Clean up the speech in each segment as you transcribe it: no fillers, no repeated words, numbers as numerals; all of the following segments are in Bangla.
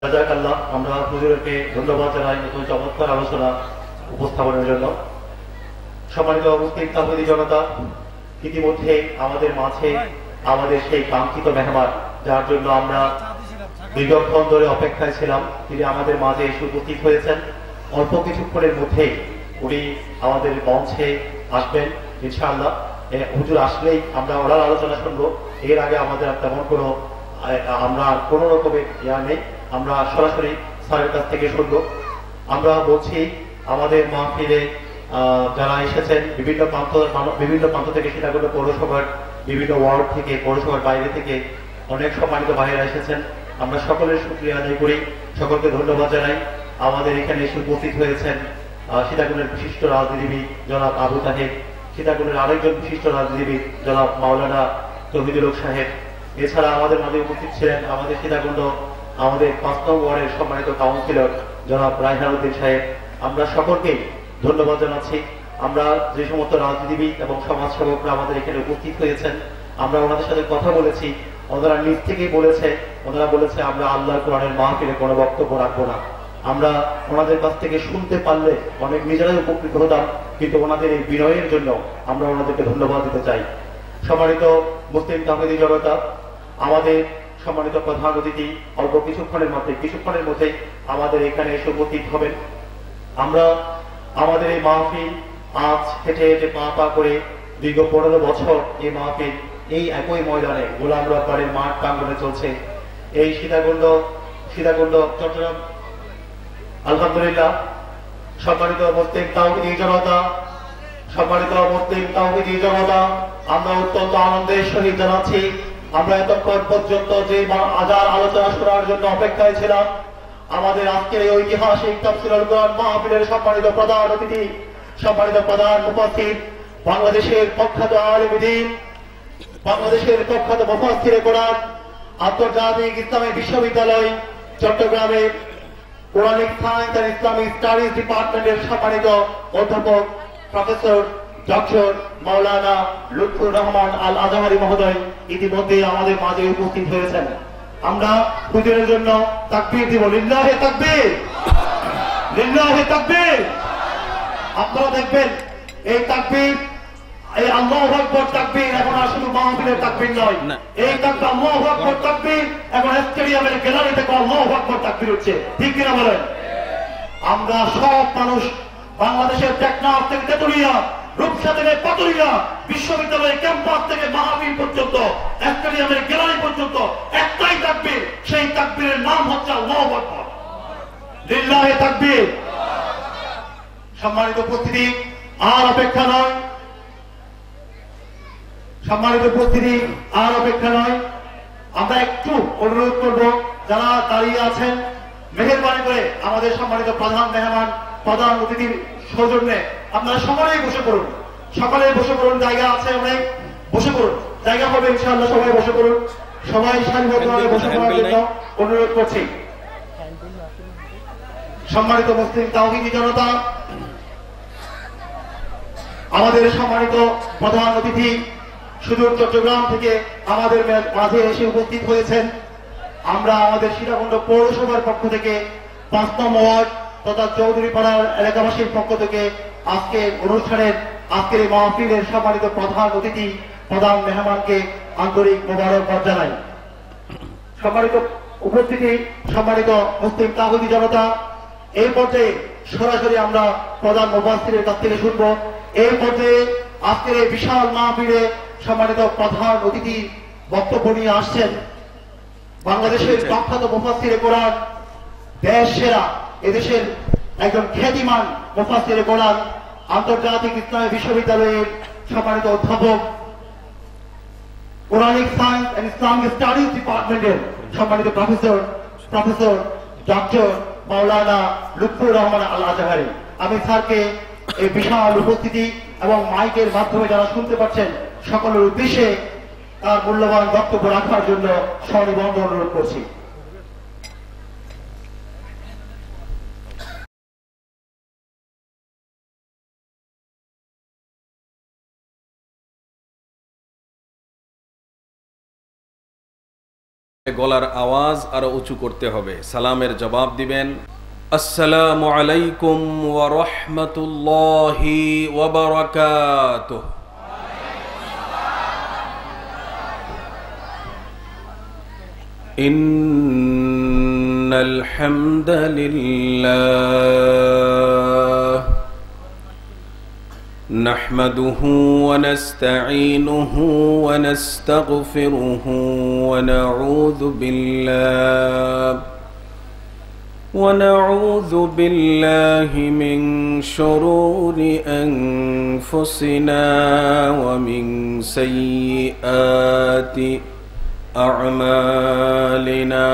জাযাকাল্লাহ। আমরা হুজুরকে ধন্যবাদ জানাই নতুন চমৎকার আলোচনা উপস্থাপনের জন্য। সম্মানিত মুসলিম তাওহীদি জনতা, ইতিমধ্যে আমাদের মাঝে আমাদের সেই কাঙ্ক্ষিত মেহমান, যার জন্য আমরা দীর্ঘক্ষণ ধরে অপেক্ষায় ছিলাম, তিনি আমাদের মাঝে এসে উপস্থিত হয়েছেন। অল্প কিছুক্ষণের মধ্যেই উনি আমাদের মঞ্চে আসবেন ইনশাআল্লাহ। হুজুর আসলেই আমরা ওনার আলোচনা শুনবো। এর আগে আমাদের তেমন কোনো রকমের নেই, আমরা সরাসরি স্যারের কাছ থেকে শুনবো। আমরা বলছি আমাদের মাহফিলে যারা এসেছেন বিভিন্ন প্রান্ত থেকে, সীতাকুণ্ড পৌরসভার বিভিন্ন ওয়ার্ড থেকে, পৌরসভার বাইরে থেকে অনেক সম্মানিত ভাইয়েরা এসেছেন। আমরা সকলের শুকরিয়া আদায় করি, সকলকে ধন্যবাদ জানাই। আমাদের এখানে এসে উপস্থিত হয়েছেন সীতাকুণ্ডের বিশিষ্ট রাজনীতিবিদ জনাব আবু তাহের, সীতাকুণ্ডের আরেকজন বিশিষ্ট রাজনীতিবিদ জনাব মাওলানা তৌহিদুল হক সাহেব। এছাড়া আমাদের মাঝে উপস্থিত ছিলেন আমাদের সীতাকুণ্ড আমাদের ৫ নং ওয়ার্ডের সম্মানিত কাউন্সিলর জনাব রায়হান উদ্দিন সাহেব। আমরা সকলকেই ধন্যবাদ জানাচ্ছি। আমরা যে সমস্ত রাজনীতিবিদ এবং সমাজসেবকরা আমাদের এখানে উপস্থিত হয়েছেন, আমরা ওনাদের সাথে কথা বলেছি। ওনারা নিজ থেকেই ওনারা বলেছে আমরা আল্লাহর কোরআনের মাহফিলে কোনো বক্তব্য রাখবো না। আমরা ওনাদের কাছ থেকে শুনতে পারলে অনেক নিজেরাই উপকৃত হতাম, কিন্তু ওনাদের এই বিনয়ের জন্য আমরা ওনাদেরকে ধন্যবাদ দিতে চাই। সম্মানিত মুসলিম তাওহীদি জনতা, আমাদের সম্মানিত প্রধান অতিথি অল্প কিছুক্ষণের মধ্যে আমাদের এখানে এসে উপস্থিত হবেন। আমরা আমাদের এই মাহফিল আজ হেঁটে হেঁটে পা করে দীর্ঘ 15 বছর এই মাহফিল এই একই ময়দানে গোলাম রব্বারের মাঠ প্রাঙ্গণে চলছে। এই সীতাকুণ্ড চট্টগ্রাম। আলহামদুলিল্লাহ। সম্মানিত মুসলিম তাওহীদি জনতা, আমরা অত্যন্ত আনন্দের সহিত জানাচ্ছি, আমরা এতক্ষণ পর্যন্ত যে আজার আলোচনা শোনার জন্য অপেক্ষায় ছিলাম, আমাদের আজকের এই ঐতিহাসিক তাফসীরুল কোরআন মাহফিলের সম্মানিত প্রধান অতিথি, সম্মানিত প্রধান মুফাসসির, বাংলাদেশের প্রখ্যাত আলেম দ্বীন, বাংলাদেশের প্রখ্যাত মুফাসসিরে কোরআন, আন্তর্জাতিক ইসলামী বিশ্ববিদ্যালয় চট্টগ্রামের Quranic science and Islamic studies ডিপার্টমেন্টের সম্মানিত অধ্যাপক প্রফেসর ডক্টর মাওলানা লুৎফুর রহমান আল আজহারি মহোদয় ইতিমধ্যে আমাদের মাঝে উপস্থিত হয়েছেন। আমরা হুজুরের জন্য তাকবীর দিব। লিল্লাহে তাকবীর, লিল্লাহে তাকবীর। আপনারা দেখবেন এই তাকবীর, এই আল্লাহু আকবার তাকবীর এখন আর শুধু মাহফিলের তাকবীর নয়, এই তাকবীর আল্লাহু আকবার তাকবীর এখন স্টেডিয়ামের গ্যালারি থেকে আল্লাহু আকবার তাকবীর হচ্ছে। ঠিক কিনা বলেন? আমরা সব মানুষ বাংলাদেশের টেকনাফ থেকে তেতুলিয়া, রূপসা থেকে পাতুরিয়া, বিশ্ববিদ্যালয়ের ক্যাম্পাস থেকে মাহফিল পর্যন্ত, স্টেডিয়ামের গ্যালারি পর্যন্ত একটাই তাকবীর, সেই তাকবীরের নাম হচ্ছে আল্লাহু আকবার। লিল্লাহে তাকবীর। সম্মানিত উপস্থিতি, আর অপেক্ষা নয়, আমরা একটু অনুরোধ করব, যারা দাঁড়িয়ে আছেন মেহেরবানি করে আমাদের সম্মানিত প্রধান অতিথির সৌজন্যে আপনারা সকলেই বসে পড়ুন। জায়গা আছে অনেক, বসে পড়ুন, জায়গা হবে ইনশাআল্লাহ। সবাই বসে পড়ুন, সবাই সারিবদ্ধভাবে বসে পড়ার জন্য অনুরোধ করছি। সম্মানিত মুসলিম তাওহীদি জনতা, আমাদের সম্মানিত প্রধান অতিথি সুদূর চট্টগ্রাম থেকে আমাদের মাঝে এসে উপস্থিত হয়েছেন। আমরা আমাদের সীতাকুণ্ড পৌরসভার পক্ষ থেকে ৫ নং ওয়ার্ড তথা চৌধুরীপাড়ার এলাকাবাসীর পক্ষ থেকে আজকের এই মাহফিলের সম্মানিত প্রধান অতিথি, প্রধান মেহমানকে আন্তরিক মোবারকবাদ জানাই। সম্মানিত উপস্থিতি, সম্মানিত মুসলিম তাওহীদি জনতা, এই পর্যায়ে সরাসরি আমরা প্রধান মুফাসসিরের কাছ থেকে শুনবো। এই পর্যায়ে আজকের এই বিশাল মাহফিলে সম্মানিত প্রধান অতিথি বক্তব্য নিয়ে আসছেন বাংলাদেশের প্রখ্যাত মুফাসসিরে কোরআন, দেশ সেরা, এদেশের একজন খ্যাতিমান মুফাসসিরে কোরআন, আন্তর্জাতিক ইসলামী বিশ্ববিদ্যালয়ের সম্মানিত অধ্যাপক, Quranic science and Islamic studies ডিপার্টমেন্টের সম্মানিত প্রফেসর ডক্টর মাওলানা লুৎফুর রহমান আল আজহারি। আমি স্যারকে এই বিশাল উপস্থিতি এবং মাইকের মাধ্যমে যারা শুনতে পাচ্ছেন সকলের উদ্দেশ্যে তার মূল্যবান বক্তব্য রাখার জন্য সনিবন্ধ অনুরোধ করছি। গলার আওয়াজ আরো উঁচু করতে হবে। সালামের জবাব দিবেন আসসালামু আলাইকুম ওয়া রাহমাতুল্লাহি ওয়া বারাকাতুহু। ইন্নাল হামদালিল্লাহ নাহমাদুহু ওয়া নাস্তাঈনুহু ওয়া নাস্তাগফিরুহু ওয়া নাউযু বিল্লাহি মিন শুরুরি আনফুসিনা ওয়া মিন সাইয়্যাতি আ'মালিনা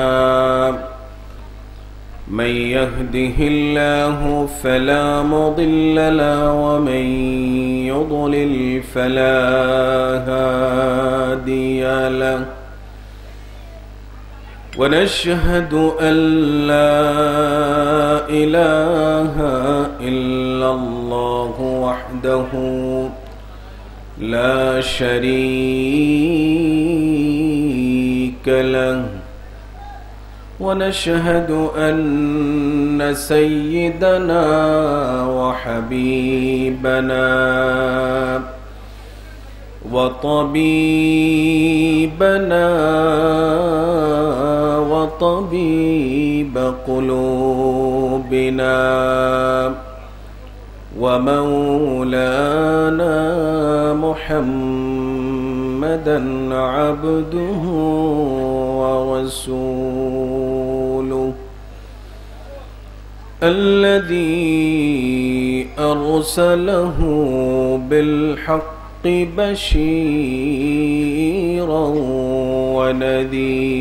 من يهده الله فلا مضل له ومن يضلل فلا هادي له ونشهد أن لا إله إلا الله وحده لا شريك له ونشهد أن سيدنا وحبيبنا وطبيبنا وطبيب قلوبنا ومولانا محمدا عبده ورسوله الذي أرسله بالحق بشيرا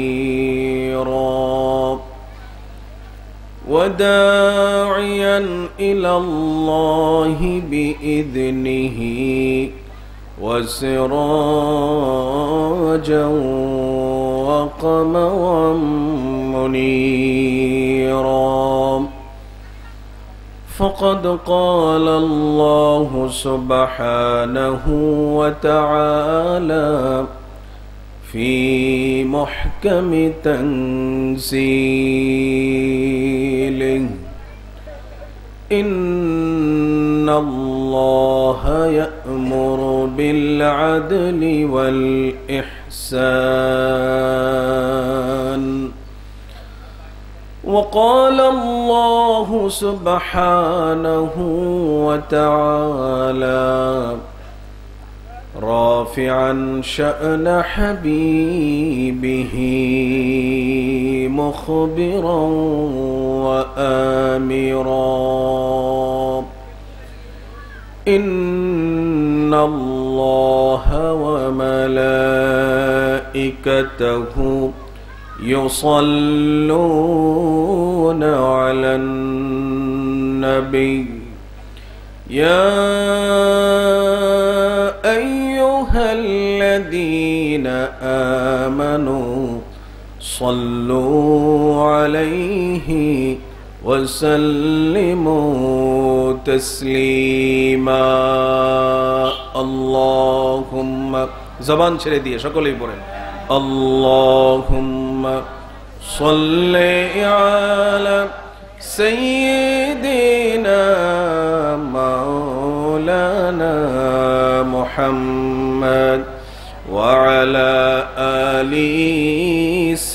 ونذيرا وداعيا إلى الله بإذنه وسراجا وقمرا منيرا فقد قال الله سبحانه وتعالى في محكم تنزيله إن الله يأمر بالعدل والإحسان وقال الله سبحانه وتعالى رافعا شأن حبيبه مخبرا وآمرا إن الله وملائكته يصلون على النبي يا أيها الذين آمنوا صلوا عليه وسلموا تسليما اللهم زبان ছেড়ে দিয়ে সকলেই পড়েন اللهم صل على سيدنا مولانا محمد وعلى آل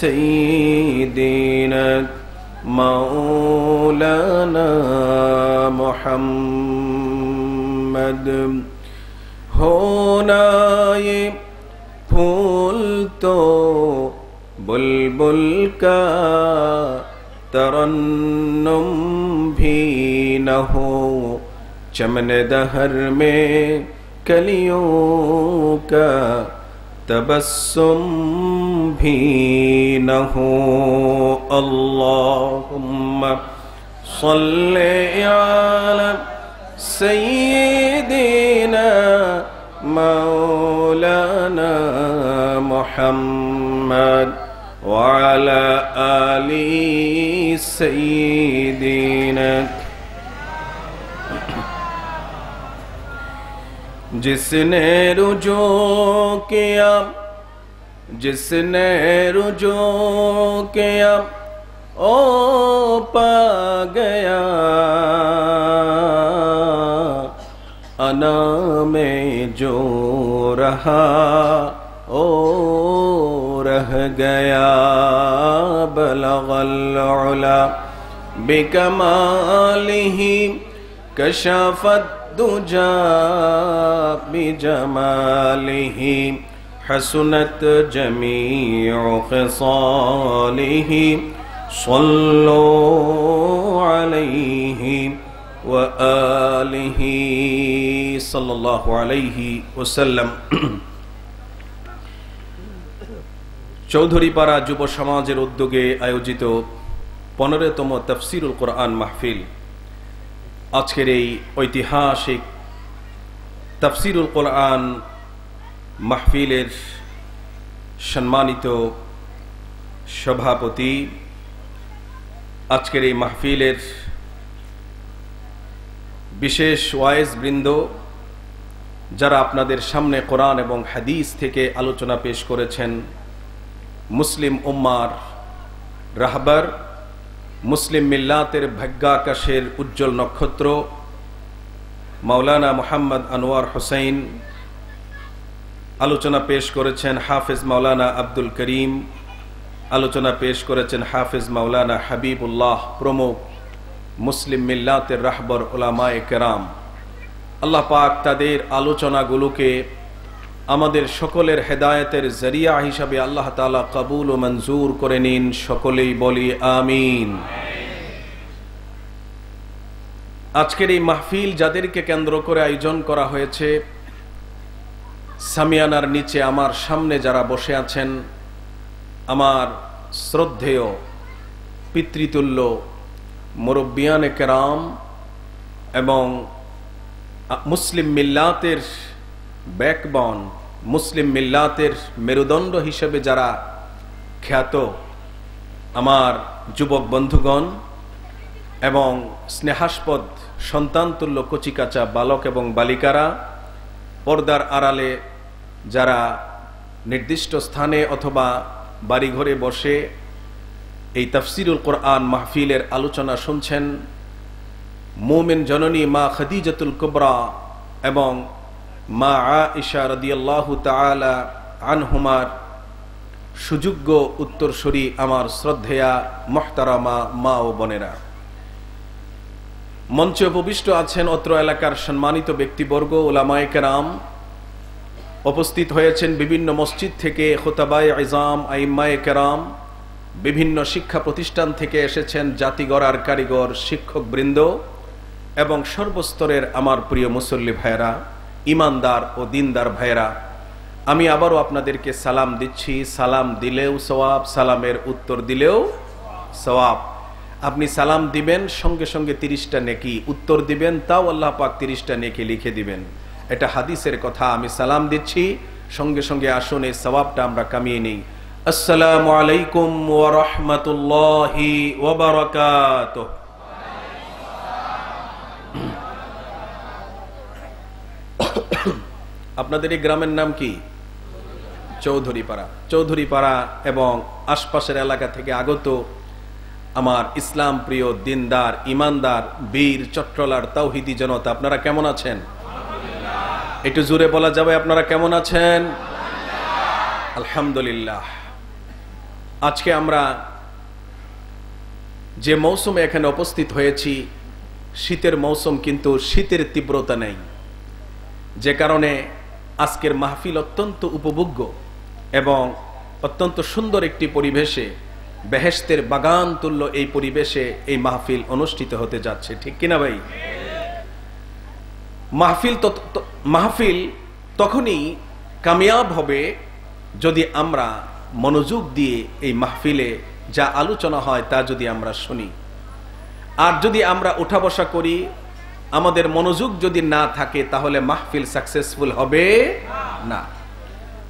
سيدنا مولانا محمد होना ये फूल तो बुलबुल का तरन्नुम भी न हो चमन दहर में कलियों का तबस्सुम भी न हो अल्लाहुम्मा सल्ली अला सय्यिदिना मौलाना मुहम्मद वअला आलि सय्यिदिना जिसने रुजू किया जिसने रुजू किया ओ पा गया, अना में जो रहा ओ रह गया। बलगल उला बिकमालिही कशफत दुजा बिजमालिही, हसनत जमीउ खिसालिही, सल्लु अलैहि व आलिही सल्लल्लाहु अलैहि वसल्लम। চৌধুরীপাড়া যুব সমাজের উদ্যোগে আয়োজিত 15তম তাফসীরুল কোরআন মাহফিল, আজকের এই ঐতিহাসিক তাফসীরুল কোরআন মাহফিলের সম্মানিত সভাপতি, আজকের এই মাহফিলের বিশেষ ওয়াইজ বৃন্দ, যারা আপনাদের সামনে কোরআন এবং হাদিস থেকে আলোচনা পেশ করেছেন, মুসলিম উম্মার রাহবার, মুসলিম মিল্লাতের ভাগ্যাকাশের উজ্জ্বল নক্ষত্র মাওলানা মুহাম্মদ আনোয়ার হোসেন, আলোচনা পেশ করেছেন হাফেজ মাওলানা আব্দুল করিম, আলোচনা পেশ করেছেন হাফেজ মাওলানা হাবিবুল্লাহ প্রমুখ মুসলিম মিল্লাতের রাহবার উলামায়ে কেরাম। আল্লাহ পাক তাদের আলোচনাগুলোকে আমাদের সকলের হেদায়েতের জরিয়া হিসাবে আল্লাহ তাআলা কবুল ও মঞ্জুর করে নিন। সকলেই বলি আমিন। আজকের এই মাহফিল যাদেরকে কেন্দ্র করে আয়োজন করা হয়েছে, সামিয়ানার নিচে আমার সামনে যারা বসে আছেন, আমার শ্রদ্ধেয় পিতৃতুল্য মুরব্বিয়ানে কেরাম এবং মুসলিম মিল্লাতের ব্যাকবন, মুসলিম মিল্লাতের মেরুদণ্ড হিসেবে যারা খ্যাত আমার যুবক বন্ধুগণ এবং স্নেহাস্পদ সন্তানতুল্য কচিকাচা বালক এবং বালিকারা, পর্দার আড়ালে যারা নির্দিষ্ট স্থানে অথবা বাড়িঘরে বসে এই তাফসীরুল কোরআন মাহফিলের আলোচনা শুনছেন, মুমিন জননী মা খাদিজাতুল কুবরা এবং মা আয়েশা রাদিয়াল্লাহু তাআলা আনহুমার সুযোগ্য উত্তরসূরি আমার শ্রদ্ধেয়া মুহতারামা মা ও বোনেরা, মঞ্চে উপবিষ্ট আছেন অত্র এলাকার সম্মানিত ব্যক্তিবর্গ, উলামায়ে কেরাম, উপস্থিত হয়েছেন বিভিন্ন মসজিদ থেকে খুতাবায়ে ইজাম, আইম্মায়ে কেরাম, বিভিন্ন শিক্ষা প্রতিষ্ঠান থেকে এসেছেন জাতি গড়ার কারিগর, শিক্ষক বৃন্দ এবং সর্বস্তরের আমার প্রিয় মুসল্লি ভাইয়েরা, ইমানদার ও দিনদার ভাইয়েরা, আমি আবারও আপনাদেরকে সালাম দিচ্ছি। সালাম দিলেও সওয়াব, সালামের উত্তর দিলেও সওয়াব। আপনি সালাম দিবেন, সঙ্গে সঙ্গে 30টা নেকি, উত্তর দিবেন তাও আল্লাহ পাক 30টা নেকি লিখে দিবেন। এটা হাদিসের কথা। আমি সালাম দিচ্ছি, সঙ্গে সঙ্গে আসুন এই সওয়াবটা আমরা কামিয়ে নিই। আসসালামু আলাইকুম ওয়া রাহমাতুল্লাহি ওয়া বারাকাতুহু। আপনাদের এই গ্রামের নাম কি? চৌধুরীপাড়া। চৌধুরীপাড়া এবং আশপাশের এলাকা থেকে আগত আমার ইসলাম প্রিয় দিনদার ইমানদার বীর চট্টলার তাওহিদি জনতা, আপনারা কেমন আছেন? একটু জোরে বলা যাবে আপনারা কেমন আছেন? আলহামদুলিল্লাহ। আজকে আমরা যে মৌসুমে এখানে উপস্থিত হয়েছি, শীতের মৌসুম, কিন্তু শীতের তীব্রতা নেই, যে কারণে আজকের মাহফিল অত্যন্ত উপভোগ্য এবং অত্যন্ত সুন্দর একটি পরিবেশে, বেহেশতের বাগান তুল্য এই পরিবেশে এই মাহফিল অনুষ্ঠিত হতে যাচ্ছে। ঠিক কিনা ভাই? মাহফিল তখনই কামিয়াব হবে যদি আমরা মনোযোগ দিয়ে এই মাহফিলে যা আলোচনা হয় তা যদি আমরা শুনি। আর যদি আমরা উঠা বসা করি, আমাদের মনোযোগ যদি না থাকে, তাহলে মাহফিল সাকসেসফুল হবে না।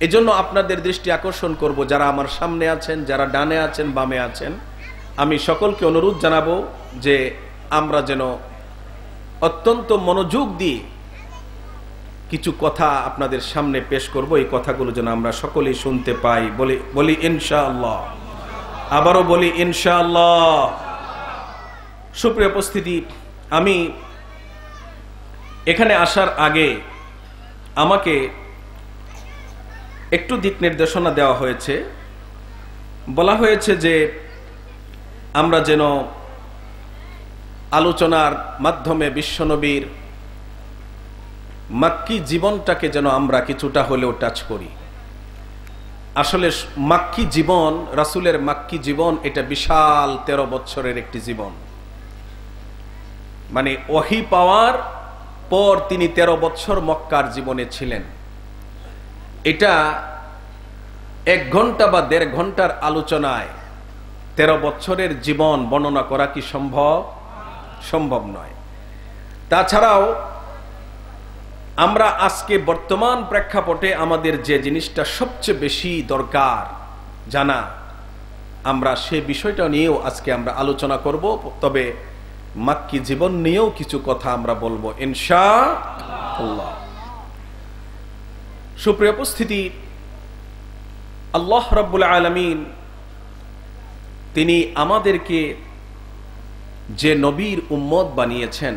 এজন্য আপনাদের দৃষ্টি আকর্ষণ করব, যারা আমার সামনে আছেন, যারা ডানে আছেন, বামে আছেন, আমি সকলকে অনুরোধ জানাবো যে আমরা যেন অত্যন্ত মনোযোগ দিয়ে কিছু কথা আপনাদের সামনে পেশ করব, এই কথাগুলো যেন আমরা সকলেই শুনতে পাই। বলি ইনশাআল্লাহ, আবারও বলি ইনশাআল্লাহ। সুপ্রিয় উপস্থিতি, আমি এখানে আসার আগে আমাকে একটু দিক নির্দেশনা দেওয়া হয়েছে। বলা হয়েছে যে আমরা যেন আলোচনার মাধ্যমে বিশ্বনবীর মাক্কি জীবনটাকে যেন আমরা কিছুটা হলেও টাচ করি। আসলে মাক্কি জীবন, রাসূলের মাক্কি জীবন, এটা বিশাল 13 বছরের একটি জীবন। মানে ওহী পাওয়ার পর তিনি 13 বছর মক্কার জীবনে ছিলেন। এটা 1 ঘন্টা বা 1.5 ঘন্টার আলোচনায় 13 বছরের জীবন বর্ণনা করা কি সম্ভব? সম্ভব নয়। তাছাড়াও আমরা আজকে বর্তমান প্রেক্ষাপটে আমাদের যে জিনিসটা সবচেয়ে বেশি দরকার জানা, আমরা সে বিষয়টা নিয়েও আজকে আমরা আলোচনা করব। তবে মাক্কি জীবন নিয়েও কিছু কথা আমরা বলবো ইনশাআল্লাহ। সুপ্রিয় উপস্থিতি, আল্লাহ রাব্বুল আলামিন তিনি আমাদেরকে যে নবীর উম্মত বানিয়েছেন,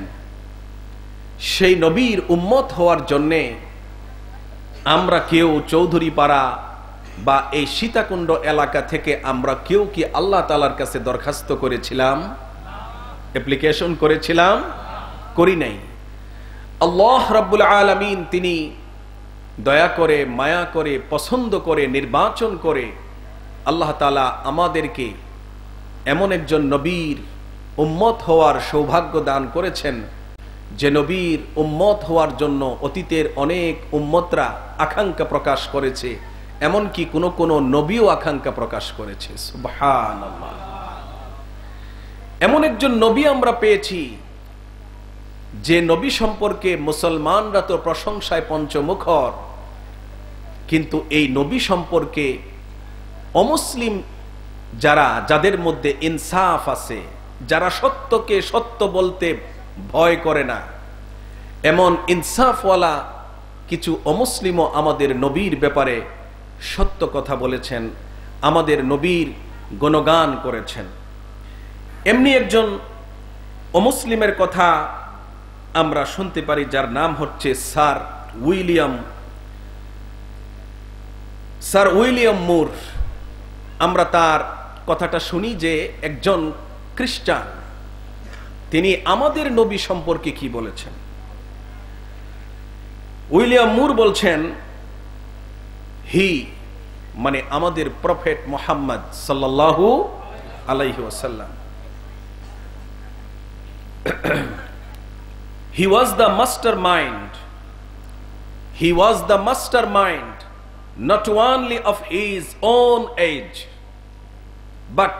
সেই নবীর উম্মত হওয়ার জন্যে আমরা কেউ চৌধুরীপাড়া বা এই সীতাকুণ্ড এলাকা থেকে আমরা কেউ কি আল্লাহ তাআলার কাছে দরখাস্ত করেছিলাম? অ্যাপ্লিকেশন করেছিলাম? করি নাই। আল্লাহ রাব্বুল আলামিন তিনি দয়া করে, মায়া করে, পছন্দ করে, নির্বাচন করে আল্লাহ তাআলা আমাদেরকে এমন একজন নবীর উম্মত হওয়ার সৌভাগ্য দান করেছেন, যে নবীর উম্মত হওয়ার জন্য অতীতের অনেক উম্মতরা আকাঙ্ক্ষা প্রকাশ করেছে, এমনকি কোন নবীও আকাঙ্ক্ষা প্রকাশ করেছে। সুবহানাল্লাহ। এমন একজন নবী আমরা পেয়েছি যে নবী সম্পর্কে মুসলমানরা তো প্রশংসায় পঞ্চমুখর, কিন্তু এই নবী সম্পর্কে অমুসলিম যাদের মধ্যে ইনসাফ আছে, যারা সত্যকে সত্য বলতে ভয় করে না, এমন ইনসাফওয়ালা কিছু অমুসলিমও আমাদের নবীর ব্যাপারে সত্য কথা বলেছেন, আমাদের নবীর গুণগান করেছেন। এমনি একজন অমুসলিমের কথা আমরা শুনতে পারি, যার নাম হচ্ছে স্যার উইলিয়াম মুর। আমরা তার কথাটা শুনি যে একজন খ্রিস্টান, তিনি আমাদের নবী সম্পর্কে কি বলেছেন। উইলিয়াম মুর বলছেন, মানে আমাদের প্রফেট মুহাম্মদ সাল্লাল্লাহু আলাইহি ওয়াসাল্লাম, he was the mastermind not only of his own age but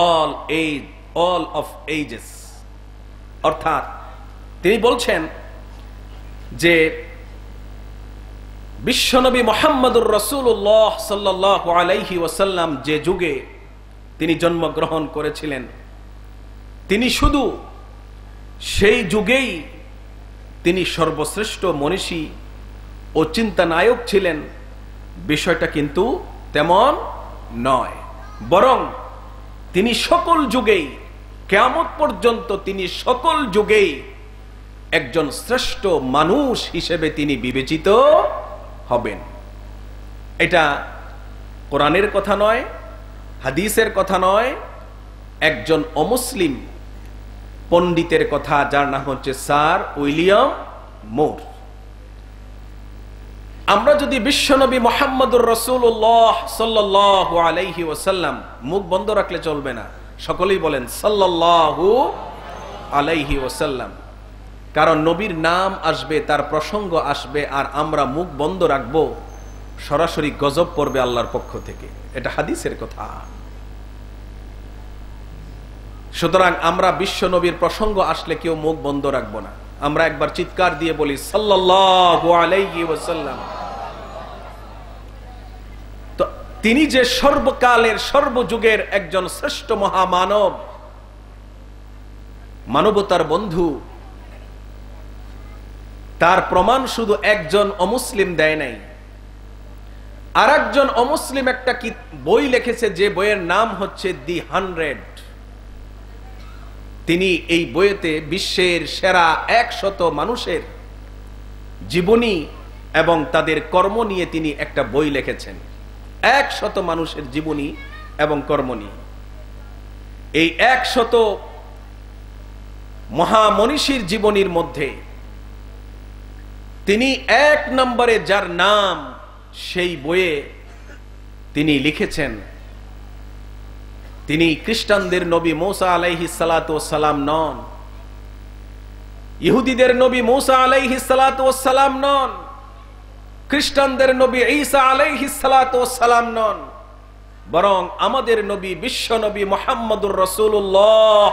all of ages। অর্থাৎ তিনি বলছেন যে বিশ্বনবী মুহাম্মদুর রাসূলুল্লাহ সাল্লাল্লাহু আলাইহি ওয়াসাল্লাম যে যুগে তিনি জন্মগ্রহণ করেছিলেন, তিনি শুধু সেই যুগেই তিনি সর্বশ্রেষ্ঠ মনীষী ও চিন্তানায়ক ছিলেন, বিষয়টা কিন্তু তেমন নয়। বরং তিনি সকল যুগেই, কিয়ামত পর্যন্ত তিনি সকল যুগেই একজন শ্রেষ্ঠ মানুষ হিসেবে তিনি বিবেচিত হবেন। এটা কোরআনের কথা নয়, হাদিসের কথা নয়, একজন অমুসলিম পণ্ডিতের কথা, যার নাম হচ্ছে স্যার উইলিয়াম মুর। আমরা যদি বিশ্বনবী মুহাম্মদুর রাসূলুল্লাহ সাল্লাল্লাহু আলাইহি ওয়াসাল্লাম, মুখ বন্ধ রাখলে চলবে না, সকলেই বলেন সাল্লাল্লাহু আলাইহি ওয়াসাল্লাম, কারণ নবীর নাম আসবে, তার প্রসঙ্গ আসবে, আর আমরা মুখ বন্ধ রাখবো, সরাসরি গজব পড়বে আল্লাহর পক্ষ থেকে। এটা হাদিসের কথা। সুতরাং আমরা বিশ্ব নবীর প্রসঙ্গ আসলে কেউ মুখ বন্ধ রাখবো না, আমরা একবার চিৎকার দিয়ে বলি সাল্লাল্লাহু আলাইহি ওয়াসাল্লাম। তো তিনি যে সর্বকালের সর্বযুগের একজন শ্রেষ্ঠ মহামানব, মানবতার বন্ধু, তার প্রমাণ শুধু একজন অমুসলিম দেয় নাই, আর একজন অমুসলিম একটা কি বই লিখেছে, যে বইয়ের নাম হচ্ছে দি 100। তিনি এই বইতে বিশ্বের সেরা 100 মানুষের জীবনী এবং তাদের কর্ম নিয়ে তিনি একটা বই লিখেছেন। 100 মানুষের জীবনী এবং কর্ম নিয়ে। এই 100 মহামনীষীর জীবনীর মধ্যে তিনি 1 নম্বরে যার নাম সেই বইয়ে তিনি লিখেছেন, তিনি খ্রিস্টানদের নবী মূসা আলাইহিস সালাতু ওয়াস সালাম নন, ইহুদিদের নবী মূসা আলাইহিস সালাতু ওয়াস সালাম নন, খ্রিস্টানদের নবী ঈসা আলাইহিস সালাতু ওয়াস সালাম নন, বরং আমাদের নবী বিশ্ব নবী মুহাম্মদুর রাসূলুল্লাহ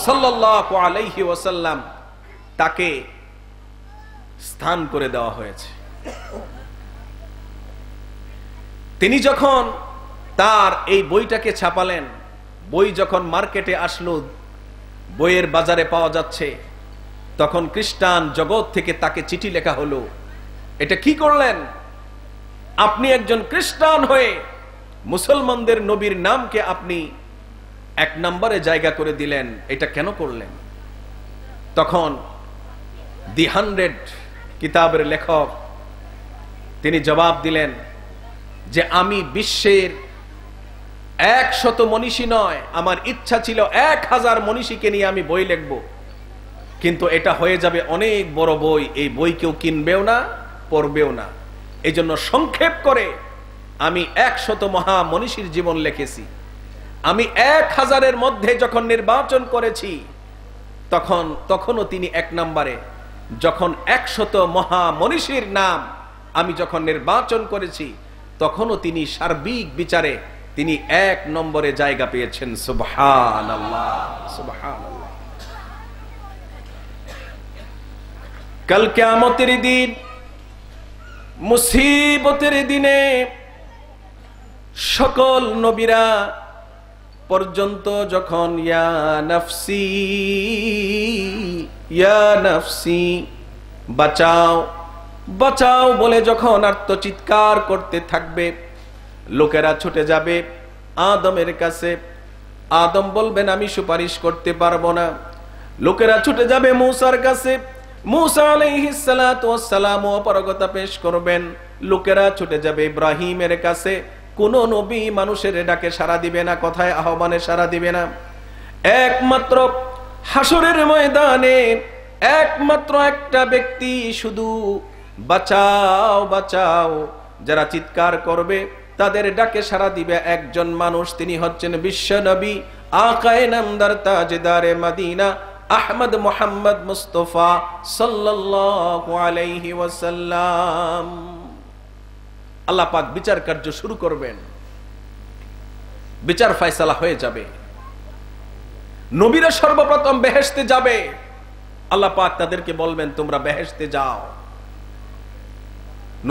সাল্লাল্লাহু আলাইহি ওয়াসাল্লাম, তাকে স্থান করে দেওয়া হয়েছে। তিনি যখন তার এই বইটাকে ছাপালেন, বই যখন মার্কেটে আসলো, বইয়ের বাজারে পাওয়া যাচ্ছে, তখন খ্রিস্টান জগৎ থেকে তাকে চিঠি লেখা হলো, এটা কি করলেন আপনি? একজন খ্রিস্টান হয়ে মুসলমানদের নবীর নামকে আপনি 1 নম্বরে জায়গা করে দিলেন, এটা কেন করলেন? তখন দি 100 কিতাবের লেখক তিনি জবাব দিলেন যে আমি বিশ্বের 100 মনীষী নয়, আমার ইচ্ছা ছিল 1000 মনীষীকে নিয়ে আমি বই লিখব, কিন্তু এটা হয়ে যাবে অনেক বড় বই, এই বই কেউ কিনবেও না, পড়বেও না। এই জন্য সংক্ষেপ করে আমি 100 মহামনীষীর জীবন লিখেছি। আমি 1000-এর মধ্যে যখন নির্বাচন করেছি, তখনও তিনি 1 নম্বরে। যখন 100 মহামনীষীর নাম আমি যখন নির্বাচন করেছি, তখনও তিনি সার্বিক বিচারে তিনি 1 নম্বরে জায়গা পেয়েছেন। সুবহানাল্লাহ, সুবহানাল্লাহ। কাল কিয়ামতের দিন, মুসিবতের দিনে সকল নবীরা পর্যন্ত যখন ইয়া নাফসি ইয়া নাফসি বাঁচাও বাঁচাও বলে যখন আর্তচিৎকার করতে থাকবে, লোকেরা ছুটে যাবে আদমের কাছে। আদম বলবেন আমি সুপারিশ করতে পারবো না। লোকেরা ছুটে যাবে মূসার কাছে। মূসা আলাইহিস সালাতু ওয়াস সালাম অপারগতা পেশ করবেন। লোকেরা ছুটে যাবে ইব্রাহিমের কাছে। কোন নবী মানুষের ডাকে সাড়া দিবে না, কথায় আহ্বানে সাড়া দিবে না। একমাত্র হাসরের ময়দানে একমাত্র একটা ব্যক্তি শুধু বাঁচাও বাঁচাও যারা চিৎকার করবে, তাদের ডাকে সাড়া দিবে একজন মানুষ, তিনি হচ্ছেন বিশ্ব নবী আকায়ে নামদার তাজদারে মদিনা আহমদ মুহাম্মদ মুস্তাফা সাল্লাল্লাহু আলাইহি ওয়াসাল্লাম। আল্লাহ পাক বিচার কার্য শুরু করবেন, বিচার ফয়সালা হয়ে যাবে। নবীরা সর্বপ্রথম বেহেশতে যাবে। আল্লাহ পাক তাদেরকে বলবেন তোমরা বেহেশতে যাও।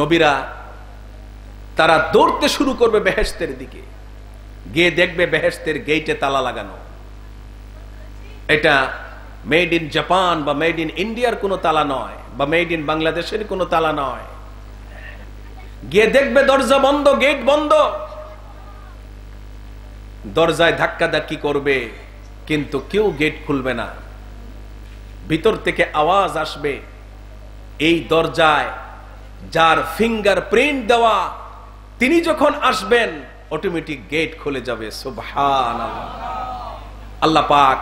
নবীরা তারা দৌড়তে শুরু করবে বেহেশতের দিকে। গিয়ে দেখবে বেহেশতের গেটে তালা লাগানো। এটা মেড ইন জাপান বা মেড ইন ইন্ডিয়ার কোনো তালা নয়, বা মেড ইন বাংলাদেশের কোনো তালা নয়। গিয়ে দেখবে দরজা বন্ধ, গেট বন্ধ। দরজায় ধাক্কা ধাক্কি করবে, কিন্তু কেউ গেট খুলবে না। ভিতর থেকে আওয়াজ আসবে, এই দরজায় যার ফিঙ্গার প্রিন্ট দেওয়া তিনি যখন আসবেন অটোমেটিক গেট খুলে যাবে। সুবহানাল্লাহ। আল্লাহ পাক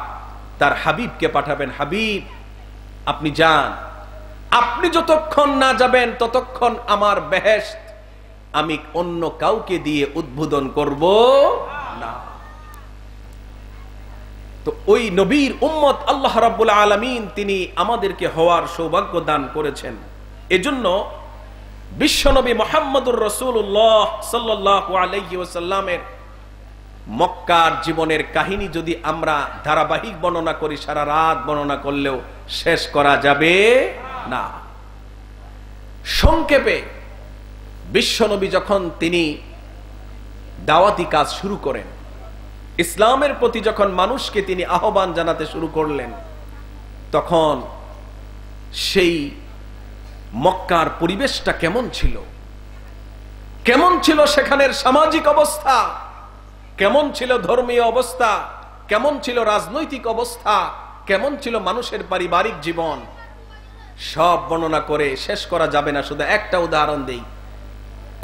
তার হাবিবকে পাঠাবেন, হাবিব আপনি যান। আপনি যতক্ষণ না যাবেন ততক্ষণ আমার বেহেশত আমি অন্য কাউকে দিয়ে উদ্বোধন করব না। তো ওই নবীর উম্মত আল্লাহ রাব্বুল আলামিন তিনি আমাদেরকে হওয়ার সৌভাগ্য দান করেছেন। এজন্য বিশ্বনবী মুহাম্মদুর রাসূলুল্লাহ সাল্লাল্লাহু আলাইহি ওয়াসাল্লামের মক্কার জীবনের কাহিনী যদি আমরা ধারাবাহিক বর্ণনা করি, সারা রাত বর্ণনা করলেও শেষ করা যাবে না। সংক্ষেপে বিশ্বনবী যখন তিনি দাওয়াতি কাজ শুরু করেন, ইসলামের প্রতি যখন মানুষকে তিনি আহ্বান জানাতে শুরু করলেন, তখন সেই মক্কার পরিবেশটা কেমন ছিল, কেমন ছিল সেখানের সামাজিক অবস্থা, কেমন ছিল ধর্মীয় অবস্থা, কেমন ছিল রাজনৈতিক অবস্থা, কেমন ছিল মানুষের পারিবারিক জীবন, সব বর্ণনা করে শেষ করা যাবে না। শুধু একটা উদাহরণ দেই,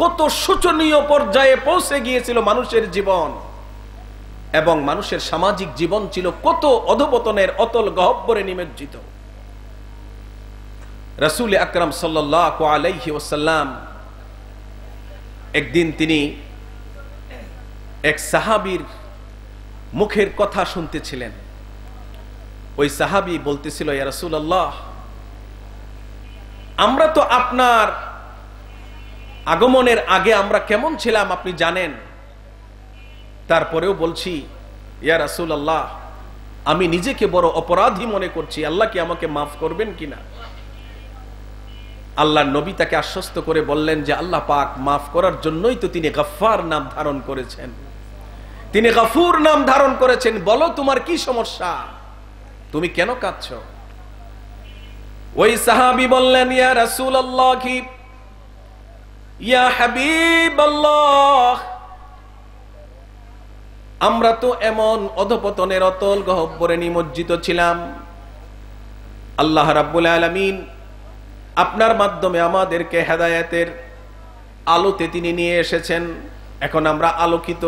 কত শোচনীয় পর্যায়ে পৌঁছে গিয়েছিল মানুষের জীবন, এবং মানুষের সামাজিক জীবন ছিল কত অধপতনের অতল গহ্বরে নিমজ্জিত। রাসূল আকরাম সাল্লাল্লাহু আলাইহি ওয়াসাল্লাম একদিন তিনি এক সাহাবীর মুখের কথা শুনতেছিলেন। ওই সাহাবী বলতেছিল, ইয়া রাসূলুল্লাহ, আমরা তো আপনার আগমনের আগে আমরা কেমন ছিলাম আপনি জানেন, তারপরেও বলছি ইয়া রাসূলুল্লাহ, আমি নিজেকে বড় অপরাধী মনে করছি, আল্লাহ কি আমাকে মাফ করবেন কিনা? আল্লাহর নবী তাকে আশ্বস্ত করে বললেন যে আল্লাহ পাক মাফ করার জন্যই তো তিনি গফফার নাম ধারণ করেছেন, তিনি গফুর নাম ধারণ করেছেন। বলো তোমার কি সমস্যা, তুমি কেন কাঁদছো? ওই সাহাবী বললেন, ইয়া রাসূলুল্লাহ, কি ইয়া হাবিবাল্লাহ, আমরা তো এমন অধপতনের অতল গহ্বরে নিমজ্জিত ছিলাম, আল্লাহ রাব্বুল আলামিন আপনার মাধ্যমে আমাদেরকে হেদায়েতের আলোতে তিনি নিয়ে এসেছেন, এখন আমরা আলোকিত।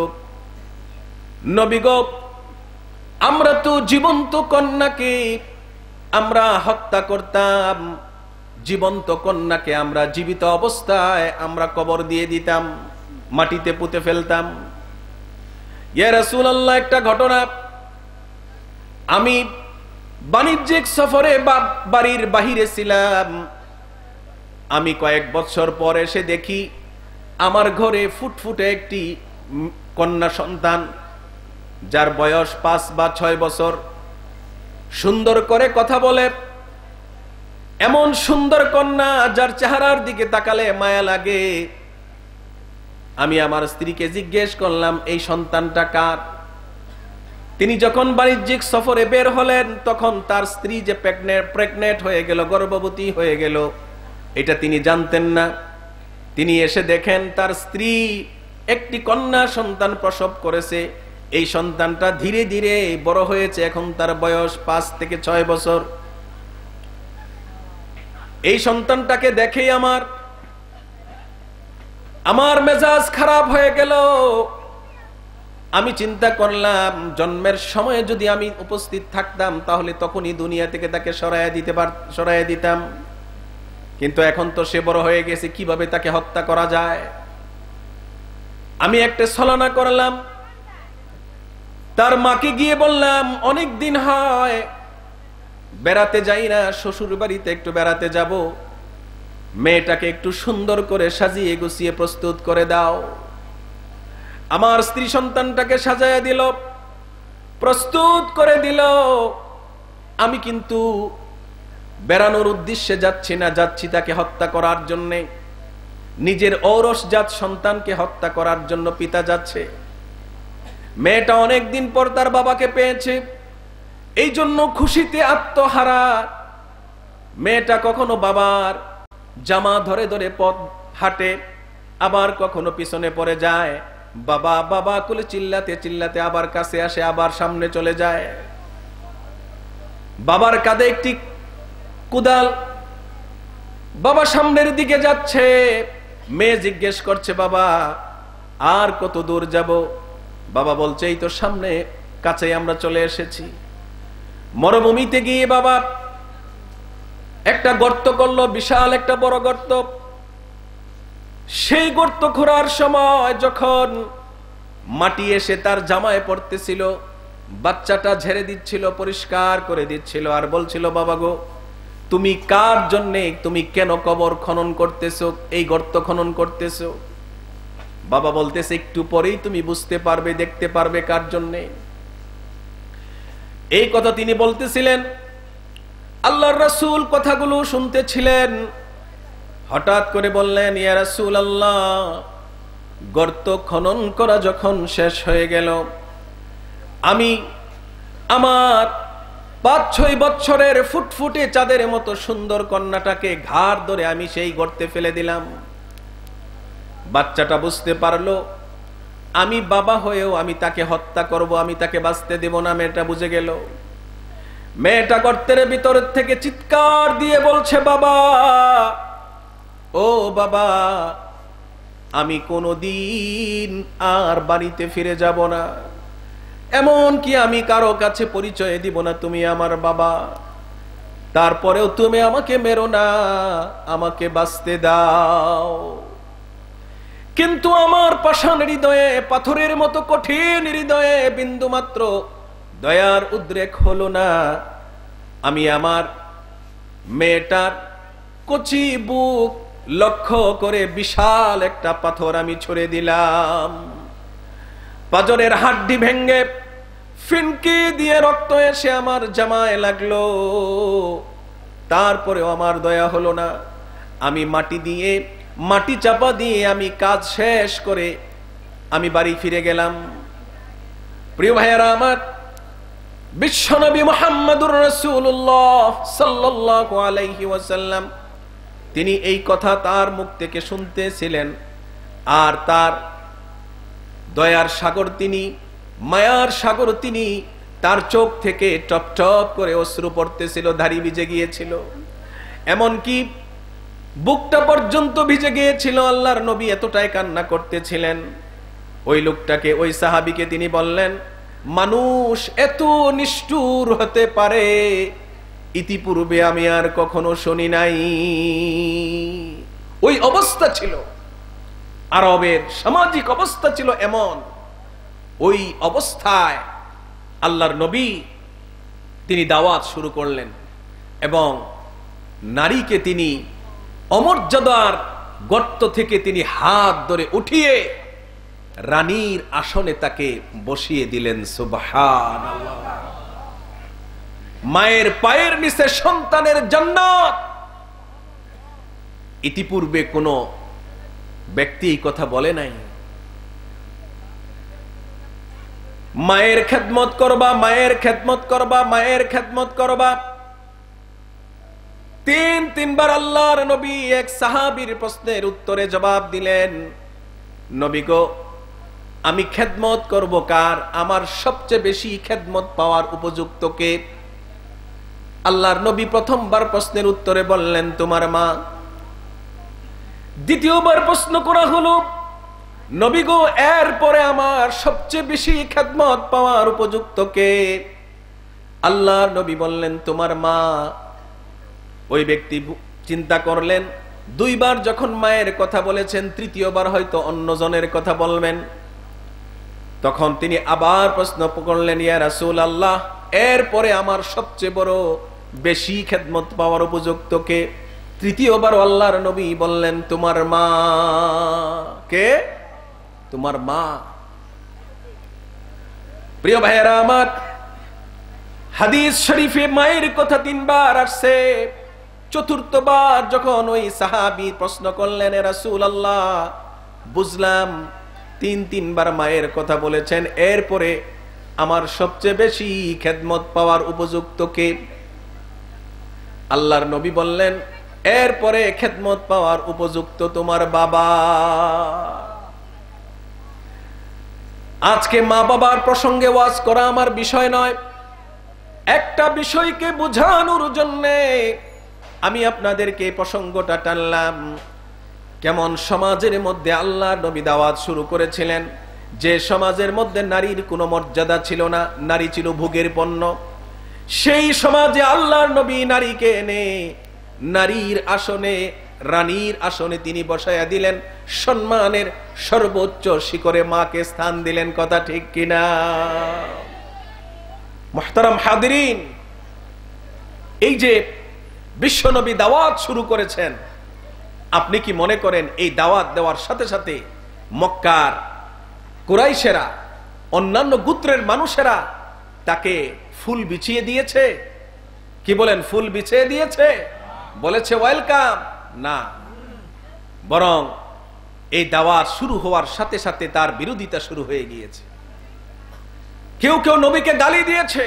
নবী গো, আমরা তো জীবন্ত কন্যাকে আমরা হত্যা করতাম, জীবন্ত কন্যাকে আমরা জীবিত অবস্থায় আমরা কবর দিয়ে দিতাম, মাটিতে পুঁতে ফেলতাম। ইয়া রাসূলুল্লাহ, একটা ঘটনা, আমি বাণিজ্যিক সফরে বাড়ির বাহিরে ছিলাম, আমি কয়েক বছর পর এসে দেখি আমার ঘরে ফুটফুটে একটি কন্যা সন্তান, যার বয়স 5 বা 6 বছর, সুন্দর করে কথা বলে, এমন সুন্দর কন্যা যার চেহারার দিকে তাকালে মায়া লাগে। আমি আমার স্ত্রীকে জিজ্ঞেস করলাম, এই সন্তানটা কার? তিনি যখন বাণিজ্যিক সফরে বের হলেন, তখন তার স্ত্রী যে প্রেগনেন্ট হয়ে গেল, গর্ভবতী হয়ে গেল, এটা তিনি জানতেন না। তিনি এসে দেখেন তার স্ত্রী একটি কন্যা সন্তান প্রসব করেছে। এই সন্তানটা ধীরে ধীরে বড় হয়েছে, এখন তার বয়স 5 থেকে 6 বছর। এই সন্তানটাকে দেখেই আমার মেজাজ খারাপ হয়ে গেল। আমি চিন্তা করলাম, জন্মের সময়ে যদি আমি উপস্থিত থাকতাম তাহলে তখনই দুনিয়া থেকে তাকে সরাইয়া দিতাম, কিন্তু এখন তো সে বড় হয়ে গেছে, কিভাবে তাকে হত্যা করা যায়? আমি একটা ছলনা করলাম, তার মাকে গিয়ে বললাম, অনেক দিন হয় বেড়াতে যাই না, শ্বশুর বাড়িতে একটু বেড়াতে যাব, মেয়েটাকে একটু সুন্দর করে সাজিয়ে গুছিয়ে প্রস্তুত করে দাও। আমার স্ত্রী সন্তানটাকে সাজায়া দিল, প্রস্তুত করে দিল। আমি কিন্তু বেড়ানোর উদ্দেশ্যে যাচ্ছি না, যাচ্ছি তাকে হত্যা করার জন্য। নিজের ঔরসজাত সন্তানকে হত্যা করার জন্য পিতা যাচ্ছে। মেয়েটা অনেকদিন পর তার বাবাকে পেয়েছে, এই জন্য খুশিতে আত্মহারা। মেয়েটা কখনো বাবার জামা ধরে ধরে পথ হাঁটে, আবার কখনো পিছনে পড়ে যায়, বাবা বাবা বলে চিল্লাতে চিল্লাতে আবার কাছে আসে, আবার সামনে চলে যায়। বাবার কাঁধে একটি কুদাল, বাবা সামনের দিকে যাচ্ছে। মেয়ে জিজ্ঞেস করছে, বাবা আর কত দূর যাব? বাবা বলছে, এই তো সামনে, কাছে আমরা চলে এসেছি। মরুভূমিতে গিয়ে বাবা একটা গর্ত করলো, বিশাল একটা বড় গর্ত। সেই গর্ত খোঁড়ার সময় যখন মাটি এসে তার জামায় পড়তেছিল, বাচ্চাটা ঝেড়ে দিচ্ছিল, পরিষ্কার করে দিচ্ছিল, আর বলছিল, বাবা গো, তুমি কার জন্যে, তুমি কেন কবর খনন করতেছো, এই গর্ত খনন করতেছো? বাবা বলতেছে, একটু পরেই তুমি বুঝতে পারবে, দেখতে পারবে কার জন্যে। এই কথা তিনি বলতেছিলেন, আল্লাহর রাসূল কথাগুলো শুনতেছিলেন। হঠাৎ করে বললেন, ইয়া রাসূলুল্লাহ, গর্ত খনন করা যখন শেষ হয়ে গেল, আমি আমার 5-6 বছরের ফুটফুটে চাঁদের মতো সুন্দর কন্যাটাকে ঘাড় ধরে আমি সেই গর্তে ফেলে দিলাম। বাচ্চাটা বুঝতে পারলো আমি বাবা হয়েও আমি তাকে হত্যা করব, আমি তাকে বাঁচতে দেব না। মেয়েটা বুঝে গেল। মেয়েটা গর্তের ভিতর থেকে চিৎকার দিয়ে বলছে, বাবা, ও বাবা, আমি কোনোদিন আর বাড়িতে ফিরে যাব না, এমন কি আমি কারো কাছে পরিচয় দিব না তুমি আমার বাবা। তারপরেও তুমি আমাকে মেরো না, আমাকে বাঁচতে দাও। কিন্তু আমার পাষাণ হৃদয়ে, পাথরের মতো কঠিন হৃদয়ে বিন্দু মাত্র দয়ার উদ্রেক হলো না। আমি আমার মেয়েটার কচি বুক লক্ষ্য করে বিশাল একটা পাথর আমি ছুঁড়ে দিলাম। পাঁজরের হাড্ডি ভেঙ্গে ফিনকি দিয়ে রক্ত এসে আমার জামায় লাগলো। তারপরেও আমার দয়া হলো না। আমি মাটি চাপা দিয়ে আমি কাজ শেষ করে আমি বাড়ি ফিরে গেলাম। প্রিয় ভাইয়ারা আমার, বিশ্বনবী মুহাম্মদুর রাসূলুল্লাহ সাল্লাল্লাহু আলাইহি ওয়াসাল্লাম তিনি এই কথা তার মুখ থেকে শুনতেছিলেন। আর তার দয়ার সাগর তিনি, মায়ার সাগর তিনি, তার চোখ থেকে টপ টপ করে অশ্রু পড়তেছিল, দাড়ি ভিজে গিয়েছিল, এমনকি বুকটা পর্যন্ত ভিজে গিয়েছিল। আল্লাহর নবী এতটাই কান্না করতেছিলেন। ওই লোকটাকে, ওই সাহাবীকে তিনি বললেন, মানুষ এত নিষ্ঠুর হতে পারে ইতিপূর্বে আমি আর কখনো শুনি নাই। ওই অবস্থা ছিল, আরবের সামাজিক অবস্থা ছিল এমন। ওই অবস্থায় আল্লাহর নবী তিনি দাওয়াত শুরু করলেন এবং নারীকে তিনি অমর্যাদার গর্ত থেকে তিনি হাত ধরে উঠিয়ে রানীর আসনে তাকে বসিয়ে দিলেন। সুবহানাল্লাহ। মায়ের পায়ের নিচে সন্তানের জান্নাত। ইতিপূর্বে কোন ব্যক্তি এই কথা বলে নাই। মায়ের খেদমত করবা, মায়ের খেদমত করবা, মায়ের খেদমত করবা। তিনবার আল্লাহর নবী এক সাহাবীর প্রশ্নের উত্তরে জবাব দিলেন, নবী গো, আমি খেদমত করব কার? আমার সবচেয়ে বেশি খেদমত পাওয়ার উপযুক্ত কে? আল্লাহর নবী প্রথমবার প্রশ্নের উত্তরে বললেন, তোমার মা। দ্বিতীয়বার প্রশ্ন করা হলো, নবী গো, এরপরে আমার সবচেয়ে বেশি খেদমত পাওয়ার উপযুক্ত কে? আল্লাহর নবী বললেন, তোমার মা। ওই ব্যক্তি চিন্তা করলেন, দুইবার যখন মায়ের কথা বলেছেন, তৃতীয়বার হয়তো অন্যজনের কথা বলবেন। তখন তিনি আবার প্রশ্ন করলেন, ইয়া রাসূলুল্লাহ, এরপরে আমার সবচেয়ে বড় বেশি খেদমত পাওয়ার উপযুক্ত কে? তৃতীয়বার আল্লাহর নবী বললেন, তোমার মা। কে? তোমার মা। প্রিয় ভাইয়েরা আমার, হাদিস শরীফে মায়ের কথা 3 বার আসছে। চতুর্থবার যখন ওই সাহাবী প্রশ্ন করলেন, এ রাসূলুল্লাহ, বুঝলাম 3বার মায়ের কথা বলেছেন, এরপরে আমার সবচেয়ে বেশি খেদমত পাওয়ার উপযুক্ত কে? আল্লাহর নবী বললেন, এরপরে খেদমত পাওয়ার উপযুক্ত তোমার বাবা। আজকে মা বাবার প্রসঙ্গে ওয়াজ করা আমার বিষয় নয়। একটা বিষয়কে বোঝানোর জন্য আমি আপনাদেরকে প্রসঙ্গটা টানলাম। কেমন সমাজের মধ্যে আল্লাহর নবী দাওয়াত শুরু করেছিলেন, যে সমাজের মধ্যে নারীর কোনো মর্যাদা ছিল না, নারী ছিল ভোগের পণ্য। সেই সমাজে আল্লাহর নবী নারীকে এনে নারীর আসনে, রানীর আসনে তিনি বসায়া দিলেন। সম্মানের সর্বোচ্চ শিখরে মাকে স্থান দিলেন। কথা ঠিক কিনা? মুহতারাম হাদিরিন, এই যে বিশ্বনবী দাওয়াত শুরু করেছেন, আপনি কি মনে করেন এই দাওয়াত দেওয়ার সাথে সাথে মক্কার কুরাইশেরা, অন্যান্য গোত্রের মানুষেরা তাকে ফুল বিছিয়ে দিয়েছে? কি বলেন? ফুল বিছিয়ে দিয়েছে, বলেছে ওয়েলকাম? না, বরং এই দাওয়াত শুরু হওয়ার সাথে সাথে তার বিরোধিতা শুরু হয়ে গিয়েছে। কেউ কেউ নবীকে গালি দিয়েছে,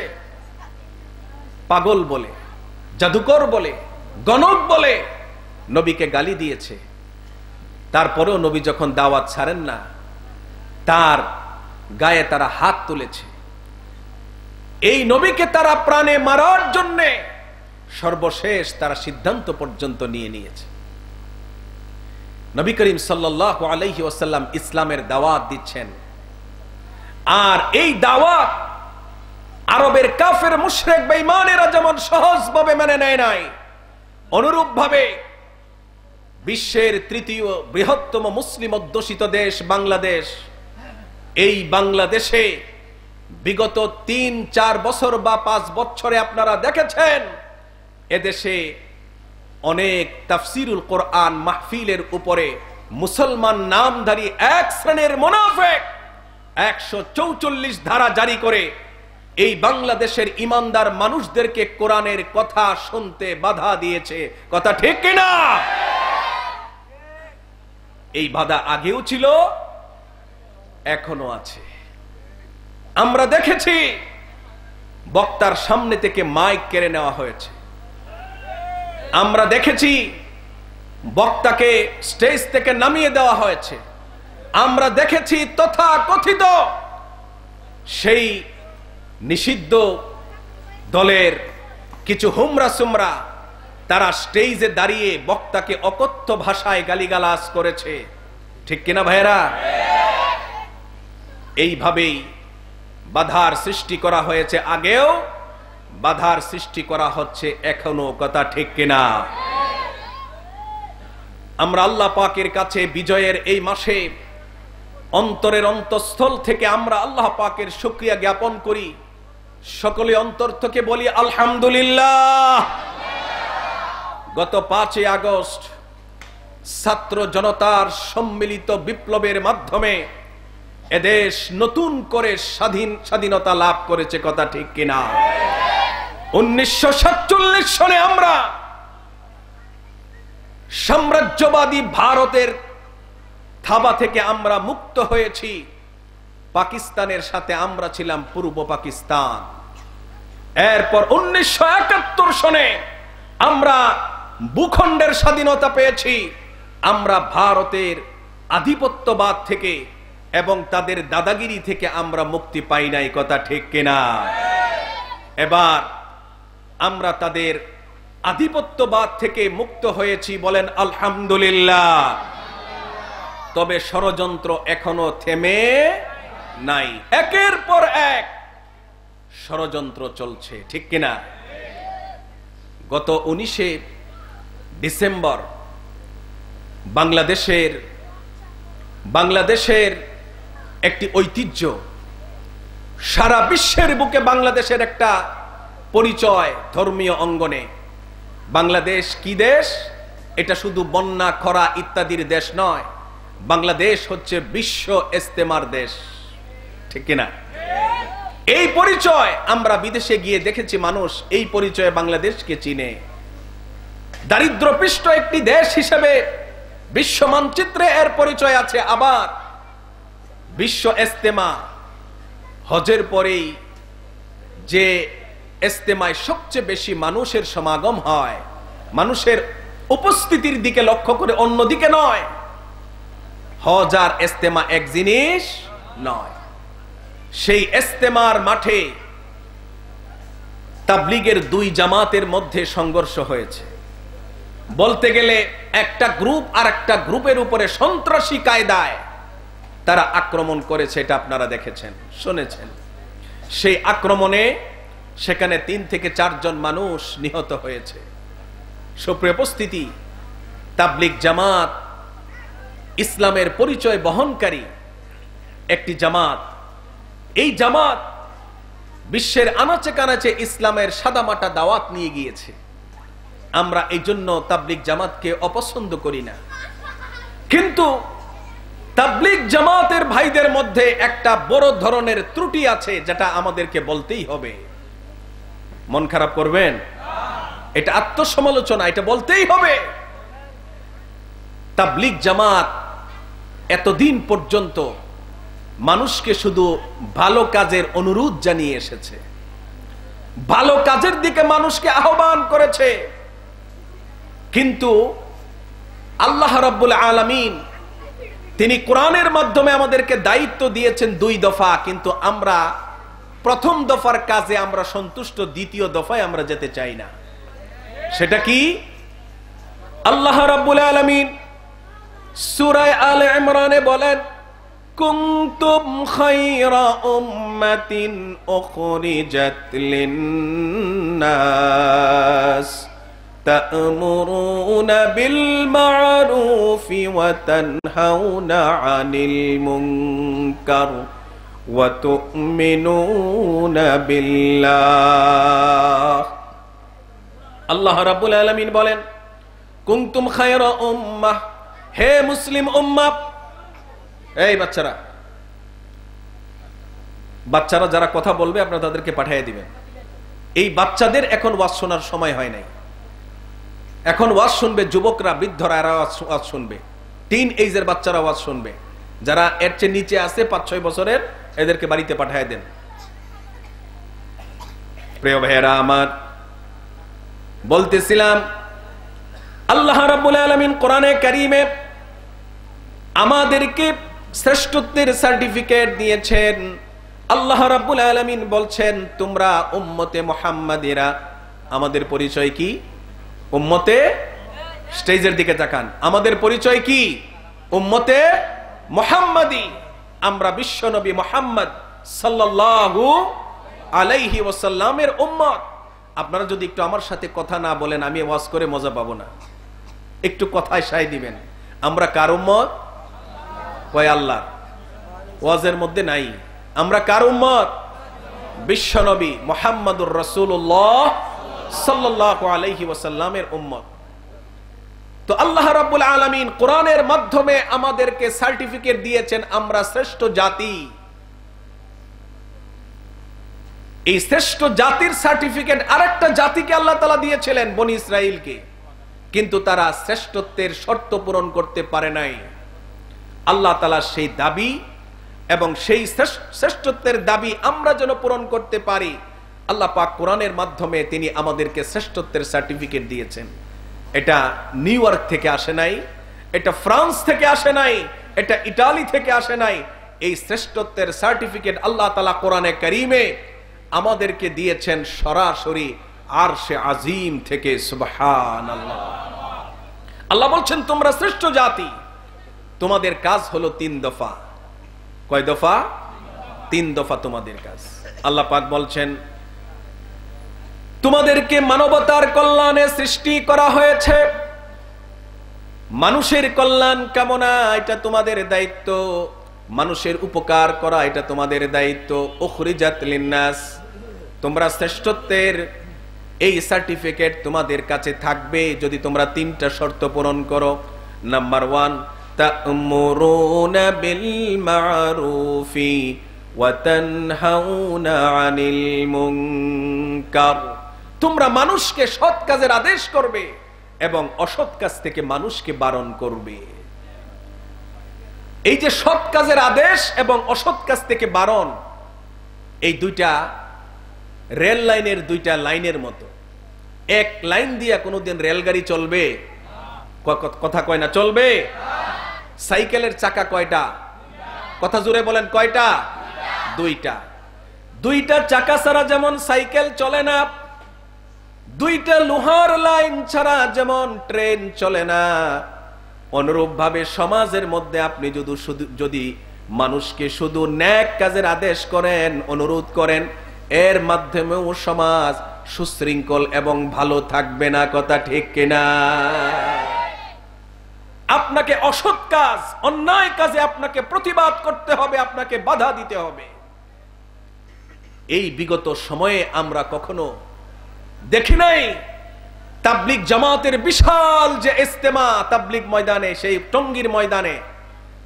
পাগল বলে, জাদুকর বলে, গণক বলে নবীকে গালি দিয়েছে। তারপরেও নবী যখন দাওয়াত ছাড়েন না, তার গায়ে তারা হাত তুলেছে। এই নবীকে তারা প্রাণে মারার জন্য সর্বশেষ তারা সিদ্ধান্ত পর্যন্ত নিয়ে নিয়েছে। নবী করিম সাল্লাল্লাহু আলাইহি ওয়াসাল্লাম ইসলামের দাওয়াত দিচ্ছেন, আর এই দাওয়াত আরবের কাফের মুশরিক বেঈমানেরা যেমন সহজভাবে মেনে নেয় নাই, অনুরূপভাবে বিশ্বের তৃতীয় বৃহত্তম মুসলিম অধ্যুষিত দেশ বাংলাদেশ, এই বাংলাদেশে বিগত ৩-৪ বছর বা ৫ বছরে আপনারা দেখেছেন এদেশে অনেক তাফসিরুল কোরআন মাহফিলের উপরে মুসলমান নামধারী এক শ্রেণীর মুনাফিক ১৪৪ ধারা জারি করে এই বাংলাদেশের ইমানদার মানুষদেরকে কোরআনের কথা শুনতে বাধা দিয়েছে। কথা ঠিক কিনা? এই বাধা আগেও ছিল, এখনো আছে। আমরা দেখেছি বক্তার সামনে থেকে মাইক কেড়ে নেওয়া হয়েছে। আমরা দেখেছি বক্তাকে স্টেজ থেকে নামিয়ে দেওয়া হয়েছে। আমরা দেখেছি তথাকথিত সেই নিষিদ্ধ দলের কিছু হুমরা সুমরা তারা স্টেজে দাঁড়িয়ে বক্তাকে অকথ্য ভাষায় গালিগালাজ করেছে। ঠিক কিনা ভাইরা? এইভাবেই বাধার সৃষ্টি করা হয়েছে, আগেও বাধার সৃষ্টি করা হচ্ছে এখনো। কথা ঠিক কিনা? আমরা আল্লাহ পাকের কাছে বিজয়ের এই মাসে অন্তরের অন্তঃস্থল থেকে আমরা আল্লাহ পাকের শুকরিয়া জ্ঞাপন করি। সকলে অন্তর থেকে বলি আলহামদুলিল্লাহ। গত ৫ই আগস্ট ছাত্র জনতার সম্মিলিত বিপ্লবের মাধ্যমে এদেশ নতুন করে স্বাধীনতা লাভ করেছে। কথা ঠিক কিনা? ১৯৪৭ সনে আমরা সাম্রাজ্যবাদী ভারতের থাবা থেকে আমরা মুক্ত হয়েছি। পাকিস্তানের সাথে আমরা ছিলাম পূর্ব পাকিস্তান। এরপর ১৯৭১ সনে আমরা ভূখণ্ডের স্বাধীনতা পেয়েছি। আমরা ভারতের আধিপত্যবাদ থেকে এবং তাদের দাদাগিরি থেকে আমরা মুক্তি পাই নাই। কথা ঠিক কিনা? এবার আমরা তাদের আধিপত্যবাদ থেকে মুক্ত হয়েছি, বলেন আলহামদুলিল্লাহ। তবে ষড়যন্ত্র এখনো থেমে নাই, একের পর এক ষড়যন্ত্র চলছে। ঠিক কিনা? গত ১৯শে ডিসেম্বর বাংলাদেশের একটি ঐতিহ্য, সারা বিশ্বের বুকে বাংলাদেশের একটা পরিচয় ধর্মীয় অঙ্গনে। বাংলাদেশ কি দেশ? এটা শুধু বন্যা, খরা ইত্যাদির দেশ নয়। বাংলাদেশ হচ্ছে বিশ্ব ইস্তেমার দেশ। ঠিক কিনা? এই পরিচয় আমরা বিদেশে গিয়ে দেখেছি, মানুষ এই পরিচয়ে বাংলাদেশকে চিনে। দারিদ্রপৃষ্ট একটি দেশ হিসেবে বিশ্ব মানচিত্রে এর পরিচয় আছে। আবার বিশ্ব ইস্তেমা, হজের পরেই যে ইস্তেমায় সবচেয়ে বেশি মানুষের সমাগম হয়, মানুষের উপস্থিতির দিকে লক্ষ্য করে, অন্যদিকে নয়। হজ আর ইস্তেমা এক জিনিস নয়। সেই ইস্তেমার মাঠে তাবলীগের ২ জামাতের মধ্যে সংঘর্ষ হয়েছে। বলতে গেলে একটা গ্রুপ আর একটা গ্রুপের উপরে সন্ত্রাসী কায়দায় তারা আক্রমণ করেছে। এটা আপনারা দেখেছেন, শুনেছেন। সেই আক্রমণে সেখানে ৩ থেকে ৪ জন মানুষ নিহত হয়েছে। সুপ্রিয় উপস্থিতি, তাবলীগ জামাত ইসলামের পরিচয় বহনকারী একটি জামাত। এই জামাত বিশ্বের আনাচে কানাচে ইসলামের সাদামাটা দাওয়াত নিয়ে গিয়েছে। আমরা এই জন্য তাবলীগ জামাতকে অপছন্দ করি না। কিন্তু তাবলীগ জামাতের ভাইদের মধ্যে একটা বড় ধরনের ত্রুটি আছে, যেটা আমাদেরকে বলতেই হবে। মন খারাপ করবেন? এটা আত্মসমালোচনা, এটা বলতেই হবে। তাবলীগ জামাত এতদিন পর্যন্ত মানুষকে শুধু ভালো কাজের অনুরোধ জানিয়ে এসেছে। ভালো কাজের দিকে মানুষকে আহ্বান করেছে। কিন্তু আল্লাহ রাব্বুল আলামিন তিনি কোরআনের মাধ্যমে আমাদেরকে দায়িত্ব দিয়েছেন 2 দফা, কিন্তু আমরা প্রথম দফার কাজে আমরা সন্তুষ্ট, দ্বিতীয় দফায় আমরা যেতে চাই না। সেটা কি? আল্লাহ রাব্বুল আলামিন সূরা আলে ইমরানে বলেন, কুনতুম খায়রা উম্মাতিন উখরিজাত লিন-নাস তা'মুরুনা বিল মা'রুফি ওয়া তানহাউনা আনিল মুনকার ওয়া তু'মিনুনা বিল্লাহ। আল্লাহ রাব্বুল আলামিন বলেন, কুনতুম খায়রা উম্মাহ, হে মুসলিম উম্মাহ। এই বাচ্চারা যারা কথা বলবে আপনারা তাদেরকে পাঠিয়ে দিবেন। এই বাচ্চাদের এখন ওয়াজ শোনার সময় হয় নাই। এখন ওয়াজ শুনবে যুবকরা, বৃদ্ধরা, এরা ওয়াজ শুনবে। টিন এইজের বাচ্চারা ওয়াজ শুনবে। যারা এর চেয়ে নিচে আছে 5-6 বছরের, এদেরকে বাড়িতে পাঠিয়ে দেন। প্রিয় ভাইয়েরা আমার, বলতেছিলাম আল্লাহ রাব্বুল আলামিন কোরআনে কারীমে আমাদেরকে শ্রেষ্ঠত্বের সার্টিফিকেট দিয়েছেন। আল্লাহ রাব্বুল আলামিন বলছেন, তোমরা উম্মতে মুহাম্মাদিরা, আমাদের পরিচয় কি? উম্মতে, স্টেজের দিকে তাকান, আমাদের পরিচয় কি? উম্মতে মুহাম্মাদি। আমরা বিশ্বনবী মুহাম্মদ সাল্লাল্লাহু আলাইহি ওয়াসাল্লামের উম্মত। আপনারা যদি একটু আমার সাথে কথা না বলেন, আমি ওয়াজ করে মজা পাবো না। একটু কথায় সায় দিবেন। আমরা কার উম্মত? কয় আল্লাহ। ওয়াজের মধ্যে নাই। আমরা কার উম্মত? বিশ্বনবী মুহাম্মদুর রাসূলুল্লাহ সাল্লাল্লাহু আলাইহি ওয়াসাল্লামের উম্মত। তো আল্লাহ রাব্বুল আলামিন কোরআনের মাধ্যমে আমাদেরকে সার্টিফিকেট দিয়েছেন, আমরা শ্রেষ্ঠ জাতি। এই শ্রেষ্ঠ জাতির সার্টিফিকেট আরেকটা জাতিকে আল্লাহ তাআলা দিয়েছিলেন, বনি ইসরাইলকে, কিন্তু তারা শ্রেষ্ঠত্বের শর্ত পূরণ করতে পারে নাই। আল্লাহ তাআলা সেই দাবি এবং সেই শ্রেষ্ঠত্বের দাবি আমরা যেন পূরণ করতে পারি, আল্লাহ পাক কোরআনের মাধ্যমে তিনি আমাদেরকে শ্রেষ্ঠত্বের সার্টিফিকেট দিয়েছেন। এটা নিউ ইয়র্ক থেকে আসে নাই, এটা ফ্রান্স থেকে আসে নাই, এটা ইতালি থেকে আসে নাই। এই শ্রেষ্ঠত্বের সার্টিফিকেট আল্লাহ তাআলা কোরআনে কারীমে আমাদেরকে দিয়েছেন সরাসরি আরশে আজিম থেকে। সুবহানাল্লাহ। আল্লাহ বলছেন, তোমরা শ্রেষ্ঠ জাতি, তোমাদের কাজ হলো 3 দফা। কয় দফা? 3 দফা তোমাদের কাজ। আল্লাহ পাক বলছেন, তোমাদেরকে মানবতার কল্যাণে সৃষ্টি করা হয়েছে। মানুষের কল্যাণ কামনা এটা তোমাদের দায়িত্ব, মানুষের উপকার করা এটা তোমাদের দায়িত্ব। উখরিজাত লিন-নাস, তোমরা শ্রেষ্ঠত্বের এই সার্টিফিকেট তোমাদের কাছে থাকবে যদি তোমরা 3টা শর্ত পূরণ করো। নাম্বার 1, তা'মুরুনা বিল মা'রুফি ওয়া তানহাউনা আনিল মুনকার, তোমরা মানুষকে সৎ কাজের আদেশ করবে এবং অসৎ কাজ থেকে মানুষকে বারণ করবে। এই যে সৎ কাজের আদেশ এবং অসৎ কাজ থেকে বারণ, এই দুইটা রেল লাইনের 2টা লাইনের মতো। এক লাইন দিয়া কোনোদিন রেলগাড়ি চলবে? কথা কয় না, চলবে? সাইকেলের চাকা কয়টা? কথা জোরে বলেন, কয়টা? 2টা। 2টা চাকা ছাড়া যেমন সাইকেল চলে না, 2টা লোহার লাইন ছাড়া যেমন ট্রেন চলে না, অনুরূপ ভাবে সমাজের মধ্যে আপনি যদি মানুষকে শুধু ন্যাক কাজের আদেশ করেন, অনুরোধ করেন, এর মাধ্যমেও সমাজ সুশৃঙ্খল এবং ভালো থাকবে না। কথা ঠিক কিনা? আপনাকে অসৎ কাজ, অন্যায় কাজে আপনাকে প্রতিবাদ করতে হবে, আপনাকে বাধা দিতে হবে। এই বিগত সময়ে আমরা কখনো দেখি নাই তাবলিগ জামাতের বিশাল যে ইজতেমা তাবলিগ ময়দানে, সেই টঙ্গীর ময়দানে,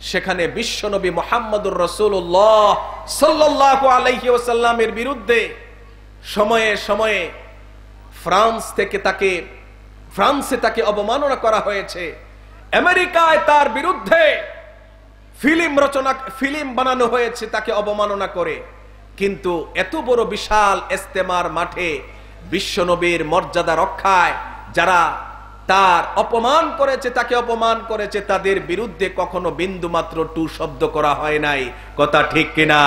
সেখানে বিশ্বনবী মুহাম্মদুর রাসূলুল্লাহ সাল্লাল্লাহু আলাইহি ওয়াসাল্লামের বিরুদ্ধে সময়ে সময়ে ফ্রান্সে তাকে অবমাননা করা হয়েছে। আমেরিকায় তার বিরুদ্ধে ফিল্ম বানানো হয়েছে তাকে অবমাননা করে। কিন্তু এত বড় বিশাল ইস্তেমার মাঠে বিশ্বনবীর মর্যাদা রক্ষায় যারা তার অপমান করেছে, তাকে অপমান করেছে, তাদের বিরুদ্ধে কখনো বিন্দু মাত্র টু শব্দ করা হয় নাই। কথা ঠিক কিনা?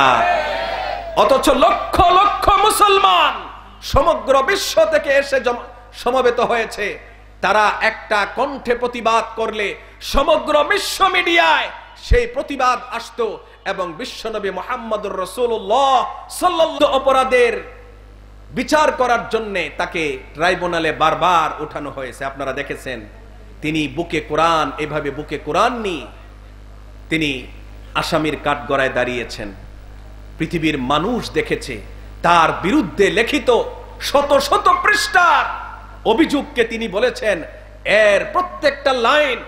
অথচ লক্ষ লক্ষ মুসলমান সমগ্র বিশ্ব থেকে এসে সমবেত হয়েছে। তারা একটা কণ্ঠে প্রতিবাদ করলে সমগ্র বিশ্ব মিডিয়ায় সেই প্রতিবাদ আসতো এবং বিশ্বনবী মুহাম্মদুর রাসূলুল্লাহ সাল্লাল্লাহু অপরাধের বিচার করার জন্য তাকে ট্রাইব্যুনালে বারবার উঠানো হয়েছে। আপনারা দেখেছেন তিনি বুকে কোরআন, এভাবে বুকে কোরআন নিয়ে তিনি আসামির কাঠগড়ায় দাঁড়িয়েছেন। পৃথিবীর মানুষ দেখেছে তার বিরুদ্ধে লিখিত শত শত পৃষ্ঠার অভিযোগকে তিনি বলেছেন এর প্রত্যেকটা লাইন,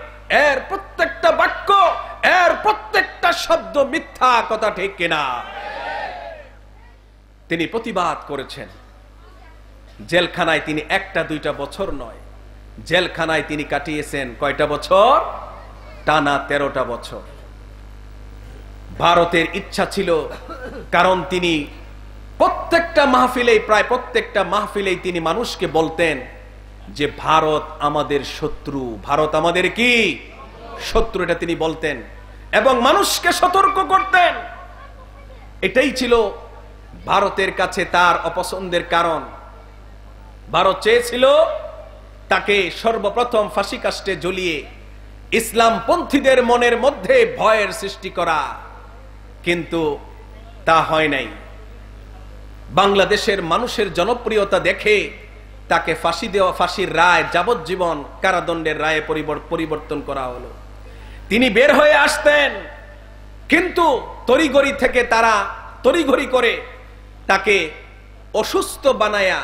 এর প্রত্যেকটা বাক্য, এর প্রত্যেকটা শব্দ মিথ্যা। কথা ঠিক কিনা? তিনি প্রতিবাদ করেছেন। জেলখানায় তিনি একটা দুইটা বছর নয়, জেলখানায় তিনি কাটিয়েছেন কয়টা বছর? টানা 13টা বছর। ভারতের ইচ্ছা ছিল, কারণ তিনি প্রত্যেকটা মাহফিলেই, প্রায় প্রত্যেকটা মাহফিলেই তিনি মানুষকে বলতেন যে ভারত আমাদের শত্রু, ভারত আমাদের কি শত্রু, এটা তিনি বলতেন এবং মানুষকে সতর্ক করতেন। এটাই ছিল ভারতের কাছে তার অপছন্দের কারণ। ভারত চেয়েছিল তাকে সর্বপ্রথম ফাঁসি কাস্টে ঝুলিয়ে ইসলামপন্থীদের মনের মধ্যে ভয়ের সৃষ্টি করা, কিন্তু তা হয় নাই। বাংলাদেশের মানুষের জনপ্রিয়তা দেখে তাকে ফাঁসি দেওয়া, ফাঁসির রায় যাবজ্জীবন কারাদণ্ডের রায়ে পরিবর্তন করা হলো। তিনি বের হয়ে আসতেন, কিন্তু তড়িঘড়ি থেকে তারা তড়িঘড়ি করে তাকে অসুস্থ বানায়া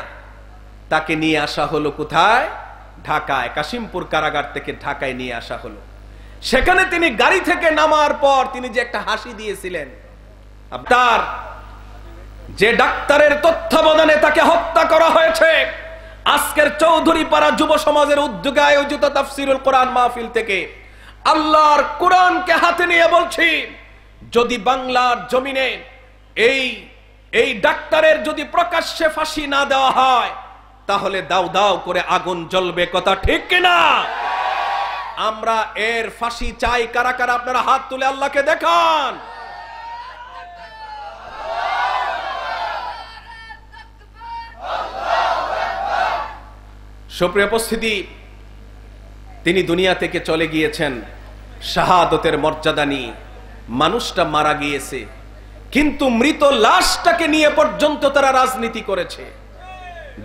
তাকে নিয়ে আসা হলো কোথায়? ঢাকায়, কাশিমপুর কারাগার থেকে ঢাকায় নিয়ে আসা হলো। সেখানে তিনি গাড়ি থেকে নামার পর তিনি যে একটা হাসি দিয়েছিলেন, তার যে ডাক্তারের তত্ত্বাবধানে তাকে হত্যা করা হয়েছে, আজকের চৌধুরীপাড়া যুব সমাজের উদ্যোগে আয়োজিত তাফসীরুল কোরআন মাহফিল থেকে আল্লাহর কোরআনকে হাতে নিয়ে বলছি, যদি বাংলার জমিনে এই ডাক্তারের যদি প্রকাশ্যে ফাঁসি না দেওয়া হয় তাহলে দাও দাও করে আগুন জ্বলবে। কথা ঠিক কিনা? আমরা এর ফাঁসি চাই। কারা কারা আপনারা হাত তুলে আল্লাহকে দেখান। সুপ্রিয় উপস্থিতি, তিনি দুনিয়া থেকে চলে গিয়েছেন শাহাদতের মর্যাদা নিয়ে। মানুষটা মারা গিয়েছে, কিন্তু মৃত লাশটাকে নিয়ে পর্যন্ত তারা রাজনীতি করেছে।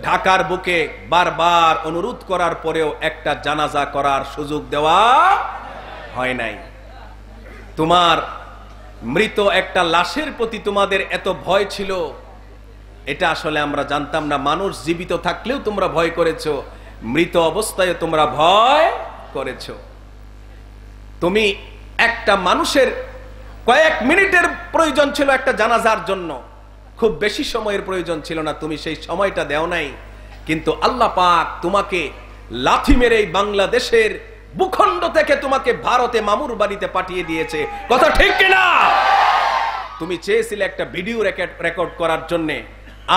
ঢাকার বুকে বারবার অনুরোধ করার পরেও একটা জানাজা করার সুযোগ দেওয়া হয় নাই। তোমার মৃত একটা লাশের প্রতি তোমাদের এত ভয় ছিল, এটা আসলে আমরা জানতাম না। মানুষ জীবিত থাকলেও তোমরা ভয় করেছো, মৃত অবস্থায় তোমরা ভয় করেছো। তুমি একটা মানুষের কয়েক মিনিটের প্রয়োজন ছিল একটা জানাজার জন্য, খুব বেশি সময়ের প্রয়োজন ছিল না, তুমি সেই সময়টা দেও নাই। কিন্তু আল্লাহ পাক তোমাকে লাথি মেরে বাংলাদেশের ভূখণ্ড থেকে তোমাকে ভারতে মামুর বাড়িতে পাঠিয়ে দিয়েছে। কথা ঠিক কিনা? তুমি চেয়েছিলে একটা ভিডিও রেকর্ড করার জন্য,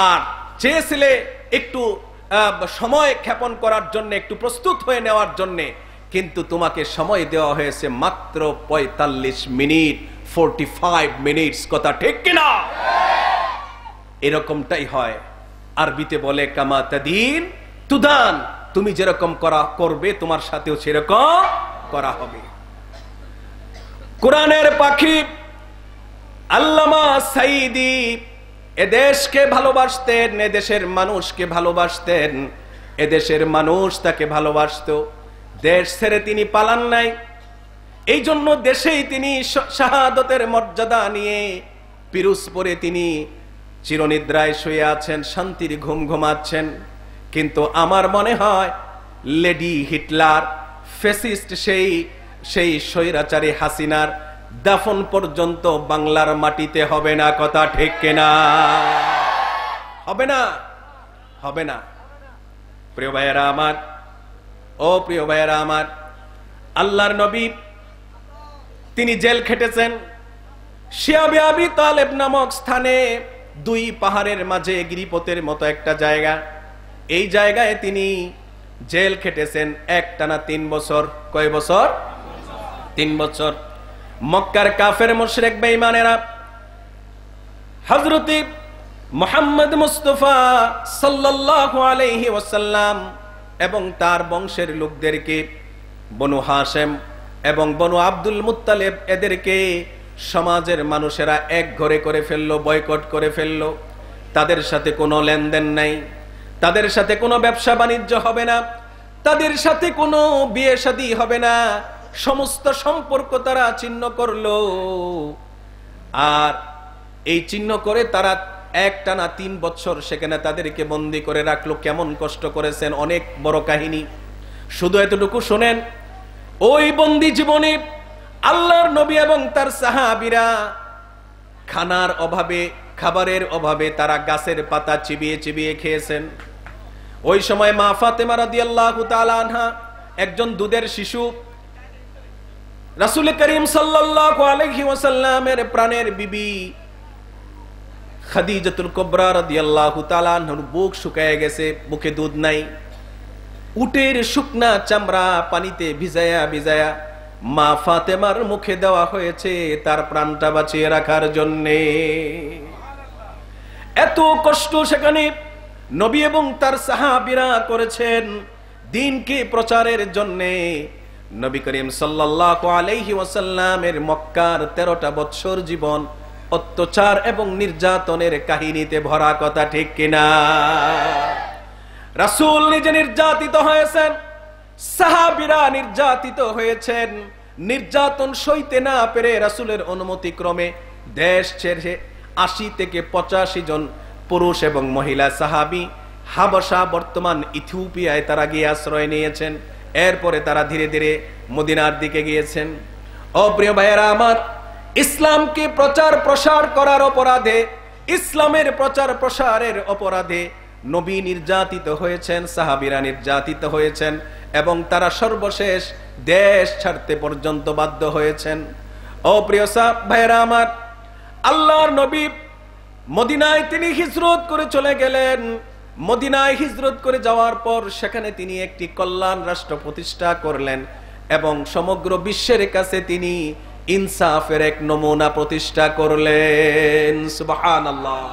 আর চেয়েছিলে একটু সময় ক্ষেপণ করার জন্য, একটু প্রস্তুত হয়ে নেওয়ার জন্য, কিন্তু তোমাকে সময় দেওয়া হয়েছে মাত্র 45 মিনিট, 45 মিনিটস। কথা ঠিক কিনা? এরকমটাই হয়। আরবিতে বলে কামা তাদিন তুদান, তুমি যেরকম করবে তোমার সাথেও সেরকম করা হবে। কোরআনের পাখি আল্লামা সাঈদী এদেশকে ভালোবাসতেন, এদেশের মানুষকে ভালোবাসতেন, এদেশের মানুষ তাকে ভালোবাসতো। দেশ ছেড়ে তিনি পালান নাই, এই জন্য দেশেই তিনি শাহাদতের মর্যাদা নিয়ে পিরোজপুরে তিনি চিরনিদ্রায় শুয়ে আছেন, শান্তির ঘুম ঘুমাচ্ছেন। কিন্তু আমার মনে হয় লেডি হিটলার, ফ্যাসিস্ট সেই স্বৈরাচারী হাসিনার দাফন পর্যন্ত বাংলার মাটিতে হবে না। কথা ঠিক কিনা? হবে না, হবে না। প্রিয় ভাইয়েরা আমার, ও প্রিয় ভাইয়েরা আমার, আল্লাহর নবী তিনি জেল খেটেছেন। শিয়াবে আবি তালেব নামক স্থানে দুই পাহাড়ের মাঝে গিরিপথের মতো একটা জায়গা। এই জায়গায় তিনি জেল খেটেছেন একটানা 3 বছর। কয় বছর? 3 বছর। মক্কার কাফের মুশরিক বেঈমানেরা হযরত মুহাম্মদ মুস্তাফা সাল্লাল্লাহু আলাইহি ওয়াসাল্লাম এবং তার বংশের লোকদেরকে, বনু হাশেম এবং বনু আব্দুল মুত্তালিব, এদেরকে সমাজের মানুষেরা এক ঘরে করে ফেললো, বয়কট করে ফেললো। তাদের সাথে কোনো লেনদেন নাই, তাদের সাথে কোনো ব্যবসা বাণিজ্য হবে না, তাদের সাথে কোনো বিয়ে শাদী হবে না, সমস্ত সম্পর্ক তারা ছিন্ন করলো। আর এই চিহ্ন করে তারা একটানা 3 বছর সেখানে তাদেরকে বন্দী করে রাখলো। কেমন কষ্ট করেছেন, অনেক বড় কাহিনী। শুধু এতটুকু শোনেন, ওই বন্দী জীবনে আল্লাহর নবী এবং তার সাহাবীরা খানার অভাবে, খাবারের অভাবে তারা গাছের পাতা চিবিয়ে চিবিয়ে খেয়েছেন। ওই সময় মা ফাতেমা রাদিয়াল্লাহু তাআলা আনহা, একজন দুধের শিশু, রাসূল করিম সাল্লাল্লাহু আলাইহি ওয়াসাল্লামের প্রাণের বিবি খাদিজাতুল কুবরা রাদিয়াল্লাহু তাআলা আনহার বুক শুকিয়ে গেছে, বুকে দুধ নাই। উটের শুকনা চামড়া পানিতে ভিজায়া ভিজায়া মা ফাতেমার মুখে দেওয়া হয়েছে তার প্রাণটা বাঁচিয়ে রাখার জন্যে। এত কষ্ট সেখানে নবী এবং তার সাহাবীরা করেছেন দ্বীনকে প্রচারের জন্যে। নবী করিম সাল্লাল্লাহু আলাইহি ওয়াসাল্লামের মক্কার 13টা বৎসর জীবন অত্যাচার এবং নির্যাতনের কাহিনীতে ভরা, কথা ঠিক কিনা? রাসূল নিজে নির্যাতিত হয়েছেন, সাহাবীরা নির্যাতিত হয়েছেন। নির্যাতন সইতে না পেরে রাসূলের অনুমতি ক্রমে দেশ ছেড়ে 80 থেকে 85 জন পুরুষ এবং মহিলা সাহাবী হাবশা, বর্তমান ইথিওপিয়ায় তারা গিয়ে আশ্রয় নিয়েছেন। এরপরে তারা ধীরে ধীরে মদিনার দিকে গিয়েছেন। ও প্রিয় ভাইয়েরা আমার, ইসলামকে প্রচার প্রসার করার অপরাধে, ইসলামের প্রচার প্রসারের অপরাধে নবী নির্যাতিত হয়েছেন, সাহাবীরা নির্যাতিত হয়েছেন এবং তারা সর্বশেষ দেশ ছাড়তে পর্যন্ত বাধ্য হয়েছেন। ও প্রিয় ভাইয়েরা আমার, আল্লাহর নবী মদিনায় তিনি হিজরত করে চলে গেলেন। মদিনায় হিজরত করে যাওয়ার পর সেখানে তিনি একটি কল্যাণ রাষ্ট্র প্রতিষ্ঠা করলেন এবং সমগ্র বিশ্বের কাছে তিনি ইনসাফের এক নমুনা প্রতিষ্ঠা করলেন। সুবহানাল্লাহ।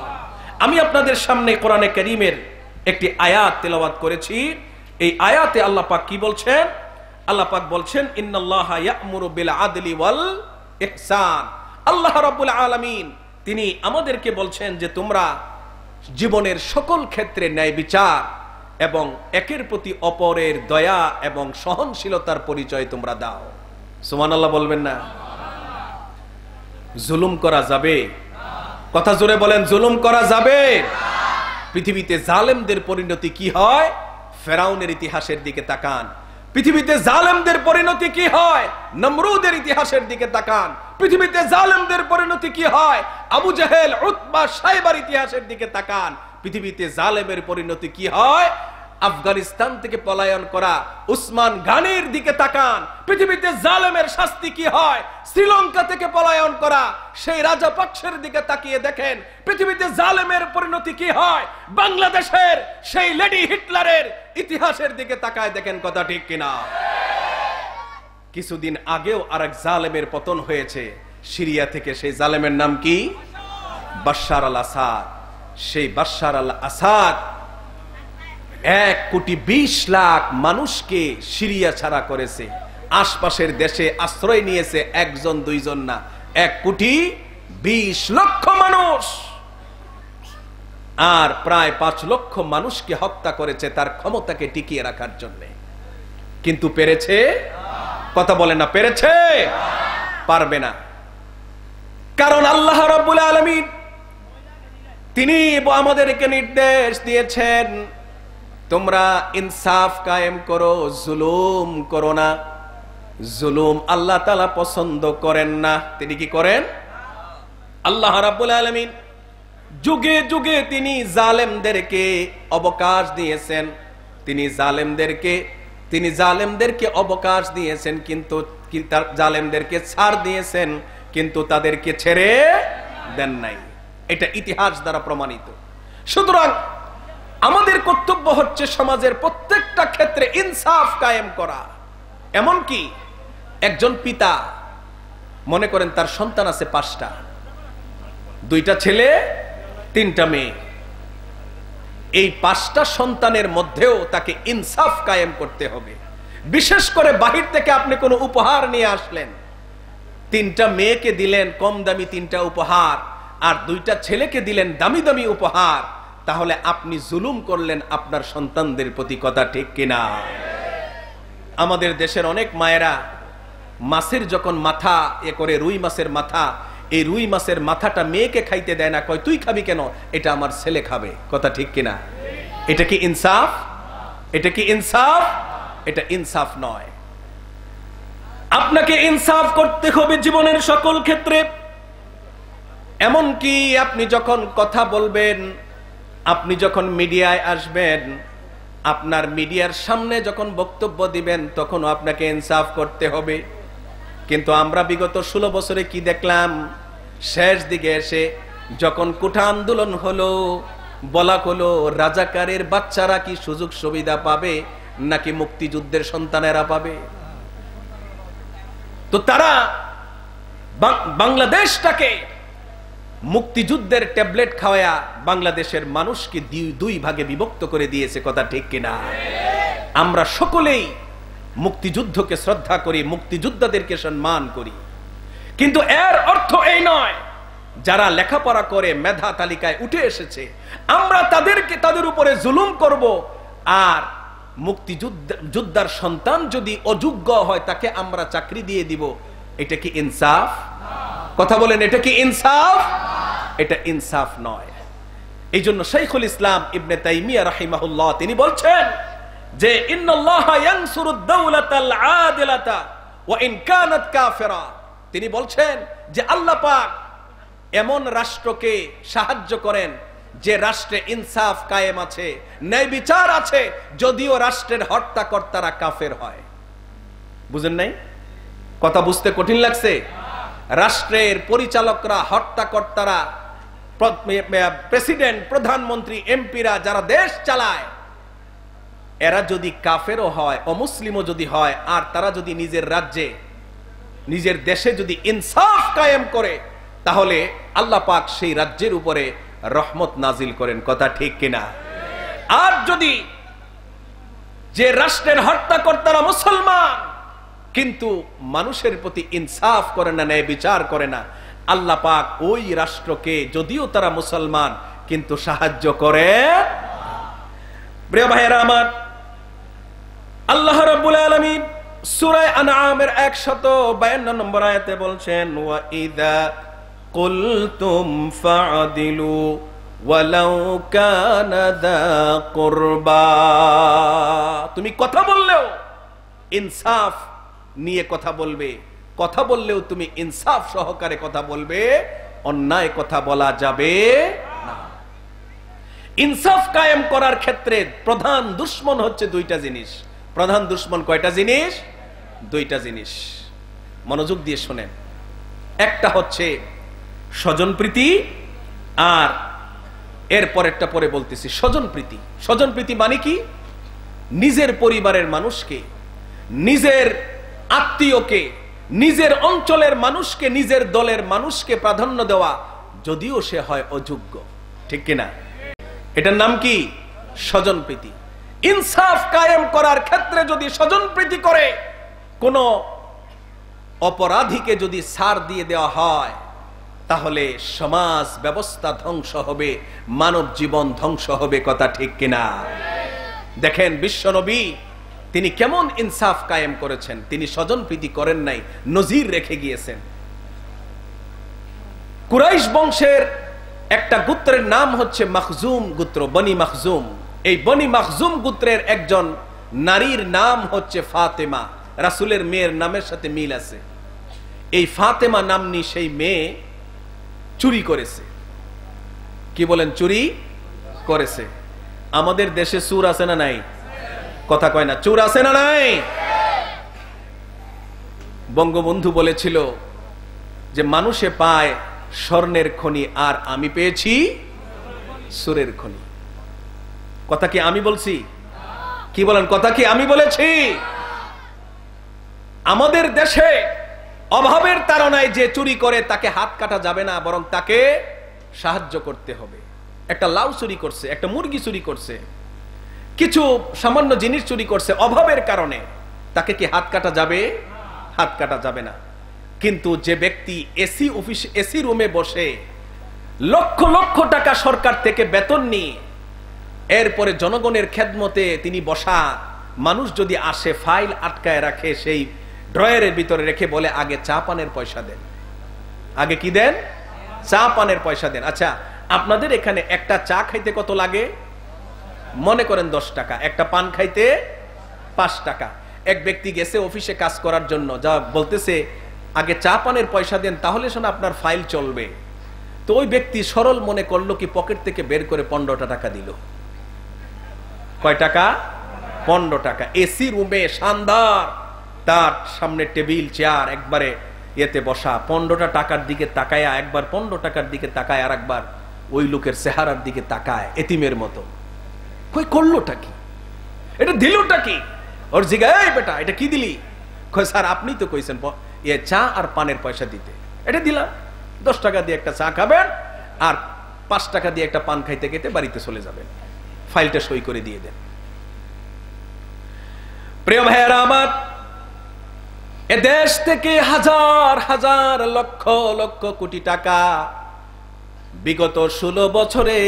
আমি আপনাদের সামনে কোরআনে কারীমের একটি আয়াত তেলাওয়াত করেছি। এই আয়াতে আল্লাহ পাক কি বলছেন? আল্লাহ পাক বলছেন, ইন্নাল্লাহা ইয়া'মুরু বিল আদলি ওয়াল ইহসান। আল্লাহ রাব্বুল আলামিন তিনি আমাদেরকে বলছেন যে তোমরা জীবনের সকল ক্ষেত্রে ন্যায় বিচার এবং একের প্রতি অপরের দয়া এবং সহনশীলতার পরিচয় তোমরা দাও। সুবহানাল্লাহ বলবেন না? জুলুম করা যাবে? কথা জোরে বলেন, জুলুম করা যাবে? পৃথিবীতে জালেমদের পরিণতি কি হয়? ফেরাউনের ইতিহাসের দিকে তাকান। পৃথিবীতে জালেমদের পরিণতি কি হয়? নমরুদের ইতিহাসের দিকে তাকান। পৃথিবীতে জালেমদের পরিণতি কি হয়? আবু জেহেল, উতবা, সাইবার ইতিহাসের দিকে তাকান। পৃথিবীতে জালেমের পরিণতি কি হয়? আফগানিস্তান থেকে পলায়ন করা উসমান গানির দিকে তাকান। পৃথিবীতে জালেমের শাস্তি কি হয়? শ্রীলঙ্কা থেকে পলায়ন করা সেই রাজাপক্ষের দিকে তাকিয়ে দেখেন। পৃথিবীতে জালেমের পরিণতি কি হয়? বাংলাদেশের সেই লেডি হিটলারের ইতিহাসের দিকে তাকায় দেখেন, কথা ঠিক কিনা? কিছুদিন আগেও আরেক জালেমের পতন হয়েছে সিরিয়া থেকে। সেই জালেমের নাম কি? বাশার আল আসাদ। সেই বাশার আল আসাদ 1,20,00,000 মানুষকে সিরিয়া ছাড়া করেছে। আশপাশের দেশে আশ্রয় নিয়েছে একজন দুইজন না, 1,20,00,000 মানুষ। আর প্রায় 5 লক্ষ মানুষকে হত্যা করেছে তার ক্ষমতাকে টিকিয়ে রাখার জন্য। কিন্তু পেরেছে? কথা বলে না, পেরেছে? পারবে না। কারণ আল্লাহ রাব্বুল আলামিন তিনি আমাদেরকে নির্দেশ দিয়েছেন, তোমরা ইনসাফ কায়েম করো, জুলুম করো না। জুলুম আল্লাহ তাআলা পছন্দ করেন না। তিনি কি করেন? আল্লাহ রাব্বুল আলামিন যুগে যুগে তিনি জালেমদেরকে অবকাশ দিয়েছেন। তিনি জালেমদেরকে অবকাশ দিয়েছেন, কিন্তু জালেমদেরকে ছাড় দিয়েছেন, কিন্তু তাদেরকে ছেড়ে দেন নাই। এটা ইতিহাস দ্বারা প্রমাণিত। সুতরাং আমাদের কর্তব্য হচ্ছে সমাজের প্রত্যেকটা ক্ষেত্রে ইনসাফ কায়েম করা। এমনকি একজন পিতা মনে করেন তার সন্তান আছে 5টা, 2টা ছেলে 3টা মেয়ে, এই 5টা সন্তানের মধ্যেও তাকে ইনসাফ কায়েম করতে হবে। বিশেষ করে বাহির থেকে আপনি কোনো উপহার নিয়ে আসলেন, 3টা মেয়েকে দিলেন কম দামি 3টা উপহার, আর 2টা ছেলেকে দিলেন দামি দামি উপহার, তাহলে আপনি জুলুম করলেন আপনার সন্তানদের প্রতি। কথা ঠিক কিনা? আমাদের দেশের অনেক মায়েরা মাছের যখন মাথা করে, রুই মাছের মাথা, এই রুই মাছের মাথাটা মেয়েকে খাইতে দেয় না, কয় তুই খাবি কেন, এটা আমার ছেলে খাবে। কথা ঠিক কিনা? এটা কি ইনসাফ? এটা কি ইনসাফ? এটা ইনসাফ নয়। আপনাকে ইনসাফ করতে হবে জীবনের সকল ক্ষেত্রে। এমনকি আপনি যখন কথা বলবেন, আপনি যখন মিডিয়ায় আসবেন, আপনার মিডিয়ার সামনে যখন বক্তব্য দিবেন, তখনও আপনাকে ইনসাফ করতে হবে। কিন্তু আমরা বিগত 16 বছরে কি দেখলাম? শেষ দিকে এসে যখন কোঠা আন্দোলন হলো, বলা হলো রাজাকারের বাচ্চারা কি সুযোগ সুবিধা পাবে নাকি মুক্তিযুদ্ধের সন্তানেরা পাবে? তো তারা বাংলাদেশটাকে মুক্তিযুদ্ধের ট্যাবলেট খাওয়া বাংলাদেশের মানুষকে 2 ভাগে বিভক্ত করে দিয়েছে। কথা ঠিক কিনা? আমরা সকলেই মুক্তিযুদ্ধকে শ্রদ্ধা করি, মুক্তিযোদ্ধাদেরকে সম্মান করি, কিন্তু এর অর্থ এই নয় যারা লেখাপড়া করে মেধা তালিকায় উঠে এসেছে আমরা তাদের উপরে জুলুম করব, আর মুক্তিযোদ্ধার সন্তান যদি অযোগ্য হয় তাকে আমরা চাকরি দিয়ে দিব। এটা কি ইনসাফ? কথা বলেন, এটা কি ইনসাফ? এটা ইনসাফ নয়। এই জন্য শাইখুল ইসলাম ইবনে তাইমিয়া রাহিমাহুল্লাহ তিনি বলছেন যে ইন্নাল্লাহা ইয়ানসুরুদ দাওলাতাল আদিলাতা ওয়া ইন কানাত কাফিরা। তিনি বলছেন যে আল্লাহ পাক এমন রাষ্ট্রকে সাহায্য করেন যে রাষ্ট্রে ইনসাফ কায়েম আছে, ন্যায় বিচার আছে, যদিও রাষ্ট্রের হর্তাকর্তারা কাফের হয়। বুঝেন নাই? কথা বুঝতে কঠিন লাগছে? রাষ্ট্রের পরিচালকরা, হর্তাকর্তারা, প্রেসিডেন্ট, প্রধানমন্ত্রী, এমপিরা যারা দেশ চালায়, এরা যদি কাফেরও হয়, অমুসলিমও যদি হয়, আর তারা যদি নিজের রাজ্যে, নিজের দেশে যদি ইনসাফ কায়েম করে, তাহলে আল্লাহ পাক সেই রাজ্যের উপরে রহমত নাজিল করেন। কথা ঠিক কিনা? আর যদি যে রাষ্ট্রের হর্তাকর্তারা মুসলমান কিন্তু মানুষের প্রতি ইনসাফ করে না, ন্যায় বিচার করে না, আল্লাহ পাক ওই রাষ্ট্রকে যদিও তারা মুসলমান কিন্তু সাহায্য করে। প্রিয় ভাইয়েরা আমার, আল্লাহ রাব্বুল আলামিন সূরা আনআমের 152 নম্বর আয়াতে বলছেন ওয়া ইযা কুলতুম ফা'দিলু ওয়ালাউ কানা যা কুরবা। তুমি কথা বললেও ইনসাফ নিয়ে কথা বলবে, কথা বললেও তুমি ইনসাফ সহকারে কথা বলবে, অন্যায় কথা বলা যাবে না। ইনসাফ কায়েম করার ক্ষেত্রে প্রধান দুশমন হচ্ছে 2টা জিনিস। প্রধান দুশমন কয়টা জিনিস? 2টা জিনিস। মনোযোগ দিয়ে শুনেন। একটা হচ্ছে স্বজনপ্রীতি, আর এরপরেরটা পরে বলতেছি। স্বজনপ্রীতি, স্বজনপ্রীতি মানে কি? নিজের পরিবারের মানুষকে, নিজের আত্মীয়কে, নিজের অঞ্চলের মানুষকে, নিজের দলের মানুষকে প্রাধান্য দেওয়া, যদিও সে হয় অযোগ্য। ঠিক কিনা? এটার নাম কি? স্বজনপ্রীতি। ইনসাফ কায়েম করার ক্ষেত্রে যদি স্বজনপ্রীতি করে কোন অপরাধীকে যদি ছাড় দিয়ে দেওয়া হয়, তাহলে সমাজ ব্যবস্থা ধ্বংস হবে, মানব জীবন ধ্বংস হবে। কথা ঠিক কিনা? দেখেন বিশ্বনবী তিনি কেমন ইনসাফ কায়েম করেছেন। তিনি স্বজনপ্রীতি করেন নাই, নজির রেখে গিয়েছেন। কুরাইশ বংশের একটা গোত্রের নাম হচ্ছে মাখজুম গোত্র, বনি মাখজুম। এই বনি মাখজুম গোত্রের একজন নারীর নাম হচ্ছে ফাতেমা। রাসূলের মেয়ের নামের সাথে মিল আছে। এই ফাতেমা নামনি সেই মেয়ে চুরি করেছে। কি বলেন? চুরি করেছে। আমাদের দেশে চোর আছে না নাই? কথা কয় না। চোর আছে না নাই? বঙ্গবন্ধু বলেছিল যে মানুষে পায় স্বর্ণের খনি, আর আমি পেয়েছি সুরের খনি। কথা কি আমি বলছি? কি বলেন, কথা কি আমি বলেছি? আমাদের দেশে অভাবের তাড়নায় যে চুরি করে তাকে হাত কাটা যাবে না, বরং তাকে সাহায্য করতে হবে। একটা লাউ চুরি করছে, একটা মুরগি চুরি করছে, কিছু সামান্য জিনিস চুরি করছে অভাবের কারণে, তাকে কি হাত কাটা যাবে? হাত কাটা যাবে না। কিন্তু যে ব্যক্তি এসি অফিস, এসি রুমে বসে লক্ষ লক্ষ টাকা সরকার থেকে বেতন নিয়ে এরপরে জনগণের খেদমতে তিনি বসা, মানুষ যদি আসে ফাইল আটকায় রাখে, সেই ড্রয়ারের ভিতরে রেখে বলে আগে চা পানের পয়সা দেন। আগে কি দেন? চা পানের পয়সা দেন। আচ্ছা, আপনাদের এখানে একটা চা খাইতে কত লাগে? মনে করেন 10 টাকা। একটা পান খাইতে 5 টাকা। এক ব্যক্তি গেছে অফিসে কাজ করার জন্য, যা বলতেছে আগে চা পানের পয়সা দেন, তাহলে শোনা আপনার ফাইল চলবে। তো ওই ব্যক্তি সরল মনে করলো কি, পকেট থেকে বের করে 15টা টাকা দিল। কয় টাকা? 15 টাকা। এসি রুমে শানদার, তার সামনে টেবিল চেয়ার, একবারে এতে বসা, 15টা টাকার দিকে তাকায়, একবার 15 টাকার দিকে তাকায়, আর একবার ওই লোকের চেহারার দিকে তাকায় এতিমের মতো। কই করলোটা কি? এটা দিলটা কি? ওর জিগায়, এই বেটা এটা কি দিলি? কই স্যার আপনি তো কইছেন এ চা আর পানের পয়সা দিতে, এটা দিলাম। 10 টাকা দিয়ে একটা চা খাবেন আর 5 টাকা দিয়ে একটা পান খাইতে খেতে বাড়িতে চলে যাবেন, ফাইলটা সই করে দিয়ে দেন। প্রিয় ভাইয়েরা আমার, এ দেশ থেকে হাজার হাজার লক্ষ লক্ষ কোটি টাকা বিগত 16 বছরে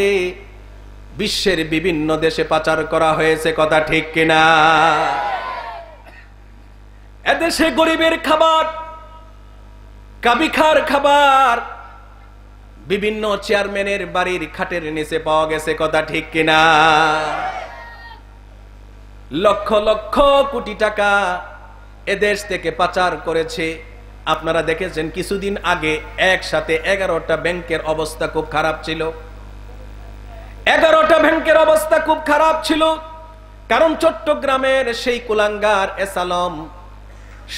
বিশ্বের বিভিন্ন দেশে পাচার করা হয়েছে। কথা ঠিক কিনা? এদেশে গরিবের খাবার, কাবিখার খাবার বিভিন্ন চেয়ারম্যানের বাড়ির খাটের নিচে পাওয়া গেছে। কথা ঠিক কিনা? লক্ষ লক্ষ কোটি টাকা এদেশ থেকে পাচার করেছে। আপনারা দেখেছেন কিছুদিন আগে একসাথে 11টা ব্যাংকের অবস্থা খুব খারাপ ছিল। 11টা ব্যাংকের অবস্থা খুব খারাপ ছিল, কারণ চট্টগ্রামের সেই কুলাঙ্গার এসালম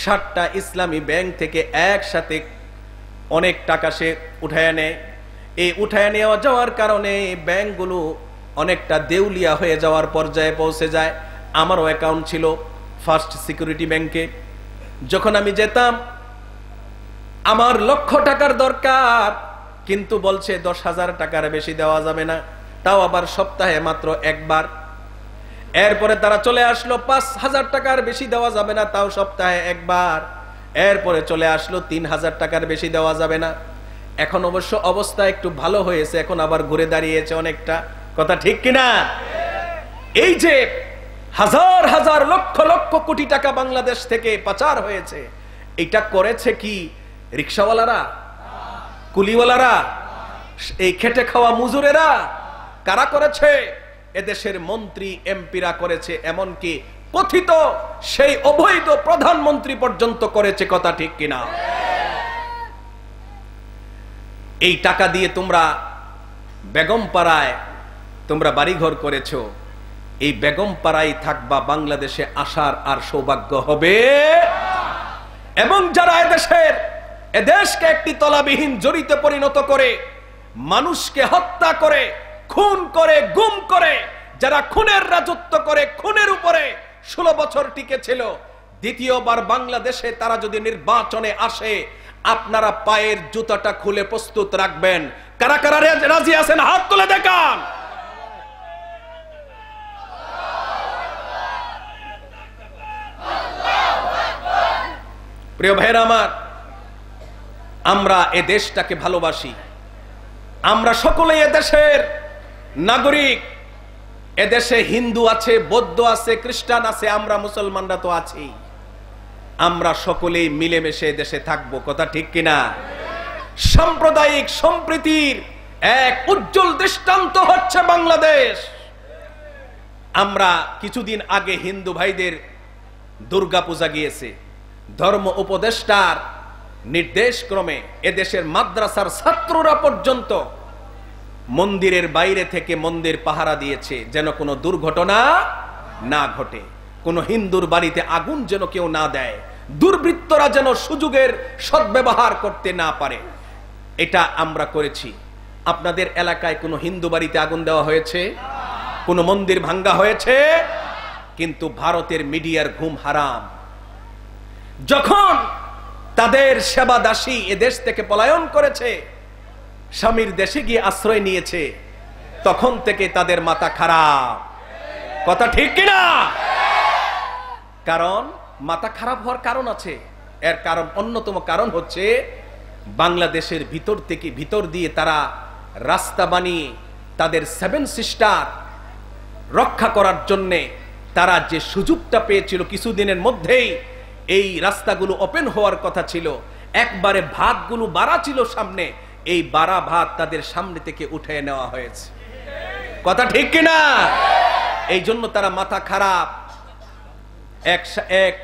7টা ইসলামী ব্যাংক থেকে একসাথে অনেক টাকা সে উঠায় নেয়। এই উঠায় নেওয়া যাওয়ার কারণে ব্যাংকগুলো অনেকটা দেউলিয়া হয়ে যাওয়ার পর্যায়ে পৌঁছে যায়। আমারও অ্যাকাউন্ট ছিল ফার্স্ট সিকিউরিটি ব্যাংকে। যখন আমি যেতাম, আমার লক্ষ টাকার দরকার, কিন্তু বলছে 10,000 টাকার বেশি দেওয়া যাবে না, তাও আবার সপ্তাহে মাত্র একবার। এরপরে তারা চলে আসলো 5,000 টাকার বেশি দেওয়া যাবে না, তাও সপ্তাহে একবার। এরপরে চলে আসলো 3,000 টাকার বেশি দেওয়া যাবে না। এখন অবশ্য অবস্থা একটু ভালো হয়েছে, এখন আবার ঘুরে দাঁড়িয়েছে অনেকটা। কথা ঠিক কিনা? এই যে হাজার হাজার লক্ষ লক্ষ কোটি টাকা বাংলাদেশ থেকে পাচার হয়েছে, এটা করেছে কি রিকশাওয়ালারা, কুলিওয়ালারা, এই খেটে খাওয়া মজুরেরা? কারা করেছে? এদেশের মন্ত্রী এমপিরা করেছে, এমনকি কথিত সেই অবৈধ প্রধানমন্ত্রী পর্যন্ত করেছে। কথা ঠিক কিনা? এই টাকা দিয়ে তোমরা বেগমপাড়ায় তোমরা বাড়িঘর করেছো, এই বেগমপাড়ায় থাকবা, বাংলাদেশে আসার আর সৌভাগ্য হবে। এবং যারা এদেশকে একটি তলাবিহীন জড়িতে পরিণত করে, মানুষকে হত্যা করে, খুন করে, গুম করে, যারা খুনের রাজত্ব করে, খুনের উপরে 16 বছর টিকে ছিল, দ্বিতীয়বার বাংলাদেশে তারা যদি নির্বাচনে আসে, আপনারা পায়ের জুতাটা খুলে প্রস্তুত রাখবেন। কারা কারা রাজি আছেন হাত তুলে দেখান। প্রিয় ভাইরা আমার, আমরা এ দেশটাকে ভালোবাসি, আমরা সকলেই এদেশের নাগরিক। এদেশে হিন্দু আছে, বৌদ্ধ আছে, খ্রিস্টান আছে, আমরা মুসলমানরা তো আছি। আমরা সকলেই মিলেমিশে দেশে থাকবো। কথা ঠিক কিনা? সাম্প্রদায়িক সম্প্রীতির এক উজ্জ্বল দৃষ্টান্ত হচ্ছে বাংলাদেশ। আমরা কিছুদিন আগে হিন্দু ভাইদের দুর্গা পূজা গিয়েছে, ধর্ম উপদেষ্টার নির্দেশ ক্রমে এদেশের মাদ্রাসার ছাত্ররা পর্যন্ত মন্দিরের বাইরে থেকে মন্দির পাহারা দিয়েছে, যেন কোনো দুর্ঘটনা না ঘটে, কোনো হিন্দুর বাড়িতে আগুন যেন কেউ না দেয়, দুর্বৃত্তরা যেন সুযোগের সদ্ব্যবহার করতে না পারে। এটা আমরা করেছি। আপনাদের এলাকায় কোনো হিন্দু বাড়িতে আগুন দেওয়া হয়েছে? কোনো মন্দির ভাঙ্গা হয়েছে? কিন্তু ভারতের মিডিয়ার ঘুম হারাম। যখন তাদের সেবা দাসী এ দেশ থেকে পলায়ন করেছে, স্বামীর দেশে গিয়ে আশ্রয় নিয়েছে, তখন থেকে তাদের মাথা খারাপ। কথা ঠিক কিনা? কারণ মাথা খারাপ হওয়ার কারণ আছে। এর কারণ, অন্যতম কারণ হচ্ছে বাংলাদেশের ভিতর দিয়ে তারা রাস্তা বানিয়ে তাদের 7 সিস্টার রক্ষা করার জন্যে তারা যে সুযোগটা পেয়েছিল, কিছুদিনের মধ্যেই এই রাস্তাগুলো ওপেন হওয়ার কথা ছিল, একবারে ভাতগুলো বাড়া ছিল সামনে, এই বাড়া ভাত তাদের সামনে থেকে উঠে নেওয়া হয়েছে। কথা ঠিক কিনা? এই জন্য তারা মাথা খারাপ। এক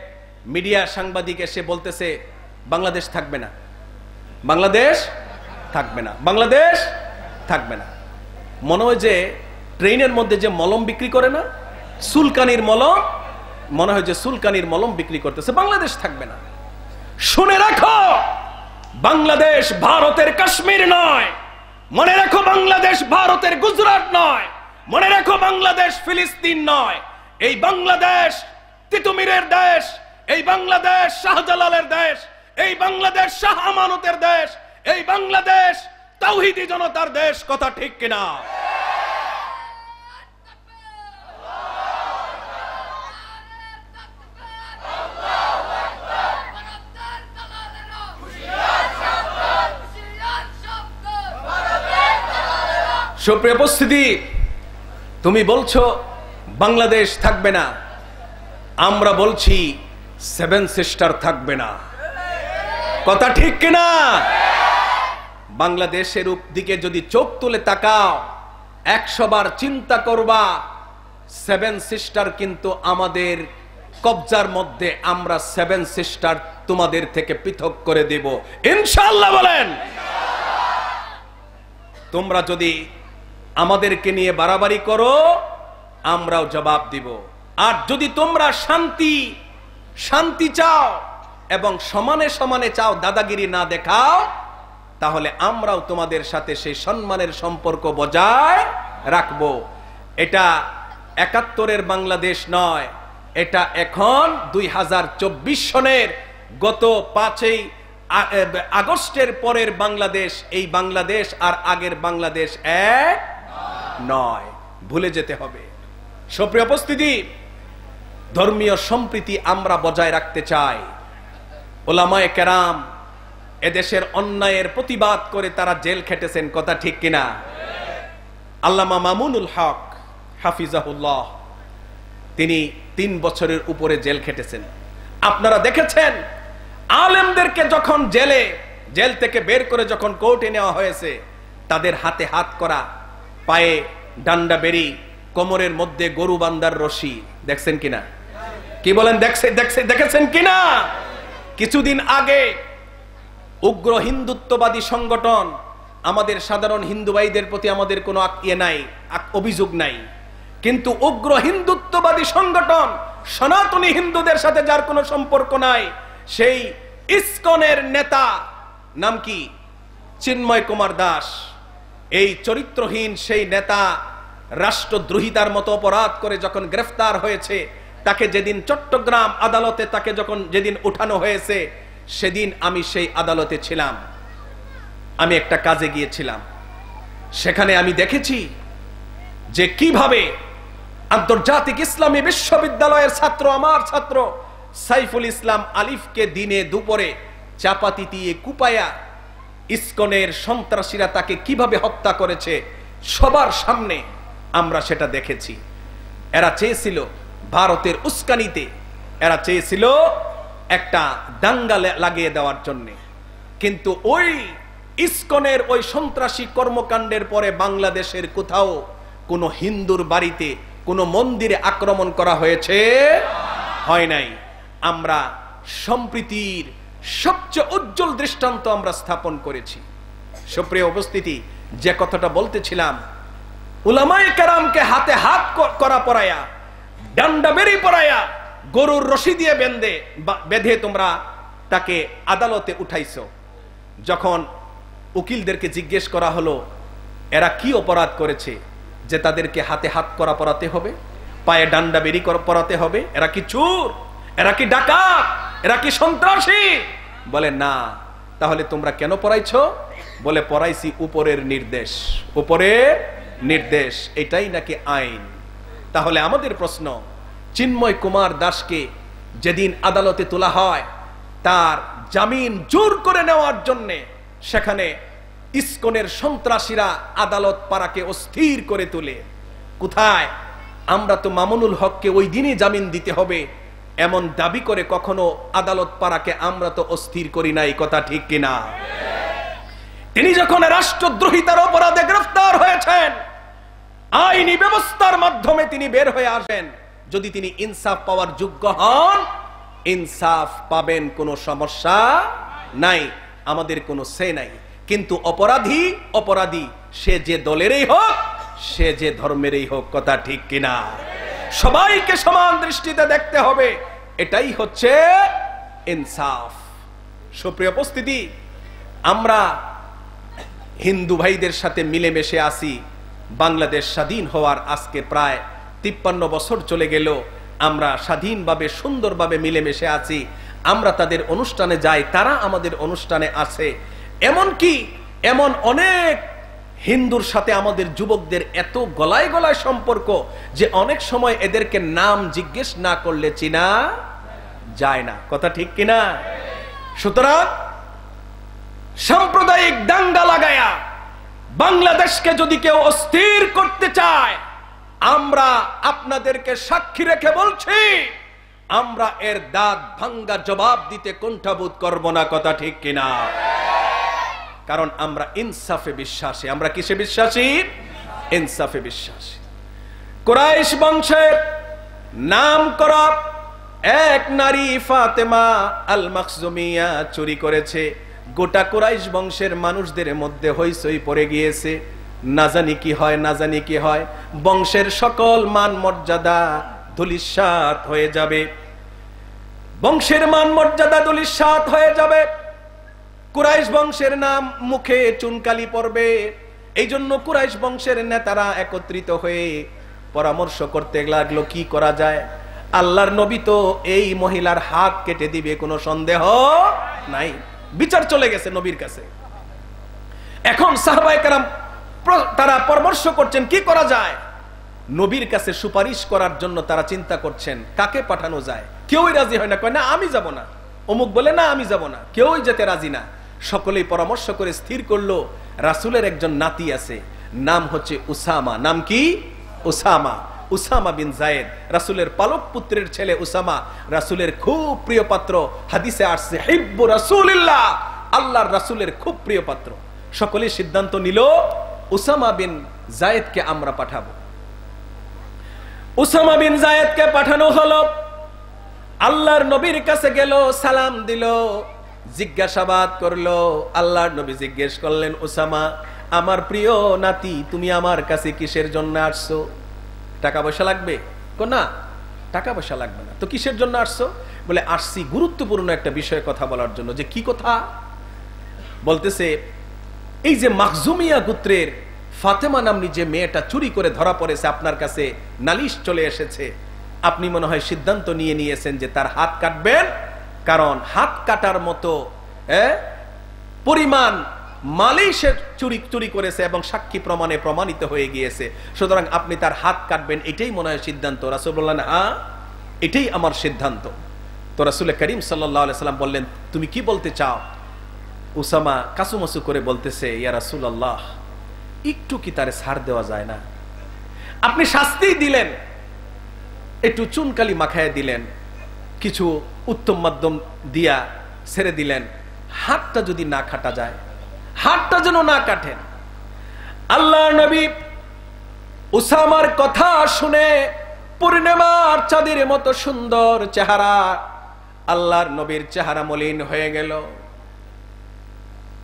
মিডিয়া সাংবাদিক এসে বলতেছে বাংলাদেশ থাকবে না, বাংলাদেশ থাকবে না, বাংলাদেশ থাকবে না। মনে হয় যে ট্রেনের মধ্যে যে মলম বিক্রি করে না, সুলকানির মলম, মনে হয় যে সুলকানির মলম বিক্রি করতেছে, বাংলাদেশ থাকবে না। শুনে রাখো, বাংলাদেশ ভারতের কাশ্মীর নয়। মনে রাখো, বাংলাদেশ ভারতের গুজরাট নয়। মনে রাখো, বাংলাদেশ ফিলিস্তিন নয়। এই বাংলাদেশ তিতুমিরের দেশ, এই বাংলাদেশ শাহজালালের দেশ, এই বাংলাদেশ শাহ আমানতের দেশ, এই বাংলাদেশ তাওহীদি জনতার দেশ। কথা ঠিক কিনা? সুপ্রিয় উপস্থিতি, তুমি বলছো বাংলাদেশ থাকবে না, আমরা বলছি 7 সিস্টার থাকবে না। কথা ঠিক কিনা? বাংলাদেশের দিকে যদি চোখ তুলে তাকাও, 100 বার চিন্তা করবা, 7 সিস্টার কিন্তু আমাদের কবজার মধ্যে। আমরা 7 সিস্টার তোমাদের থেকে পৃথক করে দেব ইনশাআল্লাহ। বলেন, তোমরা যদি আমাদেরকে নিয়ে বাড়াবাড়ি করো, আমরাও জবাব দিব। আর যদি তোমরা শান্তি চাও এবং সমানে সমানে চাও, দাদাগিরি না দেখাও, তাহলে আমরাও তোমাদের সাথে সেই সম্মানের সম্পর্ক বজায় রাখবো। এটা 71-এর বাংলাদেশ নয়, এটা এখন 2024 সনের গত 5ই আগস্টের পরের বাংলাদেশ। এই বাংলাদেশ আর আগের বাংলাদেশ এক নয়, ভুলে যেতে হবে। সুপ্রিয় উপস্থিতি, ধর্মীয় সম্প্রীতি আমরা বজায় রাখতে চাই। উলামায়ে কেরাম এদেশের অন্যায়ের প্রতিবাদ করে তারা জেল খেটেছেন। কথা ঠিক কিনা? আল্লামা মামুনুল হক হাফিজাহুল্লাহ, তিনি 3 বছরের উপরে জেল খেটেছেন। আপনারা দেখেছেন, আলেমদেরকে যখন জেল থেকে বের করে যখন কোর্টে নেওয়া হয়েছে, তাদের হাতে হাত করা, পায়ে ডান্ডা বেরি, কোমরের মধ্যে গরু বান্দার রশি। দেখছেন কিনা? কি বলেন? দেখেছেন কিনা? কিছুদিন আগে উগ্র হিন্দুত্ববাদী সংগঠন, আমাদের সাধারণ হিন্দু ভাইদের প্রতি আমাদের কোনো অভিযোগ নাই, কিন্তু উগ্র হিন্দুত্ববাদী সংগঠন, সনাতনী হিন্দুদের সাথে যার কোনো সম্পর্ক নাই, সেই ইসকনের নেতা নাম কি? চিন্ময় কুমার দাস। এই চরিত্রহীন সেই নেতা রাষ্ট্রদ্রোহিতার মতো অপরাধ করে যখন গ্রেফতার হয়েছে, তাকে যেদিন চট্টগ্রাম আদালতে যেদিন উঠানো হয়েছে, সেদিন আমি সেই আদালতে ছিলাম। আমি একটা কাজে গিয়েছিলাম, সেখানে আমি দেখেছি যে কিভাবে আন্তর্জাতিক ইসলামী বিশ্ববিদ্যালয়ের ছাত্র, আমার ছাত্র সাইফুল ইসলাম আলিফকে দিনে দুপুরে চাপাতি দিয়ে কুপায়া ইসকনের সন্ত্রাসীরা তাকে কিভাবে হত্যা করেছে সবার সামনে আমরা সেটা দেখেছি। এরা চেয়েছিল ভারতের উস্কানিতে, এরা চেয়েছিল একটা দাঙ্গা লাগিয়ে দেওয়ার জন্য। কিন্তু ওই ইসকনের ওই সন্ত্রাসী কর্মকাণ্ডের পরে বাংলাদেশের কোথাও কোনো হিন্দুর বাড়িতে, কোনো মন্দিরে আক্রমণ করা হয়েছে? হয় নাই। আমরা সম্প্রীতির সবচেয়ে উজ্জ্বল দৃষ্টান্ত আমরা স্থাপন করেছি। সুপ্রিয় উপস্থিতি, যে কথাটা বলতেছিলাম, উলামায়ে কেরামকে হাতে হাত করা পরায়া, ডান্ডা বেরি পরায়া, গরুর রশি দিয়ে বেঁধে তোমরা তাকে আদালতে উঠাইছো। যখন উকিলদেরকে জিজ্ঞেস করা হলো এরা কি অপরাধ করেছে যে তাদেরকে হাতে হাত করা পরাতে হবে, পায়ে ডান্ডা বেরি পরাতে হবে? এরা কি চোর, এরা কি ডাকাত, এরা কি সন্ত্রাসী? বলে না। তাহলে তোমরা কেন পড়াইছো? বলে পড়াইছি উপরের নির্দেশ, উপরের নির্দেশ, এটাই নাকি আইন। তাহলে আমাদের প্রশ্ন, চিন্ময় কুমার দাসকে যেদিন আদালতে তোলা হয় তার জামিন জোর করে নেওয়ার জন্য সেখানে ইসকনের সন্ত্রাসীরা আদালত পাড়াকে অস্থির করে তোলে। কোথায়? আমরা তো মামুনুল হককে ওই দিনই জামিন দিতে হবে এমন দাবি করে কখনো আদালত পাড়াকে আমরা তো অস্থির করি নাই, কথা ঠিক কিনা? তিনি যখন রাষ্ট্রদ্রোহিতার অপরাধে গ্রেফতার হয়েছেন, আইনি ব্যবস্থার মাধ্যমে তিনি বের হয়ে আসেন। যদি তিনি ইনসাফ পাওয়ার যোগ্য হন, ইনসাফ পাবেন, কোনো সমস্যা নাই, আমাদের কোনো সে নাই। কিন্তু অপরাধী অপরাধী, সে যে দলেরই হোক, সে যে ধর্মেরই হোক, কথা ঠিক কিনা? সবাইকে সমান দৃষ্টিতে দেখতে হবে, এটাই হচ্ছে ইনসাফ। সুপ্রিয় উপস্থিতি, আমরা হিন্দু ভাইদের সাথে মিলেমিশে আসি। বাংলাদেশ স্বাধীন হওয়ার আজকে প্রায় 53 বছর চলে গেল, আমরা স্বাধীনভাবে সুন্দরভাবে মিলেমিশে আছি। আমরা তাদের অনুষ্ঠানে যাই, তারা আমাদের অনুষ্ঠানে আসে। এমনকি এমন অনেক হিন্দুর সাথে আমাদের যুবকদের এত গলায় গলায় সম্পর্ক যে অনেক সময় এদেরকে নাম জিজ্ঞেস না করলে চিনা যায় না, কথা ঠিক কিনা? সুতরাং সাম্প্রদায়িক দাঙ্গা লাগায়া বাংলাদেশকে যদি কেউ অস্থির করতে চায়, আমরা আপনাদেরকে সাক্ষী রেখে বলছি, আমরা এর দাঁত ভাঙ্গা জবাব দিতে কুণ্ঠাবোধ করব না, কথা ঠিক কিনা? কারণ আমরা ইনসাফে বিশ্বাসী। আমরা কিসে বিশ্বাসী? ইনসাফে বিশ্বাসী। কুরাইশ বংশের নাম করা এক নারী ফাতেমা আল মাখজুমিয়া চুরি করেছে। গোটা কুরাইশ বংশের মানুষদের মধ্যে হইচই পড়ে গিয়েছে, না জানি কি হয়, না জানি কি হয়। বংশের সকল মান মর্যাদা ধূলিসাৎ হয়ে যাবে, বংশের মান মর্যাদা ধূলিসাৎ হয়ে যাবে। কুরাইশ বংশের নাম মুখে চুনকালি পড়বে। এই জন্য কুরাইশ বংশের নেতারা একত্রিত হয়ে পরামর্শ করতে লাগলো কি করা যায়। আল্লাহর নবী তো এই মহিলার হাত কেটে দিবে, কোনো সন্দেহ নাই। বিচার চলে গেছে নবীর কাছে। এখন সাহাবায়ে কেরাম তারা পরামর্শ করছেন কি করা যায়। নবীর কাছে সুপারিশ করার জন্য তারা চিন্তা করছেন কাকে পাঠানো যায়। কেউই রাজি হয় না, কয় না আমি যাব না। অমুক বলে না আমি যাব না, কেউই যেতে রাজি না। সকলেই পরামর্শ করে স্থির করলো রাসূলের একজন নাতি আছে, নাম হচ্ছে উসামা। নাম কি? উসামা। উসামা বিন যায়েদ, রাসূলের পালক পুত্রের ছেলে উসামা, রাসূলের খুব প্রিয় পাত্র। হাদিসে আসছে হিব্বু রাসূলিল্লাহ, আল্লাহর রাসূলের খুব প্রিয় পাত্র। সকলেই সিদ্ধান্ত নিল উসামা বিন যায়েদকে আমরা পাঠাবো। উসামা বিন যায়েদকে পাঠানো হলো। আল্লাহর নবীর কাছে গেল, সালাম দিল, জিজ্ঞাসাবাদ করলো। আল্লাহর নবী জিজ্ঞেস করলেন, উসামা আমার প্রিয় নাতি, তুমি আমার কাছে কিসের জন্য আসছো? টাকা পয়সা লাগবে? না, টাকা পয়সা লাগবে না। তো কিসের জন্য আসছো? বলে আসছি গুরুত্বপূর্ণ একটা বিষয়ে কথা বলার জন্য। যে কি কথা? বলতেছে এই যে মাখজুমিয়া গোত্রের ফাতেমা নামনি যে মেয়েটা চুরি করে ধরা পড়েছে, আপনার কাছে নালিশ চলে এসেছে। আপনি মনে হয় সিদ্ধান্ত নিয়ে নিয়েছেন যে তার হাত কাটবেন, কারণ হাত কাটার মতো পরিমাণ মালই সে চুরি করেছে এবং সাক্ষী প্রমাণে প্রমাণিত হয়ে গিয়েছে। সুতরাং আপনি তার হাত কাটবেন, এটাই মনে হয় সিদ্ধান্ত। রাসূল বললেন হ্যাঁ, এটাই আমার সিদ্ধান্ত। তো রাসূল করিম সাল্লাল্লাহু আলাইহি সাল্লাম বললেন তুমি কি বলতে চাও? উসামা কাসুমাসু করে বলতেছে, ইয়া রাসূলুল্লাহ, একটু কি তারে ছাড় দেওয়া যায় না? আপনি শাস্তি দিলেন, একটু চুনকালি মাখায় দিলেন, কিছু উত্তম মাধ্যম দিয়া ছেড়ে দিলেন, হাতটা যদি না কাটা যায়, হাতটা যেন না কাটেন। আল্লাহর নবী উসামার কথা শুনে পূর্ণিমার চাঁদের মতো সুন্দর চেহারা, আল্লাহর নবীর চেহারা মলিন হয়ে গেল।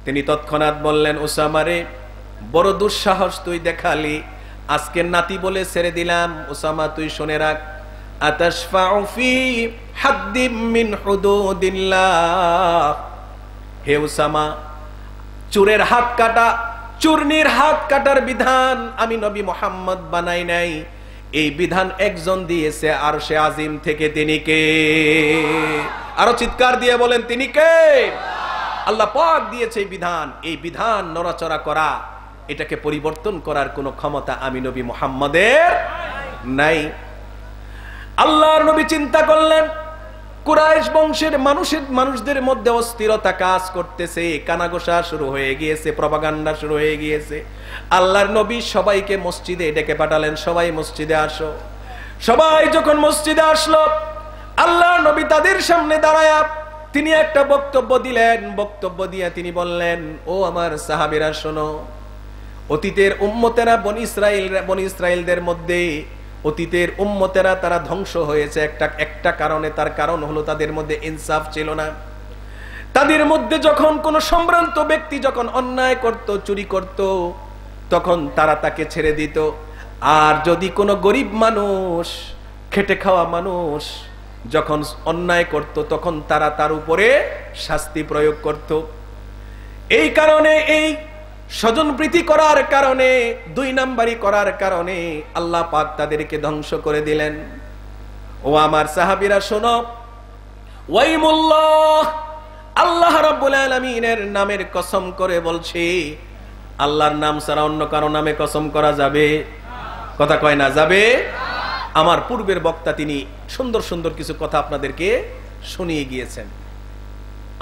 তিনি তৎক্ষণাৎ বললেন, উসামারে বড় দুঃসাহস তুই দেখালি, আজকে নাতি বলে ছেড়ে দিলাম। উসামা তুই শুনে রাখ, আতাশফাউ ফি হাদ্দিম মিন হুদুদিল্লাহ। হে উসামা, চোরের হাত কাটা, চূর্ণীর হাত কাটার বিধান আমি নবী মুহাম্মদ বানাই নাই, এই বিধান একজন দিয়েছে আরশে আজিম থেকে। তিনি কে? আরো চিৎকার দিয়ে বলেন তিনি কে? আল্লাহ পাক দিয়েছে এই বিধান। এই বিধান নড়াচড়া করা, এটাকে পরিবর্তন করার কোনো ক্ষমতা আমি নবী মুহাম্মদের নাই। আল্লাহর নবী চিন্তা করলেন, কুরাইশ বংশের মানুষদের মধ্যে অস্থিরতা কাজ করতেছে, কানাঘোষা শুরু হয়ে গিয়েছে, প্রপাগান্ডা শুরু হয়ে গিয়েছে। আল্লাহর নবী সবাইকে মসজিদে ডেকে পাঠালেন, সবাই মসজিদে আসো। সবাই যখন মসজিদে আসলো, আল্লাহর নবী তাদের সামনে দাঁড়ায়া তিনি একটা বক্তব্য দিলেন। বক্তব্য দিয়ে তিনি বললেন, ও আমার সাহাবীরা শোনো, অতীতের উম্মতেরা বনি ইসরাইলদের মধ্যে অতীতের উম্মতেরা তারা ধ্বংস হয়েছে একটা কারণে। তার কারণ হলো তাদের মধ্যে ইনসাফ ছিল না। তাদের মধ্যে যখন কোন সম্ভ্রান্ত ব্যক্তি যখন অন্যায় করত, চুরি করত, তখন তারা তাকে ছেড়ে দিত। আর যদি কোনো গরিব মানুষ, খেটে খাওয়া মানুষ যখন অন্যায় করত, তখন তারা তার উপরে শাস্তি প্রয়োগ করত। এই কারণে, এই স্বজনপ্রীতি করার কারণে, দুই নাম্বারি করার কারণে আল্লাহ পাক তাদেরকে ধ্বংস করে দিলেন। ও আমার সাহাবীরা শোনো, ওয়াইমুল্লাহ, আল্লাহ রাব্বুল আলামিনের নামের কসম করে বলছি, আল্লাহর নাম ছাড়া অন্য কারো নামে কসম করা যাবে? কথা কয় না, যাবে? আমার পূর্বের বক্তা তিনি সুন্দর সুন্দর কিছু কথা আপনাদেরকে শুনিয়ে গিয়েছেন।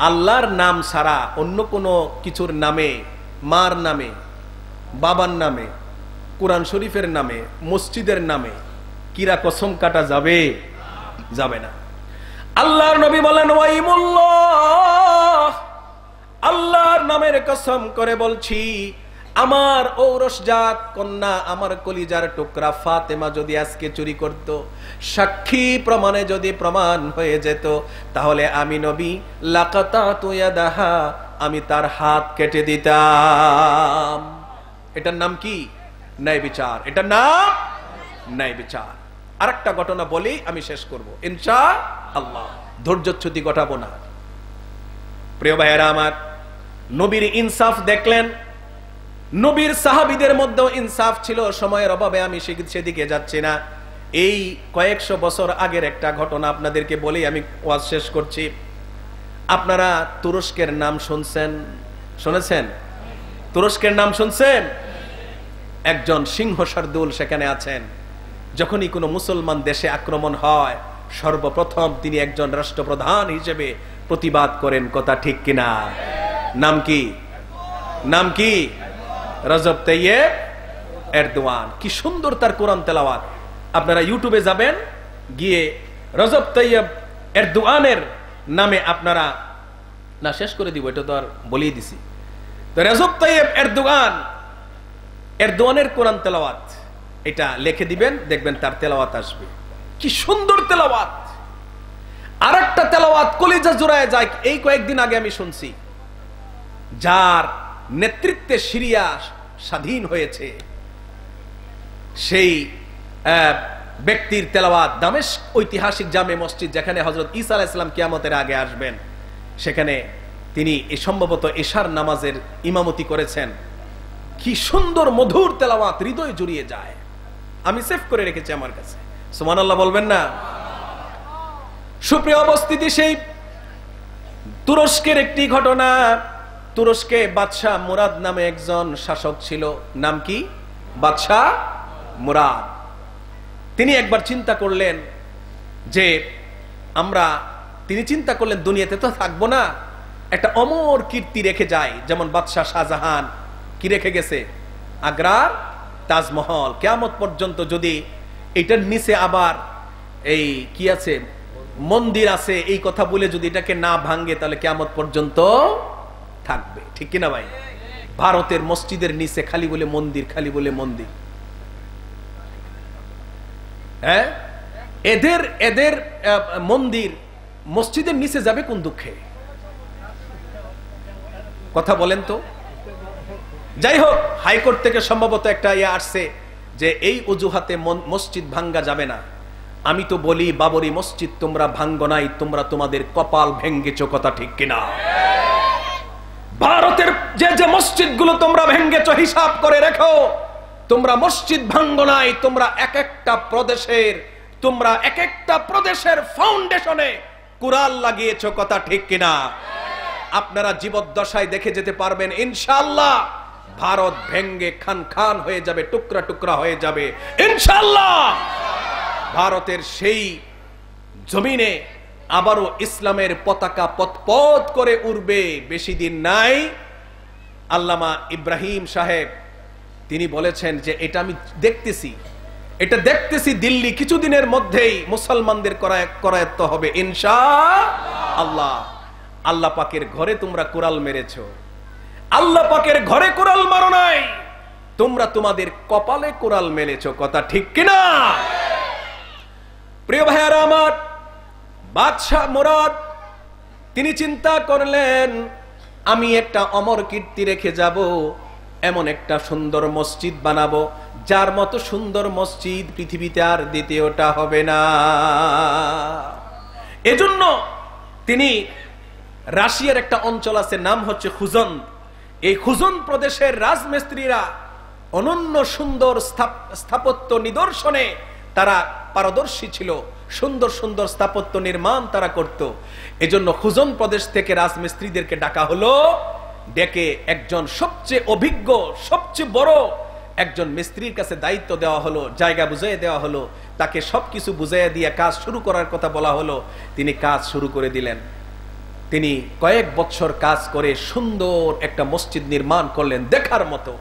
আল্লাহর নাম ছাড়া অন্য কোনো কিছুর নামে, মার নামে, বাবার নামে, কোরআন শরীফের নামে, মসজিদের নামে কিরা কসম কাটা যাবে? যাবে না। আল্লাহর নবী বলেন, ওয়াইমুল্লাহ, আল্লাহর নামের কসম করে বলছি, আমার ঔরসজাত কন্যা, আমার কলিজার টুকরা ফাতেমা যদি আজকে চুরি করত, সাক্ষী প্রমাণে যদি প্রমাণ হয়ে যেত, তাহলে আমি নবী লাকাতাতু ইয়াদাহা, আমি তার হাত কেটে দিতাম। এটার নাম কি? ন্যায় বিচার। এটার নাম ন্যায় বিচার। আরেকটা ঘটনা বলি, আমি শেষ করব ইনশাআল্লাহ, ধৈর্যচ্যুতি ঘটাবো না। প্রিয় ভাইয়েরা আমার, নবীর ইনসাফ দেখলেন। নবীর সাহাবীদের মধ্যেও ইনসাফ ছিল। সময়ের অভাবে আমি সেদিকে যাচ্ছি না। এই কয়েকশো বছর আগের একটা ঘটনা আপনাদেরকে বলেই আমি ওয়াজ শেষ করছি। আপনারা তুরস্কের নাম শুনেছেন? তুরস্কের নাম শুনছেন? একজন সিংহ শার্দুল সেখানে আছেন। যখনই কোনো মুসলমান দেশে আক্রমণ হয়, সর্বপ্রথম তিনি একজন রাষ্ট্রপ্রধান হিসেবে প্রতিবাদ করেন। কথা ঠিক কিনা? নাম কি? নাম কি? Recep Tayyip Erdogan. কি সুন্দর তার কোরআন তেলাওয়াত। আপনারা ইউটিউবে যাবেন, গিয়ে রজব তাইয়েব এরদোয়ানের নামে আপনারা, না শেষ করে দিব, এটা তো আর বলিয়ে দিছি। তো রজব তাইয়েব এরদোয়ানের কোরআন তেলাওয়াত এটা লিখে দিবেন, দেখবেন তার তেলাওয়াত আসবে। কি সুন্দর তেলাওয়াত। আরেকটা তেলাওয়াত কলিজা জোড়ায় যায়, এই কয়েকদিন আগে আমি শুনছি। যার নেতৃত্বে সিরিয়া স্বাধীন হয়েছে, সেই ব্যক্তির তেলাওয়াত দামেস্ক ঐতিহাসিক জামে মসজিদ, যেখানে হযরত ঈসা আলাইহিস সালাম কিয়ামতের আগে আসবেন, সেখানে তিনি সম্ভবত এশার নামাজের ইমামতি করেছেন। কি সুন্দর মধুর তেলাওয়াত, হৃদয় জুড়িয়ে যায়। আমি সেভ করে রেখেছি আমার কাছে। সুবহানাল্লাহ বলবেন না? সুপ্রিয় উপস্থিতি, সেই তুরস্কের একটি ঘটনা। তুরস্কে বাদশাহ মুরাদ নামে একজন শাসক ছিল। নাম কি? বাদশাহ মুরাদ। তিনি একবার চিন্তা করলেন যে তিনি চিন্তা করলেন দুনিয়াতে তো থাকবো না, একটা অমর কীর্তি রেখে যায়। যেমন বাদশাহ শাহজাহান কি রেখে গেছে? আগ্রার তাজমহল। কিয়ামত পর্যন্ত যদি এটার নিচে আবার এই কি আছে, মন্দির আছে, এই কথা বলে যদি এটাকে না ভাঙে, তাহলে কিয়ামত পর্যন্ত থাকবে। ঠিক কিনা ভাই? ভারতের মসজিদের নিচে খালি বলে মন্দির, খালি বলে মন্দির। হ্যাঁ, এদের মন্দির মসজিদের নিচে যাবে কোন দুঃখে? কথা বলেন তো। যাই হোক, হাইকোর্ট থেকে সম্ভবত একটা আসছে যে এই অজুহাতে মসজিদ ভাঙ্গা যাবে না। আমি তো বলি, বাবরি মসজিদ তোমরা ভাঙ্গ নাই, তোমরা তোমাদের কপাল ভেঙ্গেছো। কথা ঠিক কিনা? ভারতের যে যে মসজিদগুলো তোমরা ভেঙ্গেছো হিসাব করে রেখো। তোমরা মসজিদ ভাঙ্গো নাই, তোমরা এক একটা প্রদেশের ফাউন্ডেশনে কুরআন লাগিয়েছো। কথা ঠিক কিনা? আপনারা জীবদ্দশায় দেখে যেতে পারবেন ইনশাআল্লাহ। ভারত ভেঙ্গে খান খান হয়ে যাবে, টুকরা টুকরা হয়ে যাবে ইনশাআল্লাহ। ভারতের সেই জমিনে আবারও ইসলামের পতাকা পতপত করে উড়বে, বেশি দিন নাই। আল্লামা ইব্রাহিম সাহেব তিনি বলেছেন যে এটা আমি দেখতেছি দিল্লি কিছুদিনের মধ্যেই মুসলমানদের করায়ত্ত হবে ইনশাআল্লাহ। আল্লাহ পাকের ঘরে তোমরা কুড়াল মেরেছো, আল্লাহ পাকের ঘরে কুড়াল মারো নাই, তোমরা তোমাদের কপালে কুড়াল মেরেছো। কথা ঠিক কিনা? প্রিয় ভাইয়ারা আমার, বাদশাহ মুরাদ তিনি চিন্তা করলেন আমি একটা অমর কীর্তি রেখে যাব, এমন একটা সুন্দর মসজিদ বানাবো যার মতো সুন্দর মসজিদ পৃথিবীতে আর দ্বিতীয়টা হবে না। এজন্য তিনি রাশিয়ার একটা অঞ্চল আছে, নাম হচ্ছে খুজন। এই খুজন প্রদেশের রাজমিস্ত্রিরা অনন্য সুন্দর স্থাপত্য নিদর্শনে তারা পারদর্শী ছিল, সুন্দর সুন্দর স্থাপত্য নির্মাণ তারা করত। এজন্য খুজন প্রদেশ থেকে রাজমিস্ত্রিদেরকে ডাকা হলো, ডেকে একজন সবচেয়ে অভিজ্ঞ সবচেয়ে বড় একজন মিস্ত্রির কাছে দায়িত্ব দেওয়া হলো, জায়গা বুঝিয়ে দেওয়া হলো, তাকে সবকিছু বুঝিয়ে দিয়ে কাজ শুরু করার কথা বলা হলো। তিনি কাজ শুরু করে দিলেন। তিনি কয়েক বছর কাজ করে সুন্দর একটা মসজিদ নির্মাণ করলেন দেখার মতো।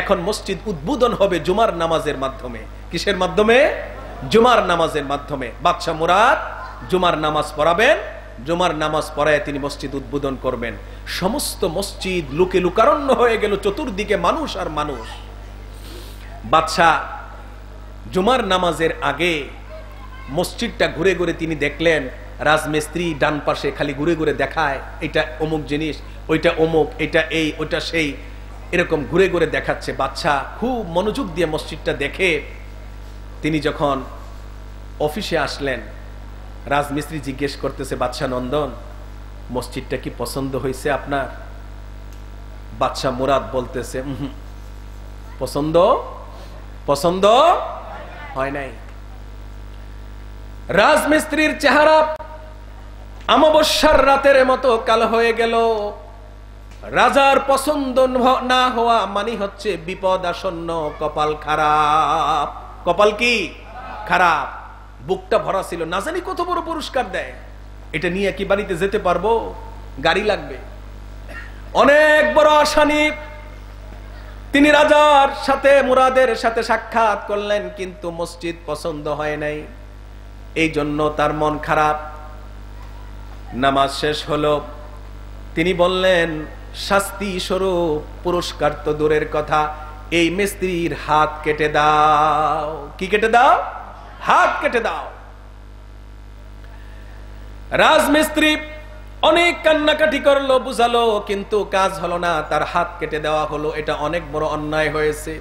এখন মসজিদ উদ্বোধন হবে জুমার নামাজের মাধ্যমে। কিসের মাধ্যমে? জুমার নামাজের মাধ্যমে। বাদশাহ মুরাদ জুমার নামাজ পড়াবেন, জুমার নামাজ পড়ায় তিনি মসজিদ উদ্বোধন করবেন। সমস্ত মসজিদ লোকে লোকারণ্য হয়ে গেল, চতুর্দিকে মানুষ আর মানুষ। বাদশাহ জুমার নামাজের আগে মসজিদটা ঘুরে ঘুরে তিনি দেখলেন রাজমিস্ত্রি ডান পাশে খালি ঘুরে ঘুরে দেখায়, এটা অমুক জিনিস, ওইটা অমুক, এটা এই, ওইটা সেই, এরকম ঘুরে ঘুরে দেখাচ্ছে। বাদশাহ খুব মনোযোগ দিয়ে মসজিদটা দেখে তিনি যখন অফিসে আসলেন, রাজমিস্ত্রি জিজ্ঞেস করতেছে, বাদশাহ নন্দন, মসজিদটা কি পছন্দ হয়েছে আপনার? বাদশাহ মুরাদ বলতেছে পছন্দ হয় নাই। রাজমিস্ত্রির চেহারা অমাবস্যার রাতের মতো কালো হয়ে গেল। রাজার পছন্দ না হওয়া মানে হচ্ছে বিপদ আসন্ন, কপাল খারাপ। কপাল কি খারাপ? বুকটা ভরা ছিল, না জানি কত বড় পুরস্কার দেয়, এটা নিয়ে কি বাড়িতে যেতে পারবো? গাড়ি লাগবে। অনেক বড় আসামি। তিনি রাজার সাথে মুরাদের সাথে সাক্ষাৎ করলেন, কিন্তু মসজিদ পছন্দ হয় নাই, এই জন্য তার মন খারাপ। নামাজ শেষ হলো, তিনি বললেন শাস্তি স্বরূপ, পুরস্কার তো দূরের কথা, এই মিস্ত্রির হাত কেটে দাও। কি কেটে দাও? হাত কেটে দাও। রাজমিস্ত্রি অনেক কান্নাকাটি করলো, বুঝালো, কিন্তু কাজ হলো না, তার হাত কেটে দেওয়া হলো। এটা অনেক বড় অন্যায় হয়েছে।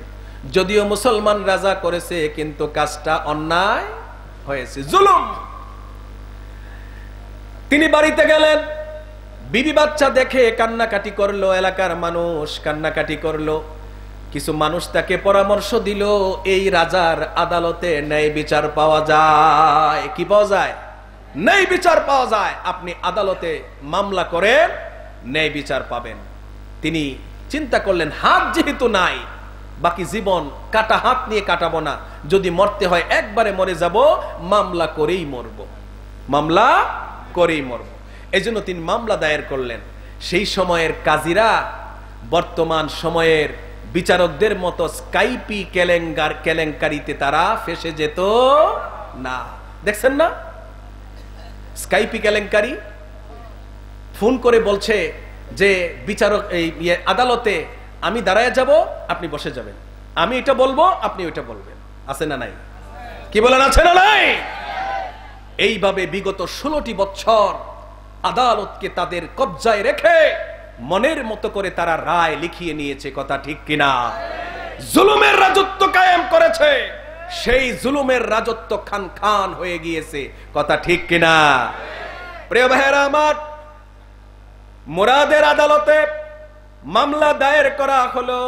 যদিও মুসলমান রাজা করেছে, কিন্তু কাজটা অন্যায় হয়েছে, জুলুম। তিনি বাড়িতে গেলেন, বিবি বাচ্চা দেখে কান্নাকাটি করলো, এলাকার মানুষ কান্নাকাটি করলো। কিছু মানুষ তাকে পরামর্শ দিল, এই রাজার আদালতে ন্যায় বিচার পাওয়া যায়। কি পাওয়া যায়? ন্যায় বিচার পাওয়া যায়। আপনি আদালতে মামলা করেন, ন্যায় বিচার পাবেন। তিনি চিন্তা করলেন, হাত যেহেতু নাই, বাকি জীবন কাটা হাত নিয়ে কাটাবো না, যদি মরতে হয় একবারে মরে যাব, মামলা করেই মরব, মামলা করেই মরব। এজন্য তিনি মামলা দায়ের করলেন। সেই সময়ের কাজীরা বর্তমান সময়ের বিচারকদের মতো স্কাইপি কেলেঙ্কারিতে তারা ফেসে যেত না। দেখছেন না স্কাইপি কেলেঙ্কারি? ফোন করে বলছে যে বিচারক এই আদালতে আমি দাঁড়ায় যাব, আপনি বসে যাবেন, আমি এটা বলবো, আপনি ওইটা বলবেন। আছে না নাই? কি বলেন, আছে না নাই? এইভাবে বিগত 16টি বছর আদালতকে তাদের কবজায় রেখে মনের মতো করে তারা রায় লিখিয়ে নিয়েছে। কথা ঠিক কিনা? জুলুমের রাজত্ব কায়েম করেছে, সেই জুলুমের রাজত্ব খান খান হয়ে গিয়েছে। কথা ঠিক কিনা? প্রিয় ভাইয়েরা আমার, মুরাদের আদালতে মামলা দায়ের করা হলো।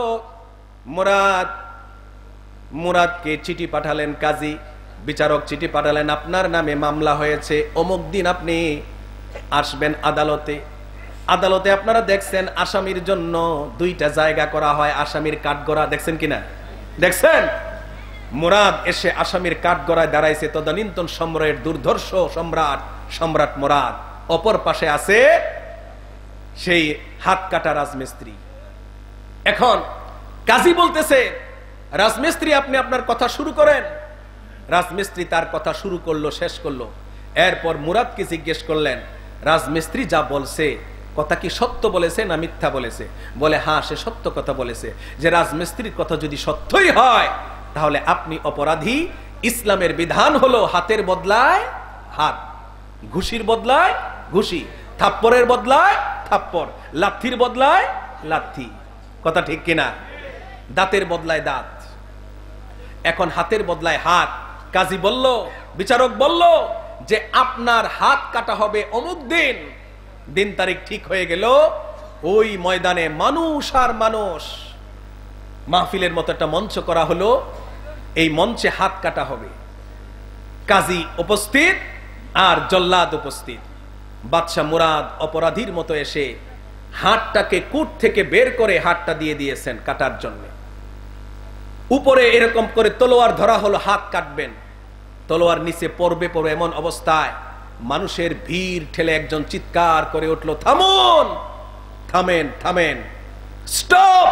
মুরাদকে চিঠি পাঠালেন কাজী, বিচারক চিঠি পাঠালেন, আপনার নামে মামলা হয়েছে, অমুক দিন আপনি আসবেন আদালতে। আদালতে আপনারা দেখছেন আসামির জন্য দুইটা জায়গা করা হয়, আসামির কাঠগড়া, দেখছেন কিনা? দেখছেন? মুরাদ এসে আসামির কাঠগড়ায় দাঁড়াইছে, তদানীন্তন সম্রাটের দুর্ধর্ষ সম্রাট মুরাদ। অপর পাশে আছে সেই হাত কাটা রাজমিস্ত্রি। এখন কাজী বলতেছে, রাজমিস্ত্রি আপনি আপনার কথা শুরু করেন। রাজমিস্ত্রি তার কথা শুরু করলো, শেষ করলো। এরপর মুরাদকে জিজ্ঞেস করলেন, রাজমিস্ত্রি যা বলছে কথা কি সত্য বলেছে না মিথ্যা বলেছে? বলে হ্যাঁ, সে সত্য কথা বলেছে। যে রাজমিস্ত্রির কথা যদি সত্যই হয় তাহলে আপনি অপরাধী। ইসলামের বিধান হলো হাতের বদলায় হাত, ঘুষির বদলায় ঘুষি, থাপ্পড়ের বদলায় থাপ্পড়, লাথির বদলায় লাথি। কথা ঠিক কিনা? দাঁতের বদলায় দাঁত, এখন হাতের বদলায় হাত। কাজী বলল, বিচারক বলল যে আপনার হাত কাটা হবে অমুক দিন। দিন তারিখ ঠিক হয়ে গেল। ওই ময়দানে মানুষ আর মানুষ, মাহফিলের মতো একটা মঞ্চ করা হলো। এই মঞ্চে হাত কাটা হবে। কাজী উপস্থিত আর জল্লাদ উপস্থিত। বাদশা মুরাদ অপরাধীর মতো এসে হাতটাকে কুট থেকে বের করে হাতটা দিয়ে দিয়েছেন কাটার জন্য। উপরে এরকম করে তলোয়ার ধরা হলো, হাত কাটবেন, তলোয়ার নিচে পড়বে এমন অবস্থায় মানুষের ভিড় ঠেলে একজন চিৎকার করে উঠলো, থামুন, থামেন, থামেন, স্টপ।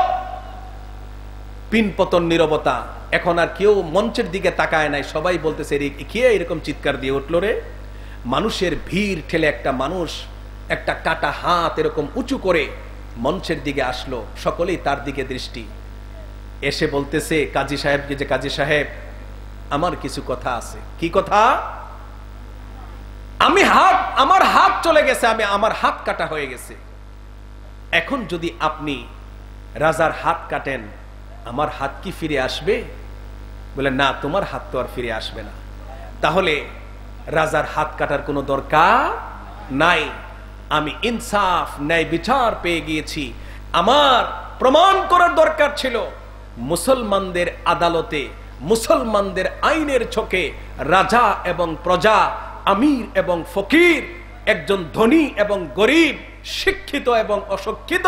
পিনপতন নীরবতা। এখন আর কেউ মঞ্চের দিকে তাকায় নাই, সবাই বলতেছে কে এরকম চিৎকার দিয়ে উঠলো রে? মানুষের ভিড় ঠেলে একটা মানুষ একটা কাটা হাত এরকম উঁচু করে মঞ্চের দিকে আসলো, সকলেই তার দিকে দৃষ্টি। এসে বলতেছে কাজী সাহেবকে যে, কাজী সাহেব আমার কিছু কথা আছে। কি কথা? আমার হাত চলে গেছে, আমার হাত কাটা হয়ে গেছে। এখন যদি আপনি রাজার হাত কাটেন আমার হাত কি ফিরে আসবে? বলে না, তোমার হাত তো আর ফিরে আসবে না। তাহলে রাজার হাত কাটার কোনো দরকার নাই। আমি ইনসাফ, ন্যায় বিচার পেয়ে গিয়েছি। আমার প্রমাণ করার দরকার ছিল মুসলমানদের আদালতে, মুসলমানদের আইনের ছকে রাজা এবং প্রজা, আমির এবং ফকির, একজন ধনী এবং গরিব, শিক্ষিত এবং অশিক্ষিত,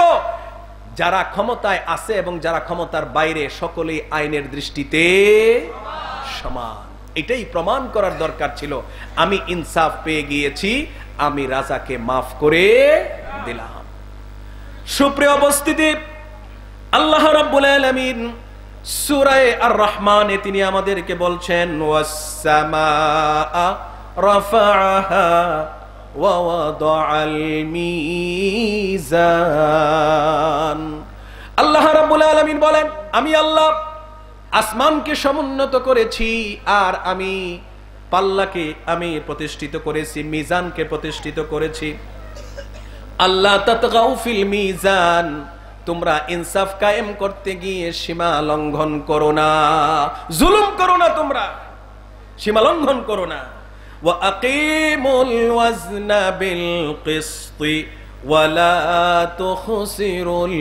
যারা ক্ষমতায় আছে এবং যারা ক্ষমতার বাইরে, সকলেই আইনের দৃষ্টিতে সমান। এটাই প্রমাণ করার দরকার ছিল। আমি ইনসাফ পেয়ে গিয়েছি, আমি রাজাকে মাফ করে দিলাম। সুপ্রিয় উপস্থিতি, আল্লাহ রাব্বুল আলামিন সূরা আর-রহমানে তিনি আমাদেরকে বলছেন, ওয়াস-সামাআ রাফাআহা ওয়া ওয়াদাআল মিজান। আল্লাহ রাব্বুল আলামিন বলেন, আমি আল্লাহ আসমানকে সমুন্নত করেছি, আর আমি পাল্লাকে আমি প্রতিষ্ঠিত করেছি, মিজানকে প্রতিষ্ঠিত করেছি। আল্লাহ তাতগাউ ফিল মিজান, তোমরা ইনসাফ কায়েম করতে গিয়ে সীমা লঙ্ঘন করো না, জুলুম করো না, তোমরা সীমা লঙ্ঘন করো না। ওয়া আকিমুল ওয়াজনা বিল কিসতি ওয়া লা তুখসিরুল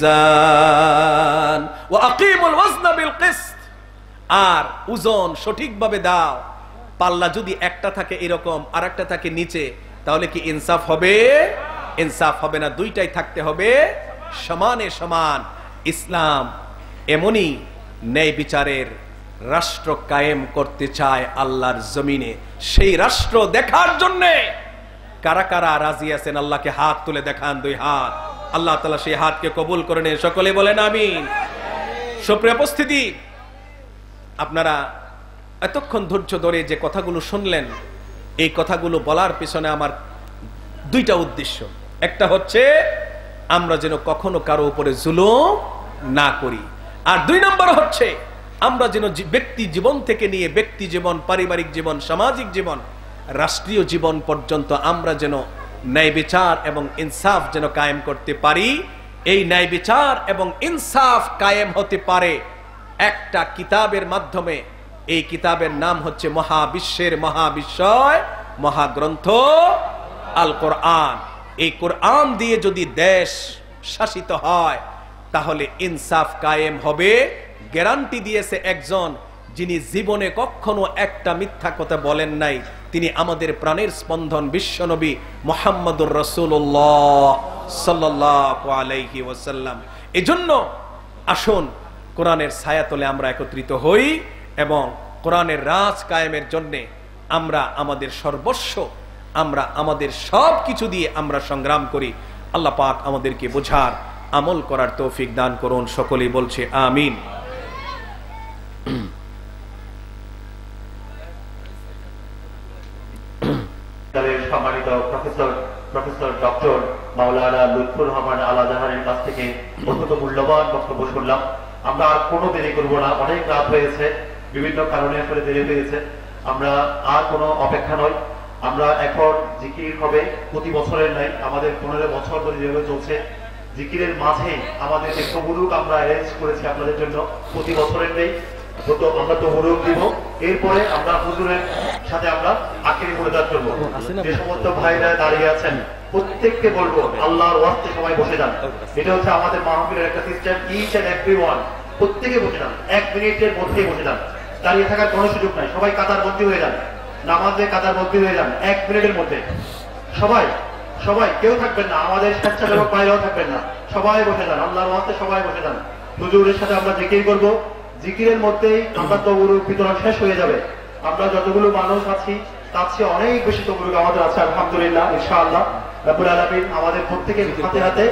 মিজান। ওয়া আকিমুল ওয়াজনা বিল কিসত, আর ওজন সঠিকভাবে দাও। পাল্লা যদি একটা থাকে এরকম আর একটা থাকে নিচে, তাহলে কি ইনসাফ হবে? ইনসাফ হবে না। দুইটাই থাকতে হবে সমানে সমান। ইসলাম এমনই ন্যায় বিচারের রাষ্ট্র কায়েম করতে চায় আল্লাহর জমিনে। সেই রাষ্ট্র দেখার জন্য কারা কারা রাজি আছেন? আল্লাহকে হাত তুলে দেখান, দুই হাত। আল্লাহ তাআলা সেই হাতকে কবুল করে নেন। সকলে বলেন আমিন। সুপ্রিয় উপস্থিতি, আপনারা এতক্ষণ ধৈর্য ধরে যে কথাগুলো শুনলেন, এই কথাগুলো বলার পিছনে আমার দুইটা উদ্দেশ্য। একটা হচ্ছে আমরা যেন কখনো কারো উপরে জুলুম না করি, আর দুই নম্বর হচ্ছে আমরা যেন ব্যক্তি জীবন থেকে নিয়ে ব্যক্তি জীবন, পারিবারিক জীবন, সামাজিক জীবন, রাষ্ট্রীয় জীবন পর্যন্ত আমরা যেন ন্যায় বিচার এবং ইনসাফ যেন কায়েম করতে পারি। এই ন্যায় বিচার এবং ইনসাফ কায়েম হতে পারে একটা কিতাবের মাধ্যমে। এই কিতাবের নাম হচ্ছে মহাবিশ্বের মহাবিশ্বয় মহাগ্রন্থ আল কোরআন। এই কোরআন দিয়ে যদি দেশ শাসিত হয়, তাহলে ইনসাফ কায়েম হবে। গ্যারান্টি দিয়েছে একজন যিনি জীবনে কখনো একটা মিথ্যা কথা বলেন নাই, তিনি আমাদের প্রাণের স্পন্দন বিশ্বনবী মুহাম্মদুর রাসূলুল্লাহ সাল্লাল্লাহু আলাইহি ওয়াসাল্লাম। এজন্য আসুন কোরআনের ছায়াতলে আমরা একত্রিত হই এবং কোরআনের রাজ কায়েমের জন্য আমরা আমাদের সর্বস্ব, আমরা আমাদের সব কিছু দিয়ে আমরা সংগ্রাম করি। আল্লাহ পাক আমাদেরকে বোঝার, আমল করার তৌফিক দান করুন। সকলেই বলছে আমিন। সম্মানিত প্রফেসর ডক্টর মাওলানা লুৎফুর রহমান আল আজহারের কাছ থেকে অত্যন্ত মূল্যবান বক্তব্য শুনলাম। আমরা আর কোনো দেরি করবো না, অনেক রাত হয়েছে, বিভিন্ন কারণে আসলে দেরি হয়েছে। আমরা আর কোনো অপেক্ষা নয়, আমরা এখন জিকির হবে প্রতি বছরের নাই, আমাদের 15 বছর ধরে যেভাবে চলছে জিকিরের মাঝে আমাদের যে তবরুক আমরা অ্যারেঞ্জ করেছি আপনাদের জন্য, প্রতি বছরের নেই তো আমরা তবরুক দিব। এরপরে আমরা হুজুরের সাথে আমরা আখিরি মোনাজাত করব। যে সমস্ত ভাইরা দাঁড়িয়ে আছেন প্রত্যেককে বলবো আল্লাহর ওয়াস্তে সবাই বসে যান। এটা হচ্ছে আমাদের মাহফিলের একটা সিস্টেম, ইচ এন্ড এভরিওয়ান প্রত্যেকে বসে যান, 1 মিনিটের মধ্যেই বসে যান, দাঁড়িয়ে থাকার কোনো সুযোগ নাই। সবাই কাতারবন্দী হয়ে যান, নামাজে কাতারবন্দী হয়ে যান 1 মিনিটের মধ্যে। সবাই সবাই কেউ থাকবেন না, আমাদের স্বেচ্ছাসেবক ভাইরাও থাকবেন না, সবাই বসে যান, আল্লাহর ওয়াস্তে সবাই বসে যান। হুজুরের সাথে আমরা জিকির করব, জিকিরের মধ্যেই আমরা তবরুক বিতরণ শেষ হয়ে যাবে। আমরা যতগুলো মানুষ আছি তার চেয়ে অনেক বেশি তবরুক আমাদের আছে আলহামদুলিল্লাহ। ইনশাআল্লাহ রাব্বুল আলামিন আমাদের প্রত্যেকের হাতে হাতে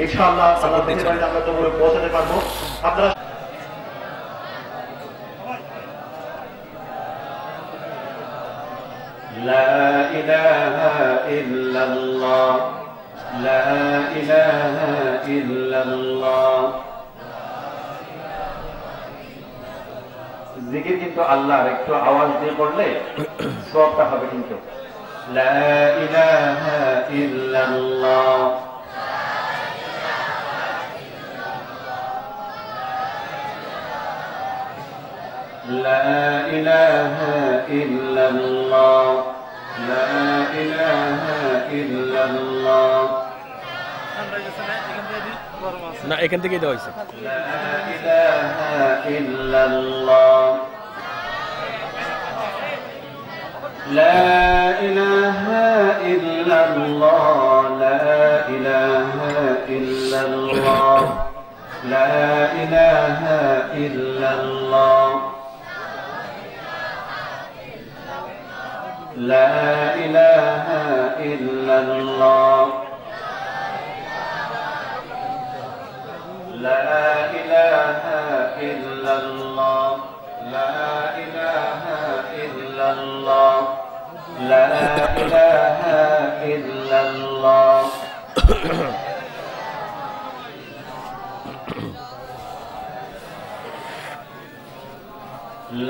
ইনশাআল্লাহ আল্লাহর বাড়িতে আমরা তবরুক পৌঁছাতে পারবো। আপনারা লা ইলাহা ইল্লাল্লাহ, লা ইলাহা ইল্লাল্লাহ। জিকির কিন্তু আল্লাহর, একটু আওয়াজ দিয়ে পড়লে সওয়াবটা হবে কিন্তু। লা ইলাহা ইল্লাল্লাহ, লা ইলাহা ইল্লাল্লাহ, লা ইলাহা ইল্লাল্লাহ। না, এখান থেকেই দেওয়া হয়েছে। লা ইলাহা ইল্লাল্লাহ, লা ইলাহা ইল্লাল্লাহ, লা ইলাহা ইল্লাল্লাহ, লা ইলাহা ইল্লাল্লাহ, লা ইলাহা ইল্লাল্লাহ, লা ইলাহা ইল্লাল্লাহ, লা ইলাহা ইল্লাল্লাহ, লা ইলাহা ইল্লাল্লাহ।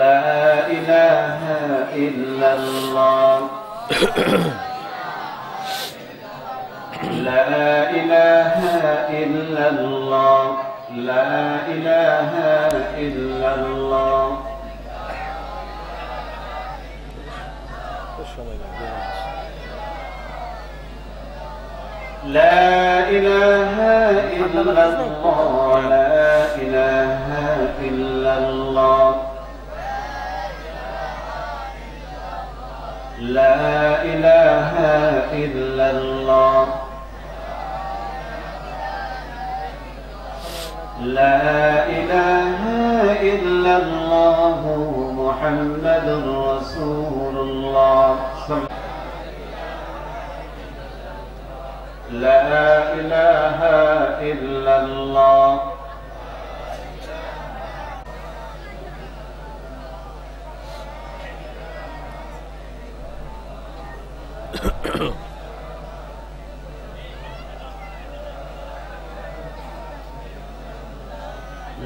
لا إله إلا الله، لا إله إلا الله، لا إله إلا الله، لا إله إلا الله، لا إله إلا الله، لا إله إلا الله، لا إله إلا الله محمد رسول الله، لا إله إلا الله،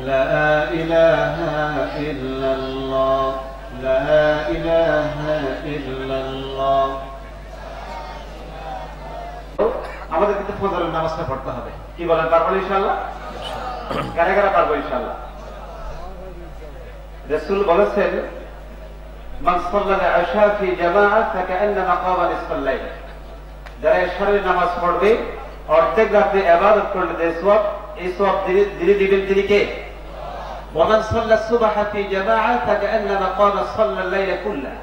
لا إله إلا الله، لا إله إلا الله। আমাদের কিন্তু ফজরের নামাজটা পড়তে হবে, কি বলেন, পারবো ইনশাআল্লাহ? কারা কারা পারবো ইনশাআল্লাহ? রাসূল বলেছেন মান সাল্লাল আশা ফি জামাআহ ফাকান্নামা ক্বামা নিসফাল লাইল, যারা ইশারের নামাজ পড়বে অর্ধেক রাতে ইবাদত করলে যে সওয়াব, এই সওয়াব ধীরে দিবেন তিনি কে? ওয়ামান সাল্লা সুবহা ফি জামাআ ফাকান্নামা ক্বামা সাল্লাল লাইলা কুল্লা।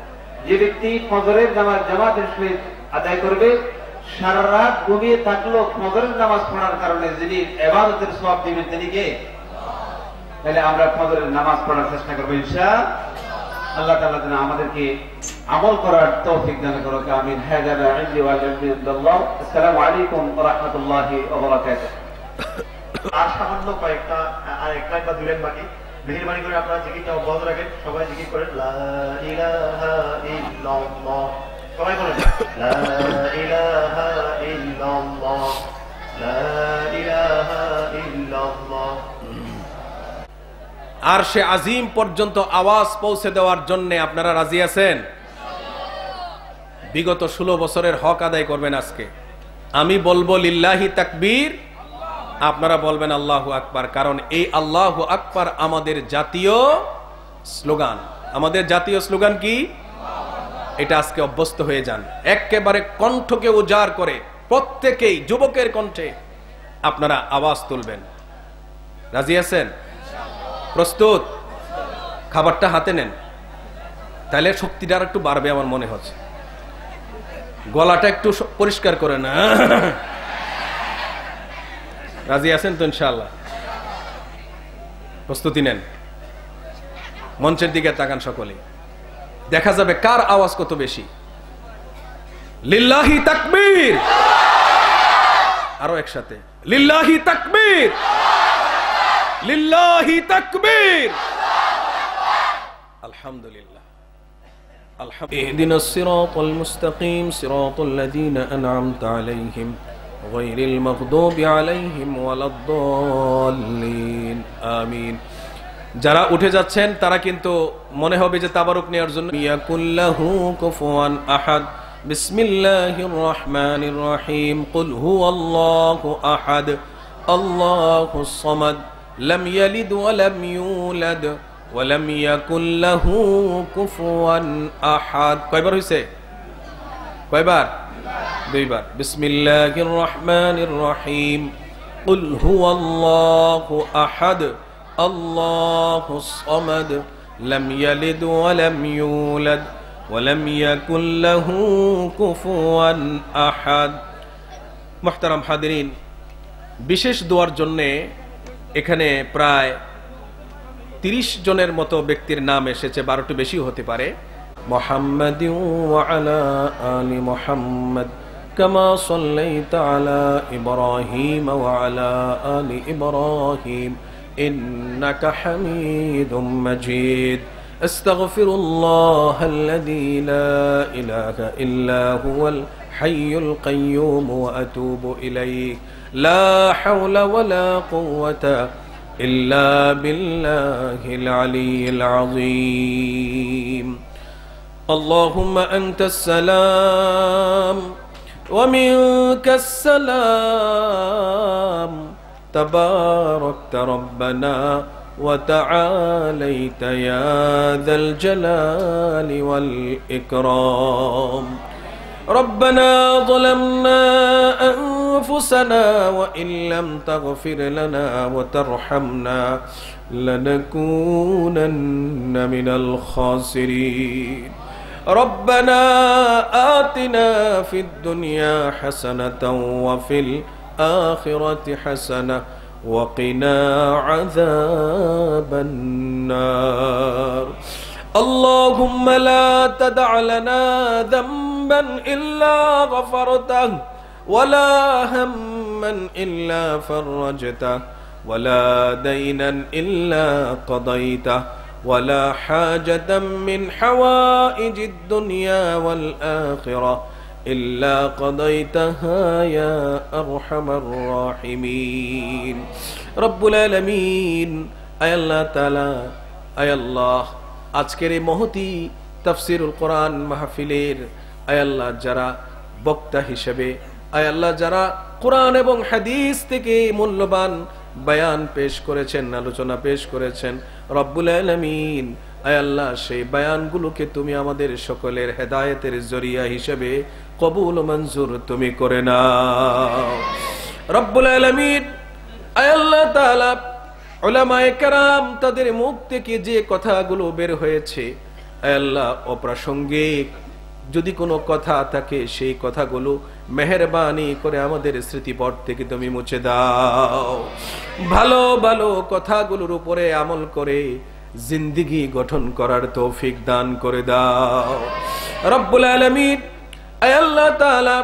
যে ব্যক্তি ফজরের নামাজ জামাতের সহিত আদায় করবে, সারা রাত ঘুমিয়ে থাকলেও ফজরের নামাজ পড়ার কারণে যিনি ইবাদতের সওয়াব দিবেন তিনি কে? তাহলে আমরা ফজরের নামাজ পড়ার চেষ্টা করব ইনশাআল্লাহ। আল্লাহ তাআলা যেন আমাদেরকে আমল করার তৌফিক দান করুক। আমিন। হাযা মা ইনদি ওয়া আলহামদুলিল্লাহ। আসসালামু আলাইকুম ওয়া রাহমাতুল্লাহি ওয়া বারাকাতুহু। আর সামান্য কয়েকটা আর এক লাইন বা দুই লাইন বাকি, মেহেরবানি করে আপনারা জিকিরটা অব্যাহত রাখেন। সবাই জিকির করেন লা ইলাহা ইল্লাল্লাহ। সবাই বলেন লা ইলাহা ইল্লাল্লাহ, লা ইলাহা ইল্লাল্লাহ। আরশে আজিম পর্যন্ত আওয়াজ পৌঁছে দেওয়ার জন্য আপনারা রাজি আছেন? বিগত 16 বছরের হক আদায় করবেন আজকে। আমি বলবো লিল্লাহি তাকবীর, আপনারা বলবেন আল্লাহু আকবার। কারণ এই আল্লাহু আকবার আমাদের জাতীয় স্লোগান। আমাদের জাতীয় স্লোগান কি? এটা আজকে অভ্যস্ত হয়ে যান। একেবারে কণ্ঠকে উজাড় করে প্রত্যেকেই যুবকের কণ্ঠে আপনারা আওয়াজ তুলবেন। রাজি আছেন? প্রস্তুত? খাবারটা হাতে নেন, তাহলে শক্তিটা আর একটু বাড়বে আমার মনে হচ্ছে। গলাটা একটু পরিষ্কার করে না। রাজি আছেন তো ইনশাআল্লাহ? প্রস্তুতি নেন। মঞ্চের দিকে তাকান সকলে, দেখা যাবে কার আওয়াজ কত বেশি। লিল্লাহি তাকবীর। আরো একসাথে লিল্লাহি তাকবীর, লিল্লাহি তাকবীর। আলহামদুলিল্লাহ। ইহদিনাস সিরাতাল মুস্তাকিম সিরাতাল লাযীনা আন'আমতা আলাইহিম গায়রিল মাগদুবি আলাইহিম ওয়ালাদ-দাল্লিন। আমিন। যারা উঠে যাচ্ছেন তারা কিন্তু মনে হবে যে তাবারুক নেওয়ার জন্য ইয়াকুল্লাহু কুফুয়ান আহাদ। বিসমিল্লাহির রহমানির রহিম। কুল হুয়াল্লাহু আহাদ আল্লাহুস সামাদ লাম ইয়ালিদ ওয়া লাম ইউলাদ ওয়া লাম ইয়াকুল লাহু কুফুয়ান আহাদ। কয়বার হইছে? কয়বার? দুইবার। বিসমিল্লাহির রহমানির রহিম। কুল হুয়াল্লাহু আহাদ আল্লাহুস সামাদ লাম ইয়ালিদ ওয়া লাম ইউলাদ ওয়া লাম ইয়াকুল লাহু কুফুয়ান আহাদ। মুহতারাম হাদিরিন, বিশেষ দোয়ার জন্য এখানে প্রায় 30 জনের মতো ব্যক্তির নাম এসেছে, 12টি বেশি হতে পারে। মুহাম্মাদিন ওয়া আলা আলি মুহাম্মাদ কামা সাল্লাইতা আলা ইব্রাহিম ওয়া আলা আলি ইব্রাহিম ইন্নাকা হামিদুম মাজিদ। আস্তাগফিরুল্লাহাল্লাযী লা ইলাহা ইল্লা হুয়াল হাইয়ুল কাইয়্যুম ওয়া আতুবু ইলাইহি লা হাওলা ওয়ালা কুওয়াতা ইল্লা বিল্লাহিল আলিয়্যিল আযীম। আল্লাহুম্মা আনতাস সালাম ওয়া মিনকাস সালাম তাবারাকতা রাব্বানা ওয়া তাআলাইতা ইয়া যাল জালালি ওয়াল ইকরাম। ربنا ظلمنا أنفسنا وإن لم تغفر لنا وترحمنا لنكونن من الخاسرين. ربنا آتنا في الدنيا حسنة وفي الآخرة حسنة وقنا عذاب النار. اللهم لا تدع لنا ذنبا إلا غفرته ولا هما إلا فرجته ولا دينا إلا قضيته ولا حاجة من حوائج الدنيا والآخرة إلا قضيتها يا أرحم الراحمين. رب العالمين. أي الله تعالى أي الله আজকের এই মহতি তাফসীরুল কোরআন মাহফিলের আয় আল্লাহ যারা বক্তা হিসেবে, আয় আল্লাহ যারা কোরআন এবং হাদিস থেকে মূল্যবান বয়ান পেশ করেছেন, আলোচনা পেশ করেছেন, রব্বুল আলামিন আয় আল্লাহ সেই বয়ানগুলোকে তুমি আমাদের সকলের হেদায়েতের জরিয়া হিসেবে কবুল ও মঞ্জুর তুমি করে নাও। রব্বুল আলামিন আয় আল্লাহ তাআলা উলামায়ে কেরাম তাদের মুখ থেকে যে কথাগুলো বের হয়েছে আয় আল্লাহ অপ্রাসঙ্গিক যদি কোনো কথা থাকে সেই কথাগুলো মেহেরবানি করে আমাদের স্মৃতিপট থেকে তুমি মুছে দাও। ভালো ভালো কথাগুলোর উপরে আমল করে জিন্দেগি গঠন করার তৌফিক দান করে দাও রব্বুল আলামিন। আয় আল্লাহ তাআলা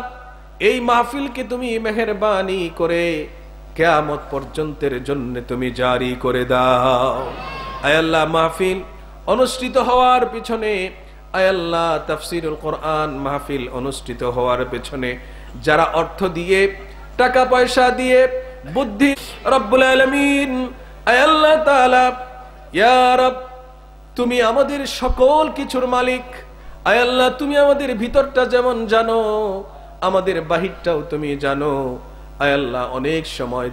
এই মাহফিলকে তুমি মেহেরবানি করে কিয়ামত পর্যন্তের জন্য তুমি জারি করে দাও। আয় আল্লাহ মাহফিল অনুষ্ঠিত হওয়ার পিছনে আয় আল্লাহ তাফসীরুল কোরআন মাহফিল অনুষ্ঠিত হওয়ার পেছনে যারা অর্থ দিয়ে টাকা পয়সা দিয়ে বুদ্ধি রব্বুল আলামিন আয় আল্লাহ তাআলা ইয়া রব তুমি আমাদের সকল কিছুর মালিক। আয় আল্লাহ তুমি আমাদের ভিতরটা যেমন জানো আমাদের বাহিরটাও তুমি জানো। আয় আল্লাহ অনেক সময়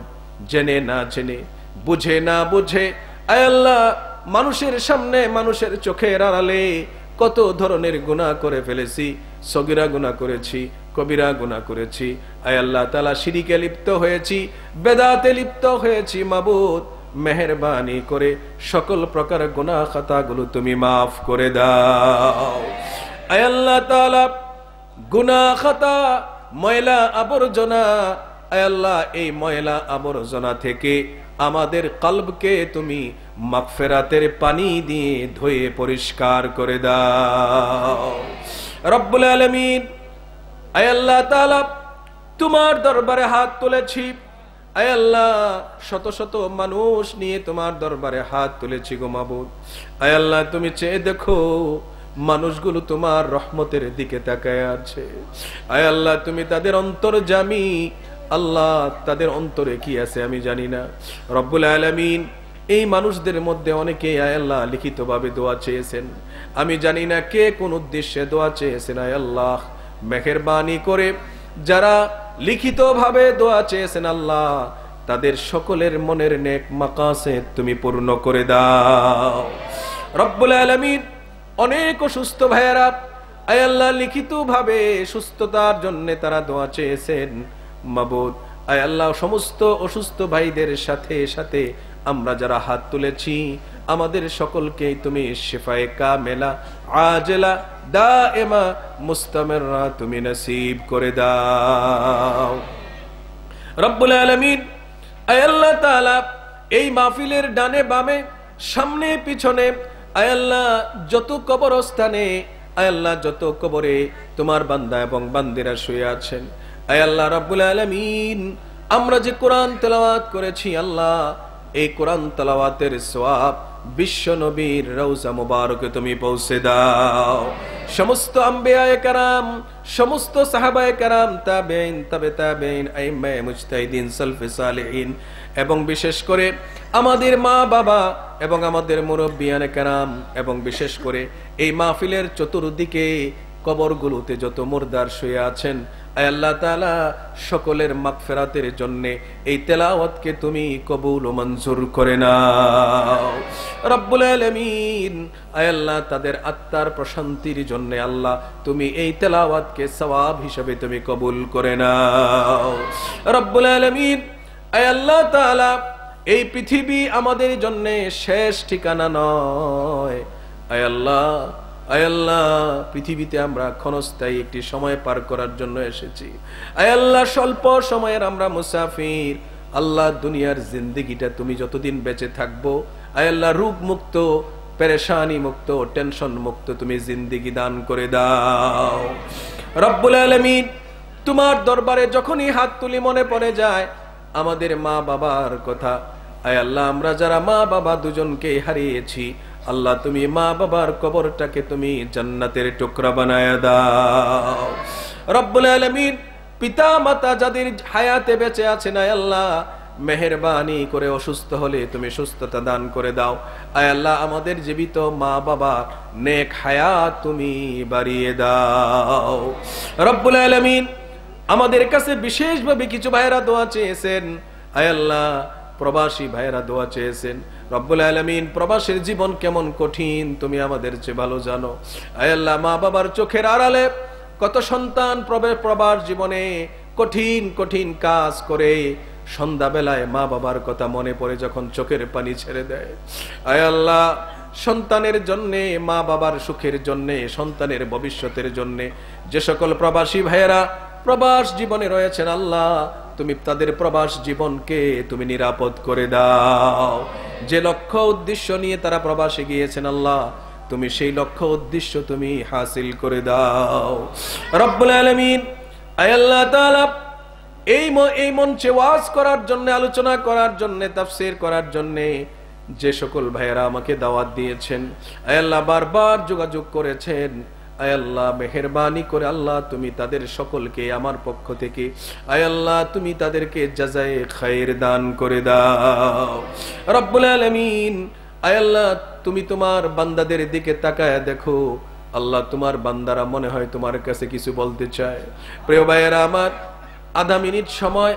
জেনে না জেনে বুঝে না বুঝে আয় আল্লাহ মানুষের সামনে মানুষের চোখের আড়ালে কত ধরনের গুনাহ করে ফেলেছি। সগীরা গুনাহ করেছি, কবিরা গুনাহ করেছি। আয় আল্লাহ তাআলা শিরকে লিপ্ত হয়েছি, বেদাতে লিপ্ত হয়েছি। মাবুদ মেহেরবানি করে সকল প্রকার গুনাহ খাতাগুলো তুমি মাফ করে দাও। আয় আল্লাহ তাআলা গুনাহ খাতা ময়লা আবর্জনা আয় আল্লাহ এই ময়লা আবর্জনা থেকে আমাদের কলবকে তুমি মাগফিরাতের পানি দিয়ে ধুয়ে পরিষ্কার করে দাও রব্বুল আলামিন। আয় আল্লাহ তাআলা তোমার দরবারে হাত তুলেছি। আয় আল্লাহ শত শত মানুষ নিয়ে তোমার দরবারে হাত তুলেছি গো মাবুদ। আয় আল্লাহ তুমি চেয়ে দেখো মানুষগুলো তোমার রহমতের দিকে তাকায় আছে। আয় আল্লাহ তুমি তাদের অন্তর্যামী। আল্লাহ তাদের অন্তরে কি আছে আমি জানি না। রব্বুল আলামিন এই মানুষদের মধ্যে অনেকে আয় আল্লাহ লিখিতভাবে দোয়া চেয়েছেন। আমি জানি না কে কোন উদ্দেশ্যে দোয়া চেয়েছেন। আয় আল্লাহ মেহেরবানি করে যারা লিখিতভাবে দোয়া চেয়েছেন আল্লাহ তাদের সকলের মনের নেক মাকাসেদ তুমি পূর্ণ করে দাও রব্বুল আলামিন। অনেক অসুস্থ ভাইয়েরা আয় আল্লাহ লিখিতভাবে সুস্থতার জন্য তারা দোয়া চেয়েছেন। মাবুদ আয় আল্লাহ সমস্ত অসুস্থ ভাইদের সাথে সাথে আমরা যারা হাত তুলেছি আমাদের সকলকে তুমি শিফায়ে কামেলা আজেলা দায়েমা মুস্তামিররা তুমি নসিব করে দাও রব্বুল আলামিন। আয় আল্লাহ তাআলা এই মাহফিলের ডানে বামে সামনে পিছনে আয় আল্লাহ যত কবরস্থানে আয় আল্লাহ যত কবরে তোমার বান্দা এবং বান্দিরা শুয়ে আছেন আয় আল্লাহ রব্বুল আলামিন আমরা যে কোরআন তেলাওয়াত করেছি আল্লাহ এই কোরআন তেলাওয়াতের সওয়াব বিশ্ব নবীর রওজা মুবারকে তুমি পৌঁছে দাও। সমস্ত আম্বিয়ায়ে কেরাম সমস্ত সাহাবায়ে কেরাম তাবেঈন তাবে তাবেঈন আইম্মায়ে মুজতাহিদিন সালফে সালেহিন এবং বিশেষ করে আমাদের মা বাবা এবং আমাদের মুরব্বিয়ানে কেরাম এবং বিশেষ করে এই মাহফিলের চতুর্দিকে কবরগুলোতে যত মুর্দার শুয়ে আছেন আয় আল্লাহ তাআলা সকলের মাগফিরাতের জন্য এই তেলাওয়াতকে তুমি কবুল ও মঞ্জুর করে নাও রব্বুল আলামিন। আয় আল্লাহ তাদের আত্মার প্রশান্তির জন্য আল্লাহ তুমি এই তেলাওয়াতকে সওয়াব হিসেবে তুমি কবুল করে নাও রব্বুল আলামিন। আয় আল্লাহ তাআলা এই পৃথিবী আমাদের জন্য শেষ ঠিকানা নয়। আয় আল্লাহ আয় আল্লাহ পৃথিবীতে আমরা ক্ষণস্থায়ী একটি সময় পার করার জন্য এসেছি। আয় আল্লাহ স্বল্প সময়ের আমরা মুসাফির। আল্লাহ দুনিয়ার জিন্দেগিটা তুমি যতদিন বেঁচে থাকবো আয় আল্লাহ রোগ মুক্ত পেরেশানি মুক্ত টেনশন মুক্ত তুমি জিন্দেগি দান করে দাও রব্বুল আলামিন। তোমার দরবারে যখনই হাত তুলি মনে পড়ে যায় আমাদের মা বাবার কথা। আয় আল্লাহ আমরা যারা মা বাবা দুজনকে হারিয়েছি আল্লাহ তুমি মা বাবার কবরটাকে তুমি জান্নাতের টুকরা বানায়া দাও রব্বুল আলামিন। পিতা মাতা যাদের হায়াতে বেঁচে আছেন আয় আল্লাহ মেহেরবানি করে অসুস্থ হলে তুমি সুস্থতা দান করে দাও। আয় আল্লাহ আমাদের জীবিত মা বাবা নেক হায়াত তুমি বাড়িয়ে দাও রব্বুল আলামিন। আমাদের কাছে বিশেষভাবে কিছু ভাইরা দোয়া চেয়েছেন আয় আল্লাহ প্রবাসী ভাইরা দোয়া চেয়েছেন রব্বুল আলামিন। প্রবাসের জীবন কেমন কঠিন তুমি আমাদের চেয়ে ভালো জানো। আয় আল্লাহ মা বাবার চোখের আড়ালে কত সন্তান প্রবাস জীবনে কঠিন কঠিন কাজ করে সন্ধ্যাবেলায় মা বাবার কথা মনে পড়ে যখন চোখের পানি ছেড়ে দেয়, আয় আল্লাহ সন্তানের জন্যে, মা বাবার সুখের জন্যে, সন্তানের ভবিষ্যতের জন্যে যে সকল প্রবাসী ভাইয়েরা প্রবাস জীবনে রয়েছেন, আল্লাহ তুমি তাদের প্রবাস জীবনকে তুমি নিরাপদ করে দাও। যে লক্ষ্য উদ্দেশ্য নিয়ে তারা প্রবাসে গিয়েছেন, আল্লাহ তুমি সেই লক্ষ্য উদ্দেশ্য তুমি হাসিল করে দাও রব্বুল আলামিন। আয় আল্লাহ তাআলা এই মঞ্চে ওয়াজ করার জন্য, আলোচনা করার জন্য, তাফসীর করার জন্য যে সকল ভাইয়েরা আমাকে দাওয়াত দিয়েছেন, আয় আল্লাহ বারবার যোগাযোগ করেছেন, আয় আল্লাহ মেহেরবানি করে আল্লাহ তুমি তাদের সকলকে আমার পক্ষ থেকে আয় আল্লাহ তুমি তাদেরকে জাযায়ে খায়ের দান করে দাও রব্বুল আলামিন। আয় আল্লাহ তুমি তোমার বান্দাদের দিকে তাকায় দেখো, আল্লাহ তোমার বান্দারা মনে হয় তোমার কাছে কিছু বলতে চায়। প্রিয় ভাইয়েরা আমার, আধা মিনিট সময়,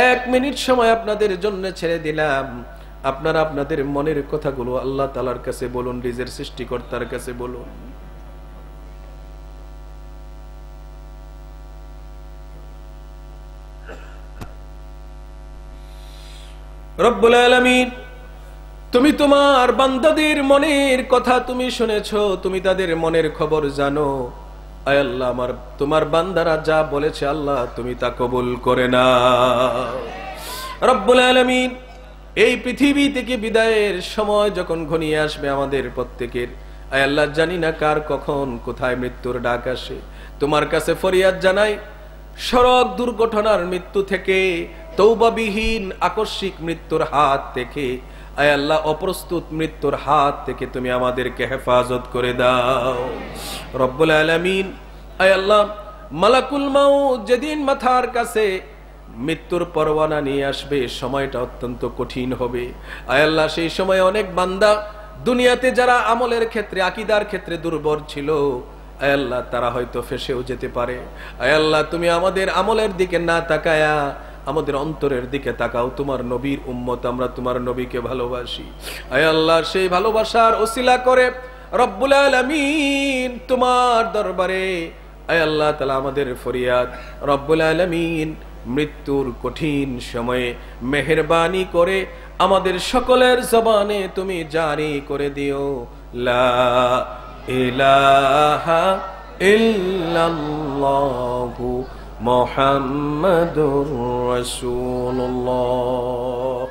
1 মিনিট সময় আপনাদের জন্য ছেড়ে দিলাম। আপনারা আপনাদের মনের কথাগুলো আল্লাহ তাআলার কাছে বলুন, নিজের সৃষ্টিকর্তার কাছে বলুন। রব্বুল আলামিন, তুমি তোমার বান্দাদের মনের কথা তুমি শুনেছো, তুমি তাদের মনের খবর জানো। আয় আল্লাহ তোমার বান্দারা যা বলেছে আল্লাহ তুমি তা কবুল করে নাও রব্বুল আলামিন। এই পৃথিবী থেকে বিদায়ের সময় যখন ঘনিয়ে আসবে আমাদের প্রত্যেকের, আয় আল্লাহ জানি না কার কখন কোথায় মৃত্যুর ডাক আসে। তোমার কাছে ফরিয়াদ জানাই, সড়ক দুর্ঘটনার মৃত্যু থেকে, তওবাবিহীন আকস্মিক মৃত্যুর হাত থেকে, আয় আল্লাহ অপ্রস্তুত মৃত্যুর হাত থেকে তুমি আমাদেরকে হেফাজত করে দাও রব্বুল আলামিন। আয় আল্লাহ মালাকুল মাউত যেদিন মাথার কাছে মৃত্যুর পরোয়ানা নিয়ে আসবে, সময়টা অত্যন্ত কঠিন হবে। আয় আল্লাহ সেই সময় অনেক বান্দা দুনিয়াতে যারা আমলের ক্ষেত্রে, আকীদার ক্ষেত্রে দুর্বল ছিল, আয় আল্লাহ তারা হয়তো ফেসেও যেতে পারে। আয় আল্লাহ তুমি আমাদের আমলের দিকে না তাকায়া আমাদের অন্তরের দিকে তাকাও। তোমার নবীর উম্মত, আমরা তোমার নবীকে ভালোবাসি। আয় আল্লাহ সেই ভালোবাসার ওসিলা করে রব্বুল আলামিন তোমার দরবারে আয় আল্লাহ তাআলা আমাদের ফরিয়াদ রব্বুল আলামিন মৃত্যুর কঠিন সময়ে মেহেরবানি করে আমাদের সকলের জবানে তুমি জারি করে দিও লা ইলাহা ইল্লাল্লাহু মুহাম্মাদুর রাসূলুল্লাহ।